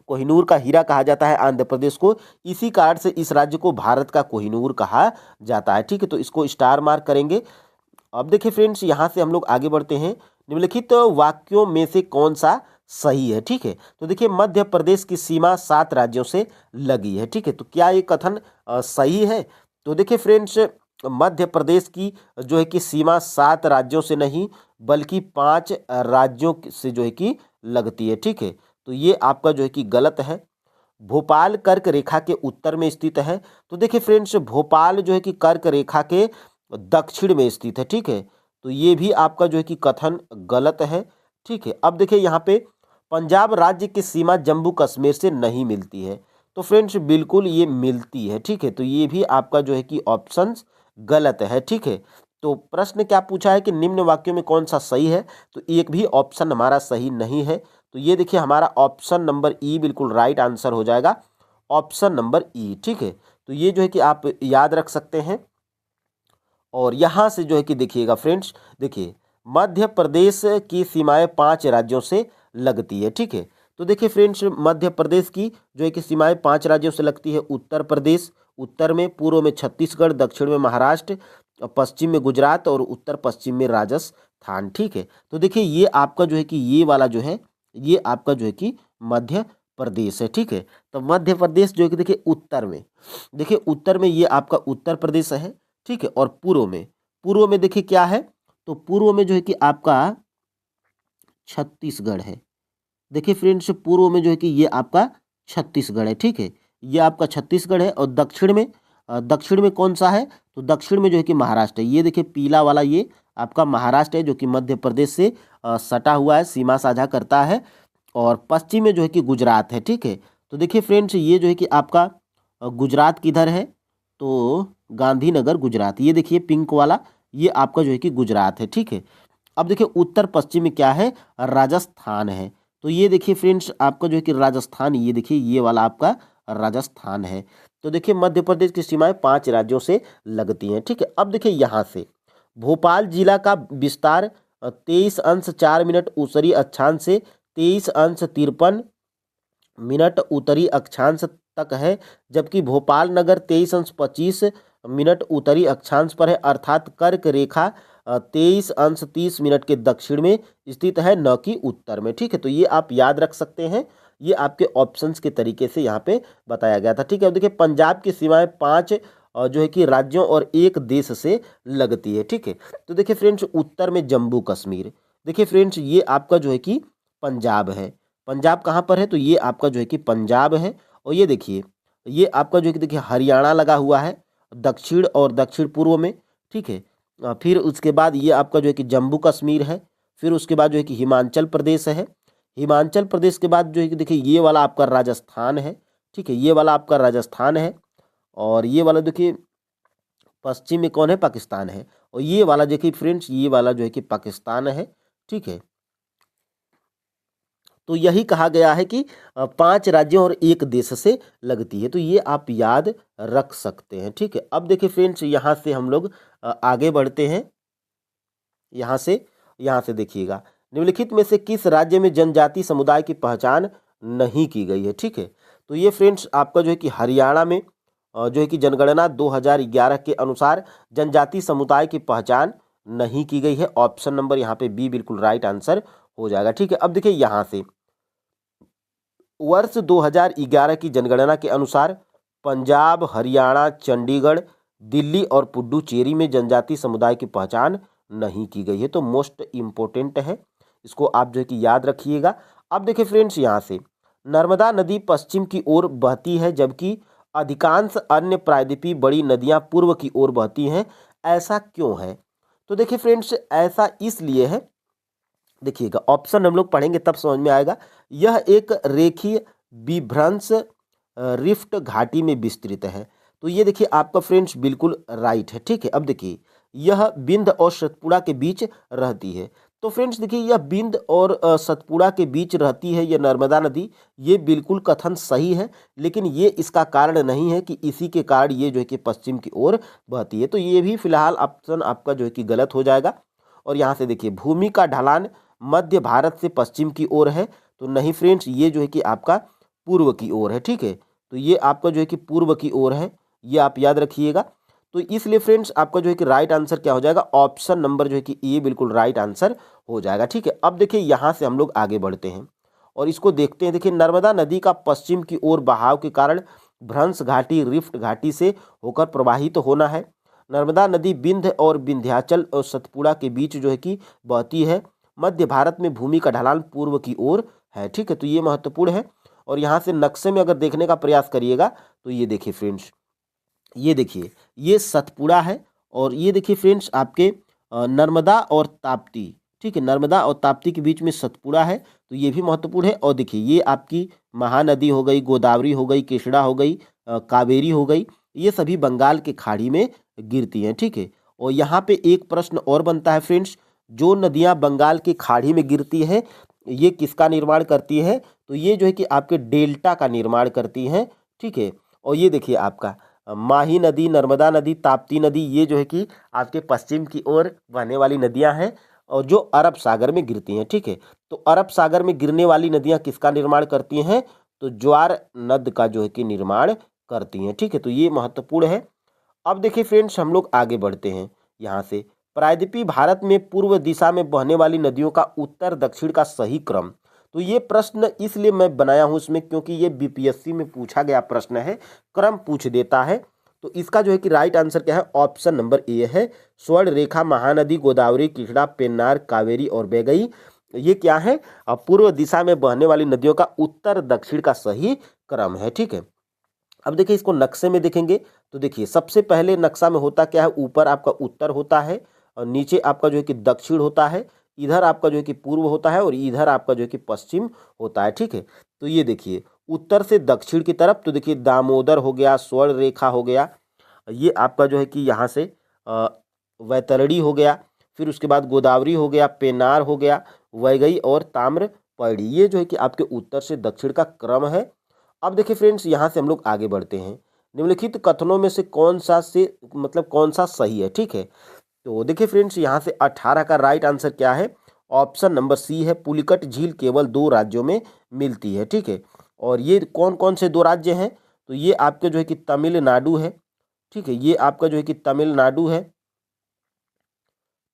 कोहिनूर का हीरा कहा जाता है आंध्र प्रदेश को। इसी कारण से इस राज्य को भारत का कोहिनूर कहा जाता है। ठीक है, तो इसको स्टार मार्क करेंगे। अब देखिए फ्रेंड्स यहाँ से हम लोग आगे बढ़ते हैं। निम्नलिखित वाक्यों में से कौन सा सही है। ठीक है, तो देखिए मध्य प्रदेश की सीमा 7 राज्यों से लगी है। ठीक है, तो क्या ये कथन सही है, तो देखिए फ्रेंड्स मध्य प्रदेश की जो है कि सीमा 7 राज्यों से नहीं बल्कि 5 राज्यों से जो है कि लगती है। ठीक है, तो ये आपका जो है कि गलत है। भोपाल कर्क रेखा के उत्तर में स्थित है, तो देखिए फ्रेंड्स भोपाल जो है कि कर्क रेखा के दक्षिण में स्थित है। ठीक है, तो ये भी आपका जो है कि कथन गलत है। ठीक है, अब देखिए यहाँ पे पंजाब राज्य की सीमा जम्मू कश्मीर से नहीं मिलती है, तो फ्रेंड्स बिल्कुल ये मिलती है। ठीक है, तो ये भी आपका जो है कि ऑप्शन गलत है। ठीक है, तो प्रश्न क्या पूछा है कि निम्न वाक्यों में कौन सा सही है, तो एक भी ऑप्शन हमारा सही नहीं है। तो ये देखिए हमारा ऑप्शन नंबर ई बिल्कुल राइट आंसर हो जाएगा, ऑप्शन नंबर ई। ठीक है, तो ये जो है कि आप याद रख सकते हैं। और यहाँ से जो है कि देखिएगा फ्रेंड्स, देखिए मध्य प्रदेश की सीमाएं 5 राज्यों से लगती है। ठीक है, तो देखिए फ्रेंड्स मध्य प्रदेश की जो है कि सीमाएं 5 राज्यों से लगती है। उत्तर प्रदेश उत्तर में, पूर्व में छत्तीसगढ़, दक्षिण में महाराष्ट्र, पश्चिम में गुजरात और उत्तर पश्चिम में राजस्थान। ठीक है, तो देखिए ये आपका जो है कि ये वाला जो है ये आपका जो है कि मध्य प्रदेश है। ठीक है, तो मध्य प्रदेश जो है कि देखिए उत्तर में, देखिए उत्तर में ये आपका उत्तर प्रदेश है। ठीक है, और पूर्व में देखिए क्या है, तो पूर्व में जो है कि आपका छत्तीसगढ़ है। देखिए फ्रेंड्स पूर्व में जो है कि ये आपका छत्तीसगढ़ है। ठीक है, ये आपका छत्तीसगढ़ है। और दक्षिण में कौन सा है, तो दक्षिण में जो है कि महाराष्ट्र है। ये देखिए पीला वाला ये आपका महाराष्ट्र है जो कि मध्य प्रदेश से सटा हुआ है, सीमा साझा करता है। और पश्चिम में जो है कि गुजरात है। ठीक है, तो देखिए फ्रेंड्स ये जो है कि आपका गुजरात किधर है, तो गांधीनगर गुजरात, ये देखिए पिंक वाला ये आपका जो है कि गुजरात है। ठीक है, अब देखिए उत्तर पश्चिम में क्या है, राजस्थान है। तो ये देखिए फ्रेंड्स आपका जो है कि राजस्थान, ये देखिए ये वाला आपका राजस्थान है। तो देखिए मध्य प्रदेश की सीमाएं 5 राज्यों से लगती हैं। ठीक है, अब देखिए यहाँ से भोपाल जिला का विस्तार 23 अंश 4 मिनट उत्तरी अक्षांश से 23:53 उत्तरी अक्षांश तक है, जबकि भोपाल नगर 23:25 उत्तरी अक्षांश पर है, अर्थात कर्क रेखा 23:30 के दक्षिण में स्थित है, न कि उत्तर में। ठीक है, तो ये आप याद रख सकते हैं, ये आपके ऑप्शंस के तरीके से यहाँ पे बताया गया था। ठीक है, अब देखिए पंजाब की सीमाएं 5 जो है कि राज्यों और एक देश से लगती है। ठीक है, तो देखिए फ्रेंड्स उत्तर में जम्मू कश्मीर, देखिए फ्रेंड्स ये आपका जो है कि पंजाब है। पंजाब कहाँ पर है, तो ये आपका जो है कि पंजाब है। और ये देखिए ये आपका जो है कि देखिए हरियाणा लगा हुआ है दक्षिण और दक्षिण पूर्व में। ठीक है, फिर उसके बाद ये आपका जो है कि जम्मू कश्मीर है, फिर उसके बाद जो है कि हिमाचल प्रदेश है, हिमाचल प्रदेश के बाद जो है कि देखिए ये वाला आपका राजस्थान है। ठीक है, ये वाला आपका राजस्थान है, और ये वाला देखिए पश्चिम में कौन है, पाकिस्तान है, और ये वाला देखिए फ्रेंड्स ये वाला जो है कि पाकिस्तान है। ठीक है, तो यही कहा गया है कि 5 राज्यों और एक देश से लगती है, तो ये आप याद रख सकते हैं। ठीक है, अब देखिए फ्रेंड्स यहाँ से हम लोग आगे बढ़ते हैं। यहाँ से देखिएगा, निम्नलिखित में से किस राज्य में जनजाति समुदाय की पहचान नहीं की गई है। ठीक है, तो ये फ्रेंड्स आपका जो है कि हरियाणा में जो है कि जनगणना 2011 के अनुसार जनजाति समुदाय की पहचान नहीं की गई है। ऑप्शन नंबर यहाँ पे बी बिल्कुल राइट आंसर हो जाएगा। ठीक है, अब देखिए यहाँ से वर्ष 2011 की जनगणना के अनुसार पंजाब, हरियाणा, चंडीगढ़, दिल्ली और पुडुचेरी में जनजाति समुदाय की पहचान नहीं की गई है, तो मोस्ट इम्पोर्टेंट है, इसको आप जो है कि याद रखिएगा। अब देखिए फ्रेंड्स यहाँ से नर्मदा नदी पश्चिम की ओर बहती है, जबकि अधिकांश अन्य प्रायद्वीपीय बड़ी नदियाँ पूर्व की ओर बहती हैं, ऐसा क्यों है? तो देखिए फ्रेंड्स ऐसा इसलिए है, देखिएगा ऑप्शन हम लोग पढ़ेंगे तब समझ में आएगा। यह एक रेखीय विभ्रंश रिफ्ट घाटी में विस्तृत है, तो ये देखिए आपका फ्रेंड्स बिल्कुल राइट है। ठीक है, अब देखिए यह बिंद और सतपुड़ा के बीच रहती है, तो फ्रेंड्स देखिए यह बिंद और सतपुड़ा के बीच रहती है ये नर्मदा नदी, ये बिल्कुल कथन सही है, लेकिन ये इसका कारण नहीं है कि इसी के कारण ये जो है कि पश्चिम की ओर बहती है, तो ये भी फिलहाल ऑप्शन आपका जो है कि गलत हो जाएगा। और यहाँ से देखिए भूमि का ढलान मध्य भारत से पश्चिम की ओर है, तो नहीं फ्रेंड्स ये जो है कि आपका पूर्व की ओर है। ठीक है, तो ये आपका जो है कि पूर्व की ओर है, ये आप याद रखिएगा। तो इसलिए फ्रेंड्स आपका जो है कि राइट आंसर क्या हो जाएगा, ऑप्शन नंबर जो है कि ए बिल्कुल राइट आंसर हो जाएगा। ठीक है, अब देखिए यहाँ से हम लोग आगे बढ़ते हैं और इसको देखते हैं। देखिए नर्मदा नदी का पश्चिम की ओर बहाव के कारण भ्रंश घाटी रिफ्ट घाटी से होकर प्रवाहित तो होना है। नर्मदा नदी विंध्य और विंध्याचल और सतपुड़ा के बीच जो है कि बहती है। मध्य भारत में भूमि का ढलान पूर्व की ओर है। ठीक है, तो ये महत्वपूर्ण है। और यहाँ से नक्शे में अगर देखने का प्रयास करिएगा तो ये देखिए फ्रेंड्स, ये देखिए ये सतपुड़ा है, और ये देखिए फ्रेंड्स आपके नर्मदा और ताप्ती। ठीक है, नर्मदा और ताप्ती के बीच में सतपुड़ा है, तो ये भी महत्वपूर्ण है। और देखिए ये आपकी महानदी हो गई, गोदावरी हो गई, कृष्णा हो गई, कावेरी हो गई, ये सभी बंगाल के खाड़ी में गिरती हैं। ठीक है, और यहाँ पे एक प्रश्न और बनता है फ्रेंड्स, जो नदियाँ बंगाल की खाड़ी में गिरती हैं ये किसका निर्माण करती है, तो ये जो है कि आपके डेल्टा का निर्माण करती हैं। ठीक है, और ये देखिए आपका माही नदी, नर्मदा नदी, ताप्ती नदी, ये जो है कि आपके पश्चिम की ओर बहने वाली नदियां हैं और जो अरब सागर में गिरती हैं। ठीक है, तो अरब सागर में गिरने वाली नदियां किसका निर्माण करती हैं, तो ज्वार नद का जो है कि निर्माण करती हैं। ठीक है, तो ये महत्वपूर्ण है। अब देखिए फ्रेंड्स हम लोग आगे बढ़ते हैं। यहाँ से प्रायद्वीपीय भारत में पूर्व दिशा में बहने वाली नदियों का उत्तर दक्षिण का सही क्रम, तो ये प्रश्न इसलिए मैं बनाया हूँ इसमें क्योंकि ये बीपीएससी में पूछा गया प्रश्न है, क्रम पूछ देता है। तो इसका जो है कि राइट आंसर क्या है, ऑप्शन नंबर ए है, स्वर्ण रेखा, महानदी, गोदावरी, कृष्णा, पेन्नार, कावेरी और बैगई, ये क्या है, पूर्व दिशा में बहने वाली नदियों का उत्तर दक्षिण का सही क्रम है। ठीक है, अब देखिए इसको नक्शे में देखेंगे तो देखिए सबसे पहले नक्शा में होता क्या है, ऊपर आपका उत्तर होता है और नीचे आपका जो है कि दक्षिण होता है, इधर आपका जो है कि पूर्व होता है और इधर आपका जो है कि पश्चिम होता है। ठीक है, तो ये देखिए उत्तर से दक्षिण की तरफ, तो देखिए दामोदर हो गया, स्वर्ण रेखा हो गया, ये आपका जो है कि यहाँ से वैतरणी हो गया, फिर उसके बाद गोदावरी हो गया, पेनार हो गया, वैगई और ताम्रपर्णी, ये जो है कि आपके उत्तर से दक्षिण का क्रम है। अब देखिए फ्रेंड्स यहाँ से हम लोग आगे बढ़ते हैं। निम्नलिखित कथनों में से कौन सा सही है। ठीक है, तो देखिए फ्रेंड्स यहाँ से 18 का राइट आंसर क्या है, ऑप्शन नंबर सी है, पुलिकट झील केवल 2 राज्यों में मिलती है, ठीक है। और ये कौन कौन से 2 राज्य हैं, तो ये आपके जो है कि तमिलनाडु है, ठीक है, ये आपका जो है कि तमिलनाडु है,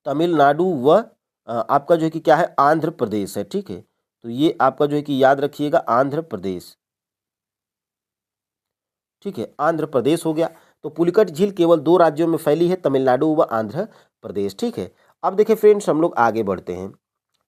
तमिलनाडु व आपका जो है कि क्या है, आंध्र प्रदेश है, ठीक है। तो ये आपका जो है कि याद रखिएगा आंध्र प्रदेश, ठीक है, आंध्र प्रदेश हो गया। तो पुलिकट झील केवल 2 राज्यों में फैली है, तमिलनाडु व आंध्र प्रदेश, ठीक है। अब देखिए फ्रेंड्स, हम लोग आगे बढ़ते हैं।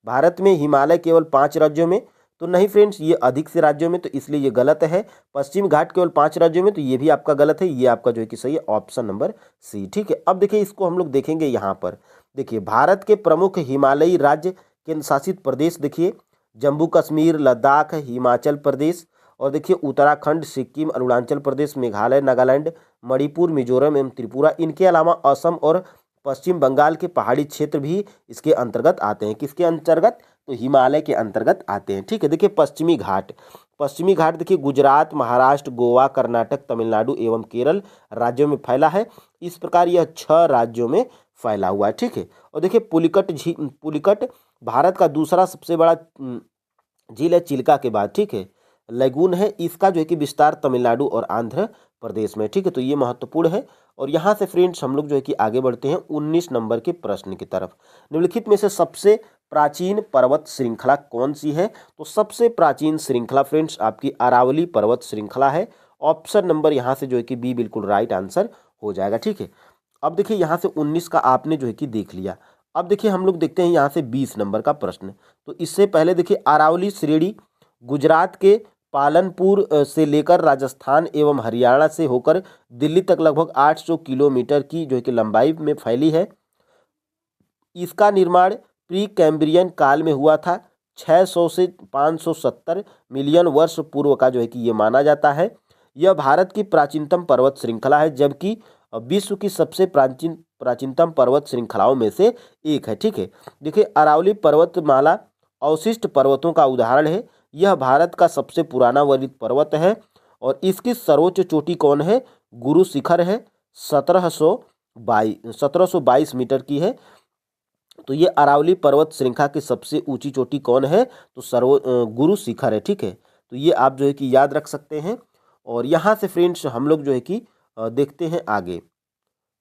भारत में हिमालय केवल 5 राज्यों में, तो नहीं फ्रेंड्स, ये अधिक से राज्यों में, तो इसलिए ये गलत है। पश्चिम घाट केवल 5 राज्यों में, तो ये भी आपका गलत है, ये आपका जो है कि सही है ऑप्शन नंबर सी, ठीक है। अब देखिए इसको हम लोग देखेंगे यहाँ पर। देखिए भारत के प्रमुख हिमालयी राज्य केंद्र शासित प्रदेश, देखिए जम्मू कश्मीर, लद्दाख, हिमाचल प्रदेश, और देखिए उत्तराखंड, सिक्किम, अरुणाचल प्रदेश, मेघालय, नागालैंड, मणिपुर, मिजोरम एवं त्रिपुरा। इनके अलावा असम और पश्चिम बंगाल के पहाड़ी क्षेत्र भी इसके अंतर्गत आते हैं। किसके अंतर्गत, तो हिमालय के अंतर्गत आते हैं, ठीक है। देखिए पश्चिमी घाट, पश्चिमी घाट देखिए गुजरात, महाराष्ट्र, गोवा, कर्नाटक, तमिलनाडु एवं केरल राज्यों में फैला है। इस प्रकार यह 6 राज्यों में फैला हुआ है, ठीक है। और देखिए पुलिकट झील, पुलिकट भारत का दूसरा सबसे बड़ा झील है चिल्का के बाद, ठीक है, लगून है। इसका जो है कि विस्तार तमिलनाडु और आंध्र प्रदेश में, ठीक है। तो ये महत्वपूर्ण है। और यहाँ से फ्रेंड्स हम लोग जो है कि आगे बढ़ते हैं 19 नंबर के प्रश्न की तरफ। निम्नलिखित में से सबसे प्राचीन पर्वत श्रृंखला कौन सी है, तो सबसे प्राचीन श्रृंखला फ्रेंड्स आपकी अरावली पर्वत श्रृंखला है। ऑप्शन नंबर यहाँ से जो है कि बी बिल्कुल राइट आंसर हो जाएगा, ठीक है। अब देखिए यहाँ से 19 का आपने जो है कि देख लिया। अब देखिए हम लोग देखते हैं यहाँ से 20 नंबर का प्रश्न। तो इससे पहले देखिए अरावली श्रेणी गुजरात के पालनपुर से लेकर राजस्थान एवं हरियाणा से होकर दिल्ली तक लगभग 800 किलोमीटर की जो है कि लंबाई में फैली है। इसका निर्माण प्री कैम्ब्रियन काल में हुआ था। 600 से 570 मिलियन वर्ष पूर्व का जो है कि ये माना जाता है। यह भारत की प्राचीनतम पर्वत श्रृंखला है, जबकि विश्व की सबसे प्राचीनतम पर्वत श्रृंखलाओं में से एक है, ठीक है। देखिए अरावली पर्वतमाला अवशिष्ट पर्वतों का उदाहरण है। यह भारत का सबसे पुराना वर्णित पर्वत है और इसकी सर्वोच्च चोटी कौन है, गुरु शिखर है, 1722 मीटर की है। तो ये अरावली पर्वत श्रृंखला की सबसे ऊंची चोटी कौन है, तो गुरु शिखर है, ठीक है। तो ये आप जो है कि याद रख सकते हैं। और यहाँ से फ्रेंड्स हम लोग जो है कि देखते हैं आगे।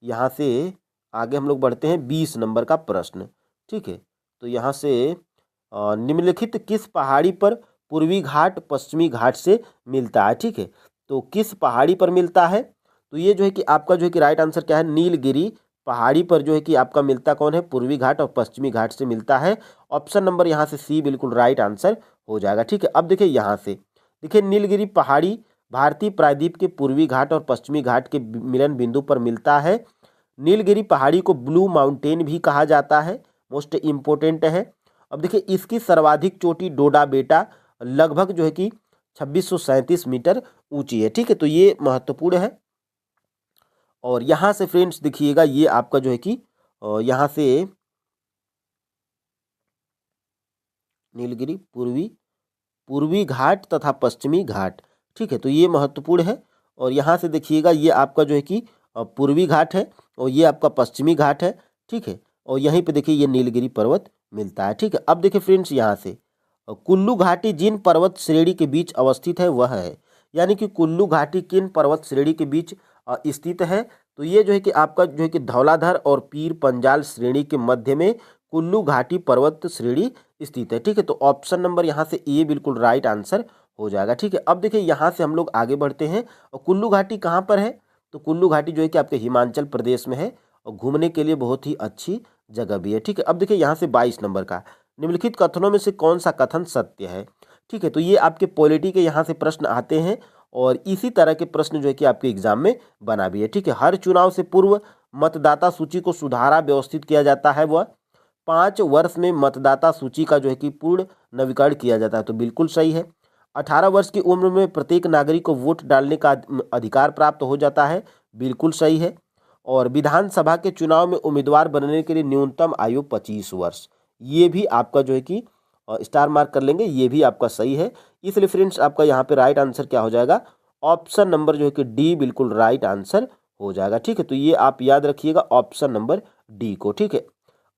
यहाँ से आगे हम लोग बढ़ते हैं 20 नंबर का प्रश्न, ठीक है। तो यहाँ से निम्नलिखित किस पहाड़ी पर पूर्वी घाट पश्चिमी घाट से मिलता है, ठीक है। तो किस पहाड़ी पर मिलता है, तो ये जो है कि आपका जो है कि राइट आंसर क्या है, नीलगिरी पहाड़ी पर जो है कि आपका मिलता कौन है, पूर्वी घाट और पश्चिमी घाट से मिलता है। ऑप्शन नंबर यहाँ से सी बिल्कुल राइट आंसर हो जाएगा, ठीक है। अब देखिए यहाँ से देखिए नीलगिरी पहाड़ी भारतीय प्रायद्वीप के पूर्वी घाट और पश्चिमी घाट के मिलन बिंदु पर मिलता है। नीलगिरी पहाड़ी को ब्लू माउंटेन भी कहा जाता है, मोस्ट इम्पोर्टेंट है। अब देखिए इसकी सर्वाधिक चोटी डोडा बेटा लगभग जो है कि 2637 मीटर ऊंची है, ठीक है। तो ये महत्वपूर्ण है। और यहाँ से फ्रेंड्स देखिएगा ये आपका जो है कि यहाँ से नीलगिरी पूर्वी घाट तथा पश्चिमी घाट, ठीक है। तो ये महत्वपूर्ण है। और यहाँ से देखिएगा ये आपका जो है कि पूर्वी घाट है और ये आपका पश्चिमी घाट है, ठीक है। और यहीं पे देखिए ये नीलगिरी पर्वत मिलता है, ठीक है। अब देखिए फ्रेंड्स यहाँ से कुल्लू घाटी जिन पर्वत श्रेणी के बीच अवस्थित है वह है, यानी कि कुल्लू घाटी किन पर्वत श्रेणी के बीच स्थित है, तो ये जो है कि आपका जो है कि धौलाधर और पीर पंजाल श्रेणी के मध्य में कुल्लू घाटी पर्वत श्रेणी स्थित है, ठीक है। तो ऑप्शन नंबर यहाँ से ए बिल्कुल राइट आंसर हो जाएगा, ठीक है। अब देखिए यहाँ से हम लोग आगे बढ़ते हैं। और कुल्लू घाटी कहाँ पर है, तो कुल्लू घाटी जो है कि आपके हिमाचल प्रदेश में है और घूमने के लिए बहुत ही अच्छी जगह भी है, ठीक है। अब देखिए यहाँ से 22 नंबर का, निम्नलिखित कथनों में से कौन सा कथन सत्य है, ठीक है। तो ये आपके पॉलिटी के यहाँ से प्रश्न आते हैं और इसी तरह के प्रश्न जो है कि आपके एग्जाम में बना भी है, ठीक है। हर चुनाव से पूर्व मतदाता सूची को सुधारा व्यवस्थित किया जाता है, वह 5 वर्ष में मतदाता सूची का जो है कि पूर्ण नवीकरण किया जाता है, तो बिल्कुल सही है। 18 वर्ष की उम्र में प्रत्येक नागरिक को वोट डालने का अधिकार प्राप्त हो जाता है, बिल्कुल सही है। और विधानसभा के चुनाव में उम्मीदवार बनने के लिए न्यूनतम आयु 25 वर्ष, ये भी आपका जो है कि स्टार मार्क कर लेंगे, ये भी आपका सही है। इसलिए फ्रेंड्स आपका यहाँ पे राइट आंसर क्या हो जाएगा, ऑप्शन नंबर जो है कि डी बिल्कुल राइट आंसर हो जाएगा, ठीक है। तो ये आप याद रखिएगा ऑप्शन नंबर डी को, ठीक है।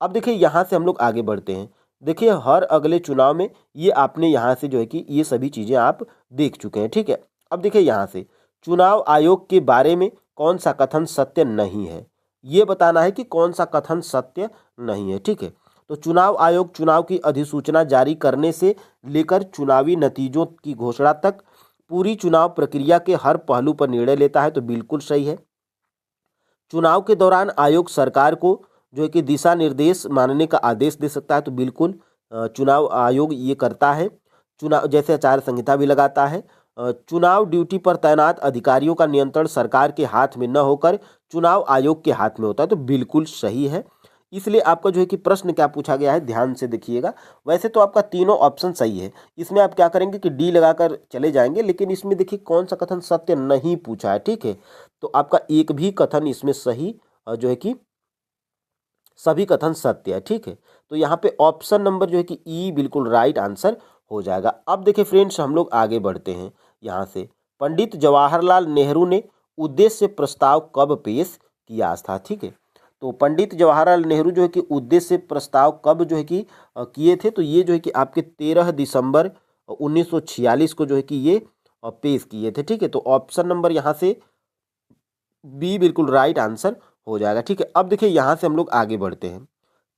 अब देखिए यहाँ से हम लोग आगे बढ़ते हैं। देखिए हर अगले चुनाव में ये आपने यहाँ से जो है कि ये सभी चीज़ें आप देख चुके हैं, ठीक है। अब देखिए यहाँ से चुनाव आयोग के बारे में कौन सा कथन सत्य नहीं है, ये बताना है कि कौन सा कथन सत्य नहीं है, ठीक है। तो चुनाव आयोग चुनाव की अधिसूचना जारी करने से लेकर चुनावी नतीजों की घोषणा तक पूरी चुनाव प्रक्रिया के हर पहलू पर निर्णय लेता है, तो बिल्कुल सही है। चुनाव के दौरान आयोग सरकार को जो है कि दिशा निर्देश मानने का आदेश दे सकता है, तो बिल्कुल चुनाव आयोग ये करता है। चुनाव जैसे आचार संहिता भी लगाता है। चुनाव ड्यूटी पर तैनात अधिकारियों का नियंत्रण सरकार के हाथ में न होकर चुनाव आयोग के हाथ में होता है, तो बिल्कुल सही है। इसलिए आपका जो है कि प्रश्न क्या पूछा गया है, ध्यान से देखिएगा। वैसे तो आपका तीनों ऑप्शन सही है, इसमें आप क्या करेंगे कि डी लगाकर चले जाएंगे, लेकिन इसमें देखिए कौन सा कथन सत्य नहीं पूछा है, ठीक है। तो आपका एक भी कथन इसमें सही जो है कि सभी कथन सत्य है, ठीक है। तो यहाँ पे ऑप्शन नंबर जो है कि ई बिल्कुल राइट आंसर हो जाएगा। अब देखिए फ्रेंड्स हम लोग आगे बढ़ते हैं यहाँ से। पंडित जवाहरलाल नेहरू ने उद्देश्य प्रस्ताव कब पेश किया था, ठीक है। तो पंडित जवाहरलाल नेहरू जो है कि उद्देश्य प्रस्ताव कब जो है कि किए थे, तो ये जो है कि आपके 13 दिसंबर 1946 को जो है कि ये पेश किए थे, ठीक है। तो ऑप्शन नंबर यहाँ से बी बिल्कुल राइट आंसर हो जाएगा, ठीक है। अब देखिए यहाँ से हम लोग आगे बढ़ते हैं।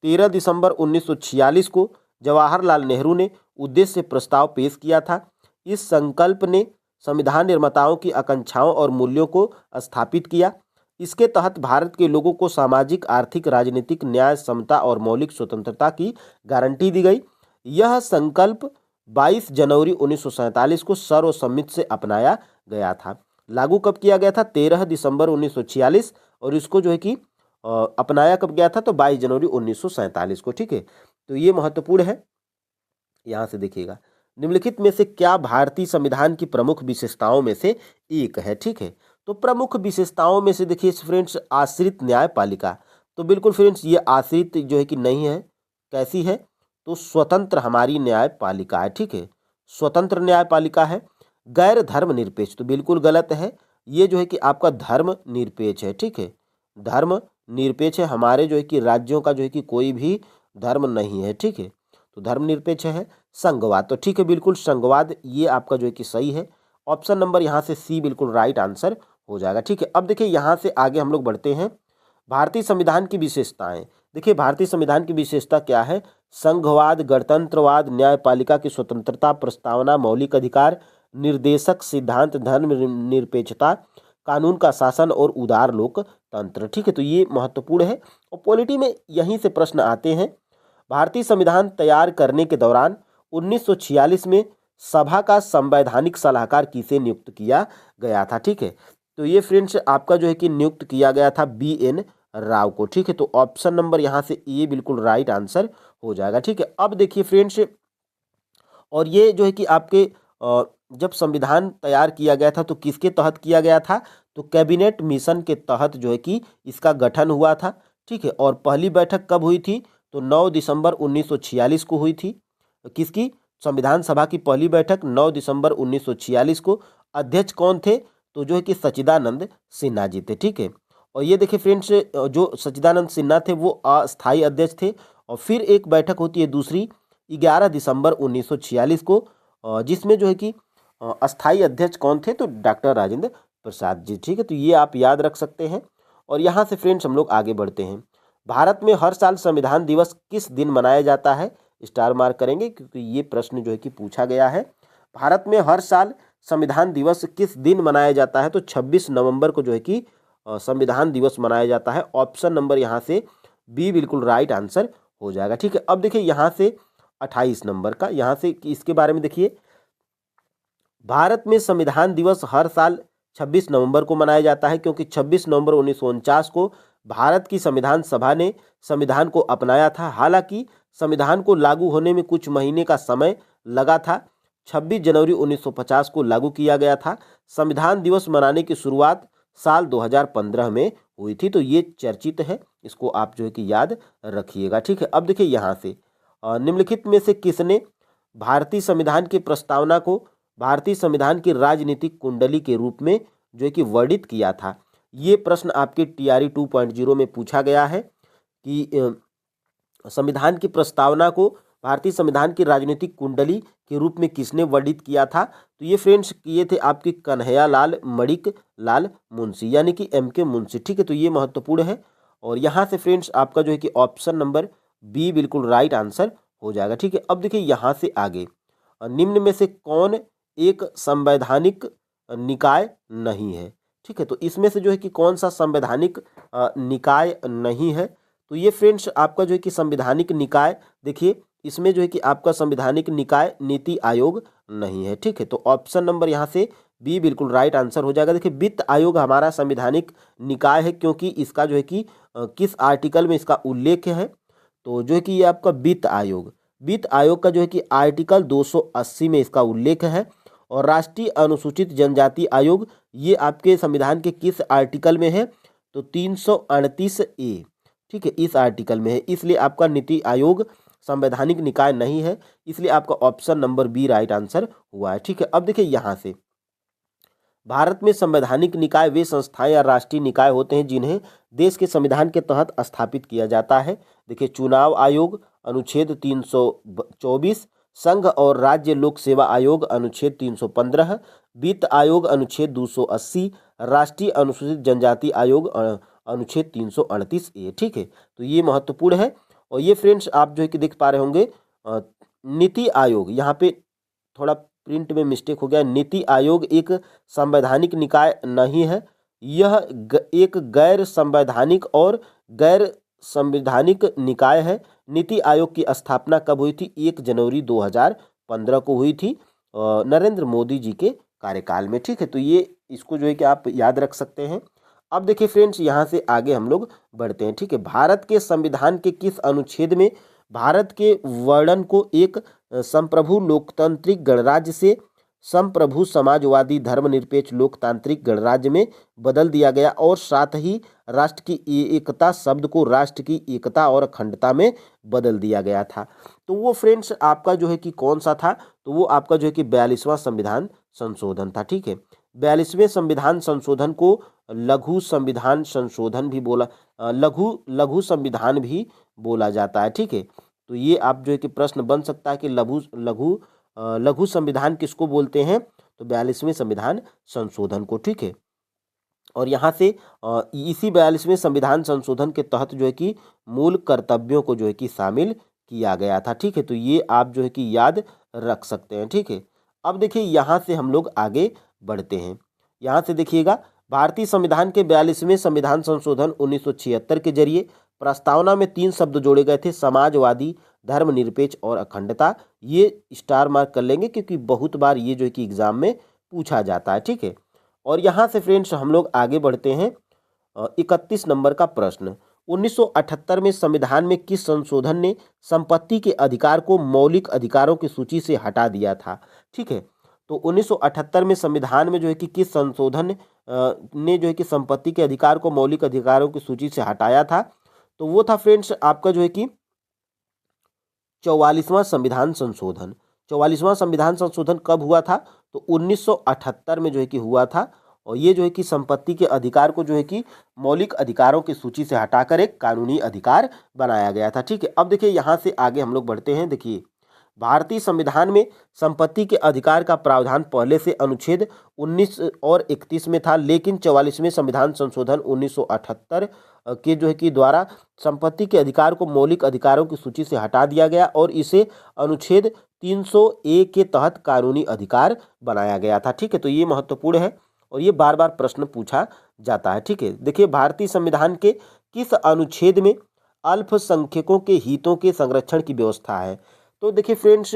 13 दिसंबर 1946 को जवाहरलाल नेहरू ने उद्देश्य प्रस्ताव पेश किया था। इस संकल्प ने संविधान निर्माताओं की आकांक्षाओं और मूल्यों को स्थापित किया। इसके तहत भारत के लोगों को सामाजिक, आर्थिक, राजनीतिक न्याय, समता और मौलिक स्वतंत्रता की गारंटी दी गई। यह संकल्प 22 जनवरी 1947 को सर्वसम्मति से अपनाया गया था। लागू कब किया गया था? 13 दिसंबर 1946, और इसको जो है कि अपनाया कब गया था? तो 22 जनवरी 1947 को, ठीक है। तो ये महत्वपूर्ण है, यहाँ से देखिएगा। निम्नलिखित में से क्या भारतीय संविधान की प्रमुख विशेषताओं में से एक है, ठीक है। तो प्रमुख विशेषताओं में से देखिए फ्रेंड्स, आश्रित न्यायपालिका। तो बिल्कुल फ्रेंड्स ये आश्रित जो है कि नहीं है। कैसी है? तो स्वतंत्र हमारी न्यायपालिका है, ठीक है, स्वतंत्र न्यायपालिका है। गैर धर्म निरपेक्ष, तो बिल्कुल गलत है। ये जो है कि आपका धर्म निरपेक्ष है, ठीक है, धर्म निरपेक्ष है। हमारे जो है कि राज्यों का जो है कि कोई भी धर्म नहीं है, ठीक है, तो धर्मनिरपेक्ष है। संघवाद, तो ठीक है, बिल्कुल संघवाद ये आपका जो है कि सही है। ऑप्शन नंबर यहाँ से सी बिल्कुल राइट आंसर हो जाएगा, ठीक है। अब देखिए यहाँ से आगे हम लोग बढ़ते हैं। भारतीय संविधान की विशेषताएं। देखिए भारतीय संविधान की विशेषता क्या है? संघवाद, गणतंत्रवाद, न्यायपालिका की स्वतंत्रता, प्रस्तावना, मौलिक अधिकार, निर्देशक सिद्धांत, धर्म निरपेक्षता, कानून का शासन और उदार लोकतंत्र, ठीक है। तो ये महत्वपूर्ण है और पॉलिटी में यहीं से प्रश्न आते हैं। भारतीय संविधान तैयार करने के दौरान 1946 में सभा का संवैधानिक सलाहकार किसे नियुक्त किया गया था, ठीक है। तो ये फ्रेंड्स आपका जो है कि नियुक्त किया गया था BN राव को, ठीक है। तो ऑप्शन नंबर यहाँ से ए बिल्कुल राइट आंसर हो जाएगा, ठीक है। अब देखिए फ्रेंड्स, और ये जो है कि आपके जब संविधान तैयार किया गया था तो किसके तहत किया गया था? तो कैबिनेट मिशन के तहत जो है कि इसका गठन हुआ था, ठीक है। और पहली बैठक कब हुई थी? तो 9 दिसंबर 1946 को हुई थी। किसकी? संविधान सभा की पहली बैठक 9 दिसंबर 1946 को। अध्यक्ष कौन थे? तो जो है कि सच्चिदानंद सिन्हा जी थे, ठीक है। और ये देखिए फ्रेंड्स, जो सच्चिदानंद सिन्हा थे वो अस्थायी अध्यक्ष थे। और फिर एक बैठक होती है दूसरी 11 दिसंबर 1946 को, जिसमें जो है कि अस्थायी अध्यक्ष कौन थे? तो डॉक्टर राजेंद्र प्रसाद जी, ठीक है। तो ये आप याद रख सकते हैं। और यहाँ से फ्रेंड्स हम लोग आगे बढ़ते हैं। भारत में हर साल संविधान दिवस किस दिन मनाया जाता है? स्टार मार्क करेंगे क्योंकि ये प्रश्न जो है कि पूछा गया है। भारत में हर साल संविधान दिवस किस दिन मनाया जाता है? तो 26 नवंबर को जो है कि संविधान दिवस मनाया जाता है। ऑप्शन नंबर यहाँ से बी बिल्कुल राइट आंसर हो जाएगा, ठीक है। अब देखिए यहाँ से 28 नंबर का, यहाँ से इसके बारे में देखिए। भारत में संविधान दिवस हर साल 26 नवंबर को मनाया जाता है, क्योंकि 26 नवंबर 1949 को भारत की संविधान सभा ने संविधान को अपनाया था। हालांकि संविधान को लागू होने में कुछ महीने का समय लगा था। 26 जनवरी 1950 को लागू किया गया था। संविधान दिवस मनाने की शुरुआत साल 2015 में हुई थी। तो ये चर्चित है, इसको आप जो है कि याद रखिएगा, ठीक है। अब देखिए यहाँ से निम्नलिखित में से किसने भारतीय संविधान की प्रस्तावना को भारतीय संविधान की राजनीतिक कुंडली के रूप में जो है कि वर्णित किया था? ये प्रश्न आपके TRE 2.0 में पूछा गया है कि संविधान की प्रस्तावना को भारतीय संविधान की राजनीतिक कुंडली के रूप में किसने वर्णित किया था? तो ये फ्रेंड्स किए थे आपके कन्हैयालाल मणिक लाल मुंशी, यानी कि M.K. मुंशी। ठीक है, तो ये महत्वपूर्ण है। और यहाँ से फ्रेंड्स आपका जो है कि ऑप्शन नंबर बी बिल्कुल राइट आंसर हो जाएगा। ठीक है, अब देखिए यहाँ से आगे निम्न में से कौन एक संवैधानिक निकाय नहीं है? ठीक है, तो इसमें से जो है कि कौन सा संवैधानिक निकाय नहीं है? तो ये फ्रेंड्स आपका जो है कि संवैधानिक निकाय, देखिए इसमें जो है कि आपका संवैधानिक निकाय नीति आयोग नहीं है। ठीक है, तो ऑप्शन नंबर यहाँ से बी बिल्कुल राइट आंसर हो जाएगा। देखिए वित्त आयोग हमारा संवैधानिक निकाय है, क्योंकि इसका जो है कि किस आर्टिकल में इसका उल्लेख है? तो जो है कि ये आपका वित्त आयोग का जो है कि आर्टिकल 280 में इसका उल्लेख है। और राष्ट्रीय अनुसूचित जनजाति आयोग ये आपके संविधान के किस आर्टिकल में है? तो 338A। ठीक है, इस आर्टिकल में है, इसलिए आपका नीति आयोग संवैधानिक निकाय नहीं है, इसलिए आपका option number B right answer हुआ है। ठीक है, अब देखिए यहाँ से भारत में संवैधानिक निकाय वे संस्थाएं या राष्ट्रीय निकाय होते हैं जिन्हें देश के संविधान के तहत स्थापित किया जाता है। देखिए चुनाव आयोग अनुच्छेद 324, संघ और राज्य लोक सेवा आयोग अनुच्छेद 315, वित्त आयोग अनुच्छेद 280, राष्ट्रीय अनुसूचित जनजाति आयोग अनुच्छेद 338A। ठीक है, तो ये महत्वपूर्ण है। और ये फ्रेंड्स आप जो है कि देख पा रहे होंगे नीति आयोग, यहाँ पे थोड़ा प्रिंट में मिस्टेक हो गया। नीति आयोग एक संवैधानिक निकाय नहीं है, यह एक गैर संवैधानिक और गैर संवैधानिक निकाय है। नीति आयोग की स्थापना कब हुई थी? 1 जनवरी 2015 को हुई थी नरेंद्र मोदी जी के कार्यकाल में। ठीक है, तो ये इसको जो है कि आप याद रख सकते हैं। अब देखिए फ्रेंड्स यहाँ से आगे हम लोग बढ़ते हैं। ठीक है, भारत के संविधान के किस अनुच्छेद में भारत के वर्णन को एक संप्रभु लोकतांत्रिक गणराज्य से संप्रभु समाजवादी धर्मनिरपेक्ष लोकतांत्रिक गणराज्य में बदल दिया गया, और साथ ही राष्ट्र की एकता शब्द को राष्ट्र की एकता और अखंडता में बदल दिया गया था? तो वो फ्रेंड्स आपका जो है कि कौन सा था? तो वो आपका जो है कि 42वां संविधान संशोधन था। ठीक है, 42वें संविधान संशोधन को लघु संविधान संशोधन भी बोला, लघु संविधान भी बोला जाता है। ठीक है, तो ये आप जो है कि प्रश्न बन सकता है कि लघु संविधान किसको बोलते हैं? तो 42वें संविधान संशोधन को। ठीक है, और यहाँ से इसी 42वें संविधान संशोधन के तहत जो है कि मूल कर्तव्यों को जो है कि शामिल किया गया था। ठीक है, तो ये आप जो है कि याद रख सकते हैं। ठीक है, अब देखिए यहाँ से हम लोग आगे बढ़ते हैं। यहाँ से देखिएगा भारतीय संविधान के 42वें संविधान संशोधन 1976 के जरिए प्रस्तावना में 3 शब्द जोड़े गए थे, समाजवादी, धर्मनिरपेक्ष और अखंडता। ये स्टार मार्क कर लेंगे क्योंकि बहुत बार ये जो है कि एग्जाम में पूछा जाता है। ठीक है, और यहाँ से फ्रेंड्स हम लोग आगे बढ़ते हैं 31 नंबर का प्रश्न। 1978 में संविधान में किस संशोधन ने संपत्ति के अधिकार को मौलिक अधिकारों की सूची से हटा दिया था? ठीक है, तो 1978 में संविधान में जो है कि किस संशोधन ने जो है कि संपत्ति के अधिकार को मौलिक अधिकारों की सूची से हटाया था? तो वो था फ्रेंड्स आपका जो है कि 44वां संविधान संशोधन। 44वां संविधान संशोधन कब हुआ था? तो 1978 में जो है कि हुआ था। और ये जो है कि संपत्ति के अधिकार को जो है कि मौलिक अधिकारों की सूची से हटाकर एक कानूनी अधिकार बनाया गया था। ठीक है, अब देखिए यहाँ से आगे हम लोग बढ़ते हैं। देखिए भारतीय संविधान में संपत्ति के अधिकार का प्रावधान पहले से अनुच्छेद 19 और 31 में था, लेकिन 44वें संविधान संशोधन 1978 के जो है कि द्वारा संपत्ति के अधिकार को मौलिक अधिकारों की सूची से हटा दिया गया और इसे अनुच्छेद 300A के तहत कानूनी अधिकार बनाया गया था। ठीक है, तो ये महत्वपूर्ण है और ये बार बार प्रश्न पूछा जाता है। ठीक है, देखिए भारतीय संविधान के किस अनुच्छेद में अल्पसंख्यकों के हितों के संरक्षण की व्यवस्था है? तो देखिए फ्रेंड्स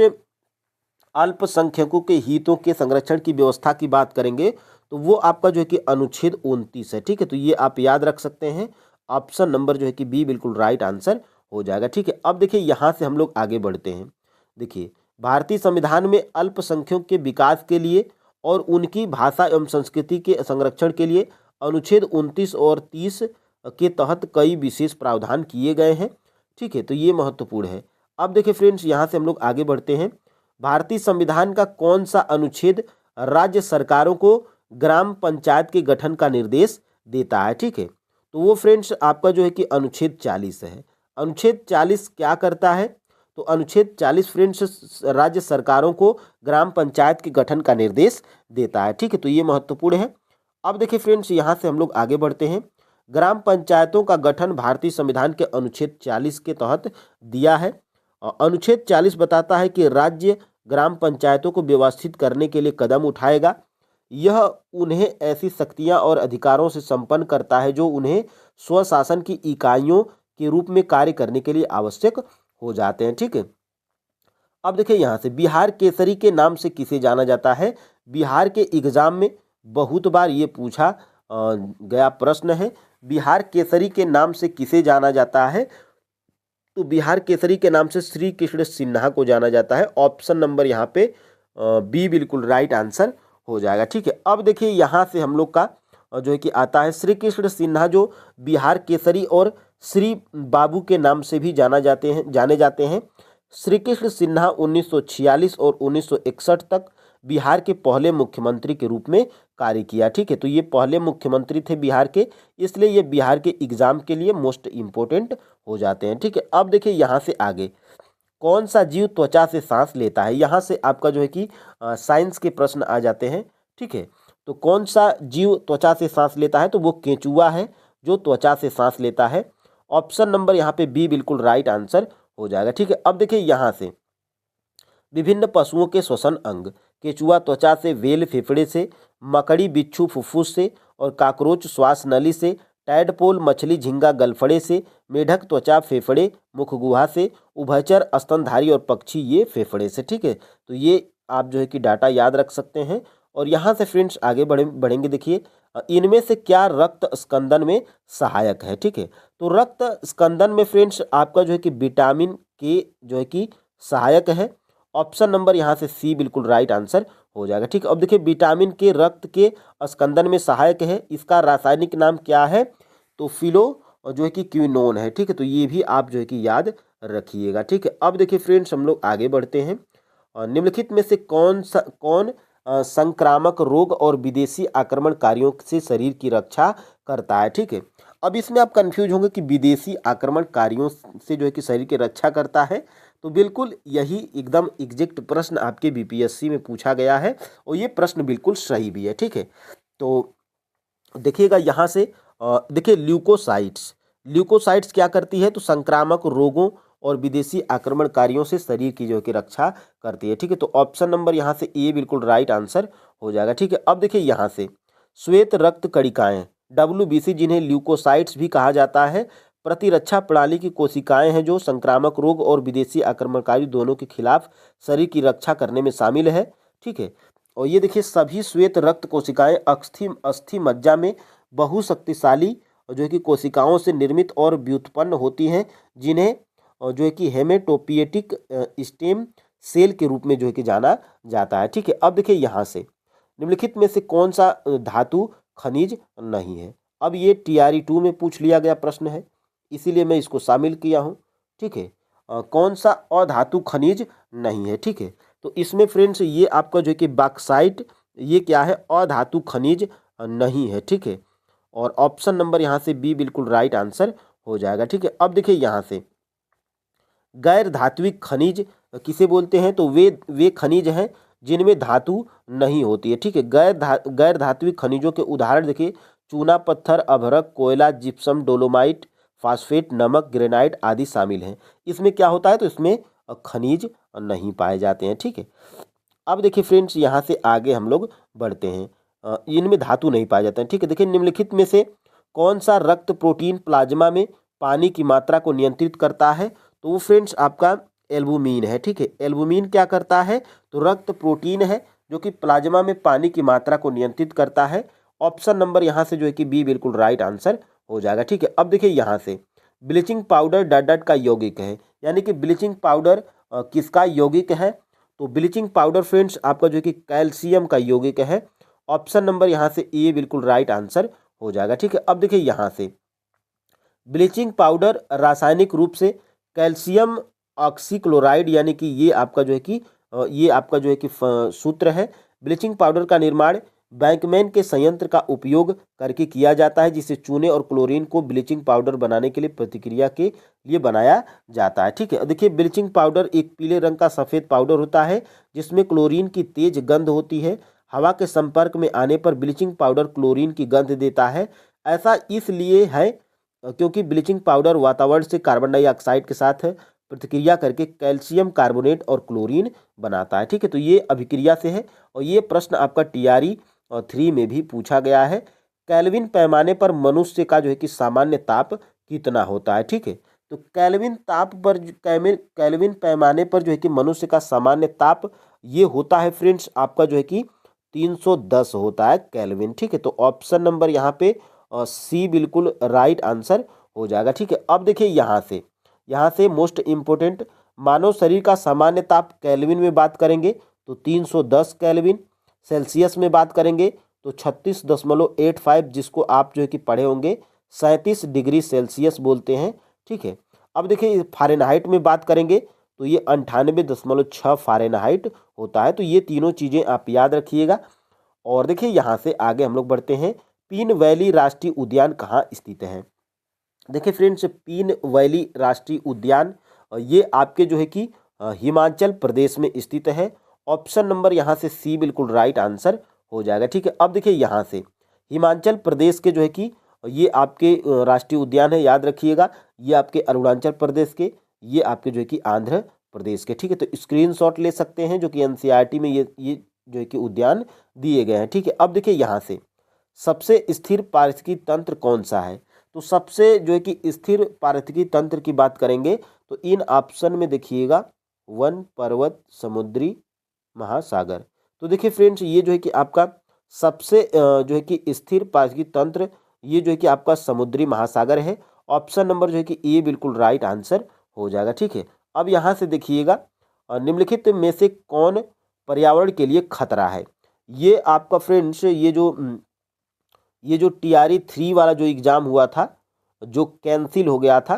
अल्पसंख्यकों के हितों के संरक्षण की व्यवस्था की बात करेंगे तो वो आपका जो है कि अनुच्छेद 29 है। ठीक है, तो ये आप याद रख सकते हैं। ऑप्शन नंबर जो है कि बी बिल्कुल राइट आंसर हो जाएगा। ठीक है, अब देखिए यहाँ से हम लोग आगे बढ़ते हैं। देखिए भारतीय संविधान में अल्पसंख्यकों के विकास के लिए और उनकी भाषा एवं संस्कृति के संरक्षण के लिए अनुच्छेद 29 और 30 के तहत कई विशेष प्रावधान किए गए हैं। ठीक है, तो ये महत्वपूर्ण है। अब देखिए फ्रेंड्स यहाँ से हम लोग आगे बढ़ते हैं। भारतीय संविधान का कौन सा अनुच्छेद राज्य सरकारों को ग्राम पंचायत के गठन का निर्देश देता है? ठीक है, तो वो फ्रेंड्स आपका जो है कि अनुच्छेद 40 है। अनुच्छेद 40 क्या करता है? तो अनुच्छेद 40 फ्रेंड्स राज्य सरकारों को ग्राम पंचायत के गठन का निर्देश देता है। ठीक है, तो ये महत्वपूर्ण है। अब देखिए फ्रेंड्स, यहाँ से हम लोग आगे बढ़ते हैं। ग्राम पंचायतों का गठन भारतीय संविधान के अनुच्छेद 40 के तहत दिया है। अनुच्छेद 40 बताता है कि राज्य ग्राम पंचायतों को व्यवस्थित करने के लिए कदम उठाएगा। यह उन्हें ऐसी शक्तियां और अधिकारों से संपन्न करता है जो उन्हें स्वशासन की इकाइयों के रूप में कार्य करने के लिए आवश्यक हो जाते हैं। ठीक है, अब देखिए यहाँ से बिहार केसरी के नाम से किसे जाना जाता है। बिहार के एग्जाम में बहुत बार ये पूछा गया प्रश्न है, बिहार केसरी के नाम से किसे जाना जाता है। तो बिहार केसरी के नाम से श्री कृष्ण सिन्हा को जाना जाता है। ऑप्शन नंबर यहाँ पे बी बिल्कुल राइट आंसर हो जाएगा। ठीक है, अब देखिए यहाँ से हम लोग का जो है कि आता है श्री कृष्ण सिन्हा, जो बिहार केसरी और श्री बाबू के नाम से भी जाने जाते हैं। श्री कृष्ण सिन्हा 1946 और 1961 तक बिहार के पहले मुख्यमंत्री के रूप में कार्य किया। ठीक है, तो ये पहले मुख्यमंत्री थे बिहार के, इसलिए ये बिहार के एग्जाम के लिए मोस्ट इम्पोर्टेंट हो जाते हैं। ठीक है, अब देखिए यहाँ से आगे, कौन सा जीव त्वचा से सांस लेता है। यहाँ से आपका जो है कि साइंस के प्रश्न आ जाते हैं। ठीक है, तो कौन सा जीव त्वचा से सांस लेता है, तो वो केंचुआ है जो त्वचा से सांस लेता है। ऑप्शन नंबर यहाँ पे बी बिल्कुल राइट आंसर हो जाएगा। ठीक है, अब देखिए यहाँ से विभिन्न पशुओं के श्वसन अंग, केंचुआ त्वचा से, वेल फेफड़े से, मकड़ी बिच्छू फुफ्फुस से और काकरोच श्वास नली से, टैडपोल मछली झींगा गलफड़े से, मेढक त्वचा फेफड़े मुखगुहा से, उभयचर स्तनधारी और पक्षी ये फेफड़े से। ठीक है, तो ये आप जो है कि डाटा याद रख सकते हैं। और यहाँ से फ्रेंड्स आगे बढ़ेंगे। देखिए, इनमें से क्या रक्त स्कंदन में सहायक है। ठीक है, तो रक्त स्कंदन में फ्रेंड्स आपका जो है कि विटामिन के जो है कि सहायक है। ऑप्शन नंबर यहाँ से सी बिल्कुल राइट आंसर हो जाएगा। ठीक है, अब देखिए विटामिन के रक्त के स्कंदन में सहायक है, इसका रासायनिक नाम क्या है, तो फिलो जो है कि क्विनोन है। ठीक है, तो ये भी आप जो है कि याद रखिएगा। ठीक है, अब देखिए फ्रेंड्स हम लोग आगे बढ़ते हैं। निम्नलिखित में से कौन संक्रामक रोग और विदेशी आक्रमणकारियों से शरीर की रक्षा करता है। ठीक है, अब इसमें आप कंफ्यूज होंगे कि विदेशी आक्रमणकारियों से जो है कि शरीर की रक्षा करता है, तो बिल्कुल यही एकदम एग्जैक्ट प्रश्न आपके बीपीएससी में पूछा गया है और ये प्रश्न बिल्कुल सही भी है। ठीक है, तो देखिएगा यहाँ से देखिए ल्यूकोसाइट्स क्या करती है, तो संक्रामक रोगों और विदेशी आक्रमणकारियों से शरीर की जो है कि रक्षा करती है। ठीक है, तो ऑप्शन नंबर यहाँ से ए बिल्कुल राइट आंसर हो जाएगा। ठीक है, अब देखिए यहाँ से श्वेत रक्त कणिकाएं WBC, जिन्हें ल्यूकोसाइट्स भी कहा जाता है, प्रतिरक्षा प्रणाली की कोशिकाएं हैं जो संक्रामक रोग और विदेशी आक्रमणकारी दोनों के खिलाफ शरीर की रक्षा करने में शामिल है। ठीक है, और ये देखिए सभी श्वेत रक्त कोशिकाएं अस्थि मज्जा में बहुशक्तिशाली जो है कि कोशिकाओं से निर्मित और व्युत्पन्न होती हैं, जिन्हें जो है कि हेमेटोपोएटिक स्टेम सेल के रूप में जो है कि जाना जाता है। ठीक है, अब देखिए यहाँ से निम्नलिखित में से कौन सा धातु खनिज नहीं है। अब ये TRE 2 में पूछ लिया गया प्रश्न है, इसीलिए मैं इसको शामिल किया हूँ। ठीक है, कौन सा अधातु खनिज नहीं है। ठीक है, तो इसमें फ्रेंड्स ये आपका जो है कि बॉक्साइट, ये क्या है, अधातु खनिज नहीं है। ठीक है, और ऑप्शन नंबर यहाँ से बी बिल्कुल राइट आंसर हो जाएगा। ठीक है, अब देखिए यहाँ से गैर धात्विक खनिज किसे बोलते हैं, तो वे खनिज हैं जिनमें धातु नहीं होती है। ठीक है, गैर धात्विक खनिजों के उदाहरण देखिए, चूना पत्थर, अभ्रक, कोयला, जिप्सम, डोलोमाइट, फास्फेट, नमक, ग्रेनाइट आदि शामिल हैं। इसमें क्या होता है, तो इसमें खनिज नहीं पाए जाते हैं। ठीक है, अब देखिए फ्रेंड्स यहाँ से आगे हम लोग बढ़ते हैं। इनमें धातु नहीं पाए जाते हैं। ठीक है, देखिए निम्नलिखित में से कौन सा रक्त प्रोटीन प्लाज्मा में पानी की मात्रा को नियंत्रित करता है, तो वो फ्रेंड्स आपका एल्बुमिन है। ठीक है, एल्बुमिन क्या करता है, तो रक्त प्रोटीन है जो कि प्लाज्मा में पानी की मात्रा को नियंत्रित करता है। ऑप्शन नंबर यहाँ से जो है कि बी बिल्कुल राइट आंसर हो जाएगा। ठीक है, अब देखिए यहाँ से ब्लीचिंग पाउडर डट का यौगिक है, यानी कि ब्लीचिंग पाउडर किसका यौगिक है, तो ब्लीचिंग पाउडर फ्रेंड्स आपका जो है कि कैल्शियम का यौगिक है। ऑप्शन नंबर यहाँ से ए बिल्कुल राइट आंसर हो जाएगा। ठीक है, अब देखिए यहाँ से ब्लीचिंग पाउडर रासायनिक रूप से कैल्शियम ऑक्सीक्लोराइड, यानी कि ये आपका जो है कि सूत्र है। ब्लीचिंग पाउडर का निर्माण बैंकमैन के संयंत्र का उपयोग करके किया जाता है, जिसे चूने और क्लोरीन को ब्लीचिंग पाउडर बनाने के लिए प्रतिक्रिया के लिए बनाया जाता है। ठीक है, देखिए ब्लीचिंग पाउडर एक पीले रंग का सफ़ेद पाउडर होता है जिसमें क्लोरीन की तेज गंध होती है। हवा के संपर्क में आने पर ब्लीचिंग पाउडर क्लोरीन की गंध देता है। ऐसा इसलिए है क्योंकि ब्लीचिंग पाउडर वातावरण से कार्बन डाइऑक्साइड के साथ प्रतिक्रिया करके कैल्शियम कार्बोनेट और क्लोरीन बनाता है। ठीक है, तो ये अभिक्रिया से है और ये प्रश्न आपका टीआरई 3 में भी पूछा गया है। केल्विन पैमाने पर मनुष्य का जो है कि सामान्य ताप कितना होता है। ठीक है, तो केल्विन ताप पर केल्विन पैमाने पर जो है कि मनुष्य का सामान्य ताप ये होता है फ्रेंड्स आपका जो है कि 310 होता है केल्विन। ठीक है, तो ऑप्शन नंबर यहाँ पे सी बिल्कुल राइट आंसर हो जाएगा। ठीक है, अब देखिए यहाँ से मोस्ट इम्पोर्टेंट मानव शरीर का सामान्य ताप केल्विन में बात करेंगे तो 310 केल्विन, सेल्सियस में बात करेंगे तो 36.85, जिसको आप जो है कि पढ़े होंगे 37 डिग्री सेल्सियस बोलते हैं। ठीक है, अब देखिए फ़ारेनहाइट में बात करेंगे तो ये 98.6 फ़ारेनहाइट होता है। तो ये तीनों चीज़ें आप याद रखिएगा। और देखिए यहाँ से आगे हम लोग बढ़ते हैं, पीन वैली राष्ट्रीय उद्यान कहाँ स्थित है। देखिए फ्रेंड्स, पीन वैली राष्ट्रीय उद्यान ये आपके जो है कि हिमाचल प्रदेश में स्थित है। ऑप्शन नंबर यहाँ से सी बिल्कुल राइट आंसर हो जाएगा। ठीक है, अब देखिए यहाँ से हिमाचल प्रदेश के जो है कि ये आपके राष्ट्रीय उद्यान है, याद रखिएगा। ये आपके अरुणाचल प्रदेश के, ये आपके जो है कि आंध्र प्रदेश के। ठीक है, तो स्क्रीनशॉट ले सकते हैं जो कि एनसीईआरटी में ये जो है कि उद्यान दिए गए हैं। ठीक है, अब देखिए यहाँ से सबसे स्थिर पारिस्थितिकी तंत्र कौन सा है। तो सबसे जो है कि स्थिर पारिस्थितिकी तंत्र की बात करेंगे तो इन ऑप्शन में देखिएगा वन, पर्वत, समुद्री, महासागर। तो देखिए फ्रेंड्स, ये जो है कि आपका सबसे जो है कि स्थिर पारिस्थितिकी तंत्र ये जो है कि आपका समुद्री महासागर है। ऑप्शन नंबर जो है कि ए बिल्कुल राइट आंसर हो जाएगा। ठीक है, अब यहाँ से देखिएगा निम्नलिखित में से कौन पर्यावरण के लिए खतरा है। ये आपका फ्रेंड्स ये जो टीआरई 3 वाला जो एग्ज़ाम हुआ था, जो कैंसिल हो गया था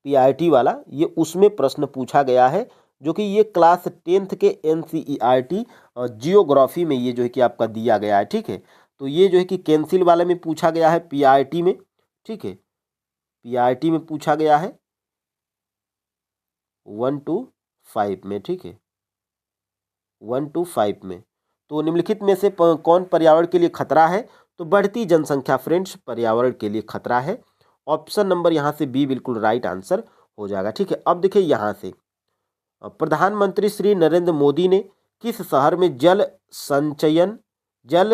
पीआईटी वाला, ये उसमें प्रश्न पूछा गया है, जो कि ये क्लास 10th के एनसीईआरटी जियोग्राफी में ये जो है कि आपका दिया गया है। ठीक है, तो ये जो है कि कैंसिल वाले में पूछा गया है पीआईटी में। ठीक है, पीआईटी में पूछा गया है 1 to 5 में। ठीक है, 1 to 5 में। तो निम्नलिखित में से कौन पर्यावरण के लिए खतरा है। तो बढ़ती जनसंख्या फ्रेंड्स पर्यावरण के लिए खतरा है। ऑप्शन नंबर यहाँ से बी बिल्कुल राइट आंसर हो जाएगा। ठीक है, अब देखिए यहाँ से प्रधानमंत्री श्री नरेंद्र मोदी ने किस शहर में जल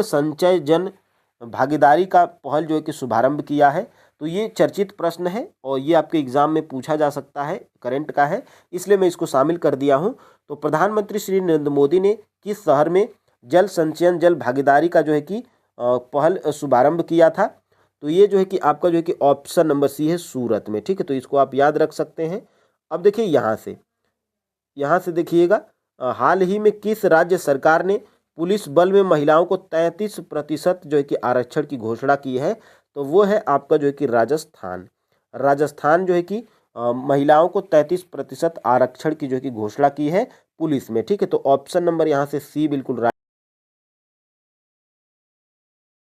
संचय जन भागीदारी का पहल जो है कि शुभारंभ किया है। तो ये चर्चित प्रश्न है और ये आपके एग्जाम में पूछा जा सकता है, करंट का है, इसलिए मैं इसको शामिल कर दिया हूँ। तो प्रधानमंत्री श्री नरेंद्र मोदी ने किस शहर में जल संचयन जल भागीदारी का जो है कि पहल शुभारंभ किया था। तो ये जो है कि आपका जो है कि ऑप्शन नंबर सी है, सूरत में। ठीक है, तो इसको आप याद रख सकते हैं। अब देखिए यहाँ से देखिएगा हाल ही में किस राज्य सरकार ने पुलिस बल में महिलाओं को 33% जो है कि आरक्षण की घोषणा की है। तो वो है आपका जो है कि राजस्थान जो है कि महिलाओं को 33% आरक्षण की जो है कि घोषणा की है पुलिस में। ठीक है, तो ऑप्शन नंबर यहाँ से सी बिल्कुल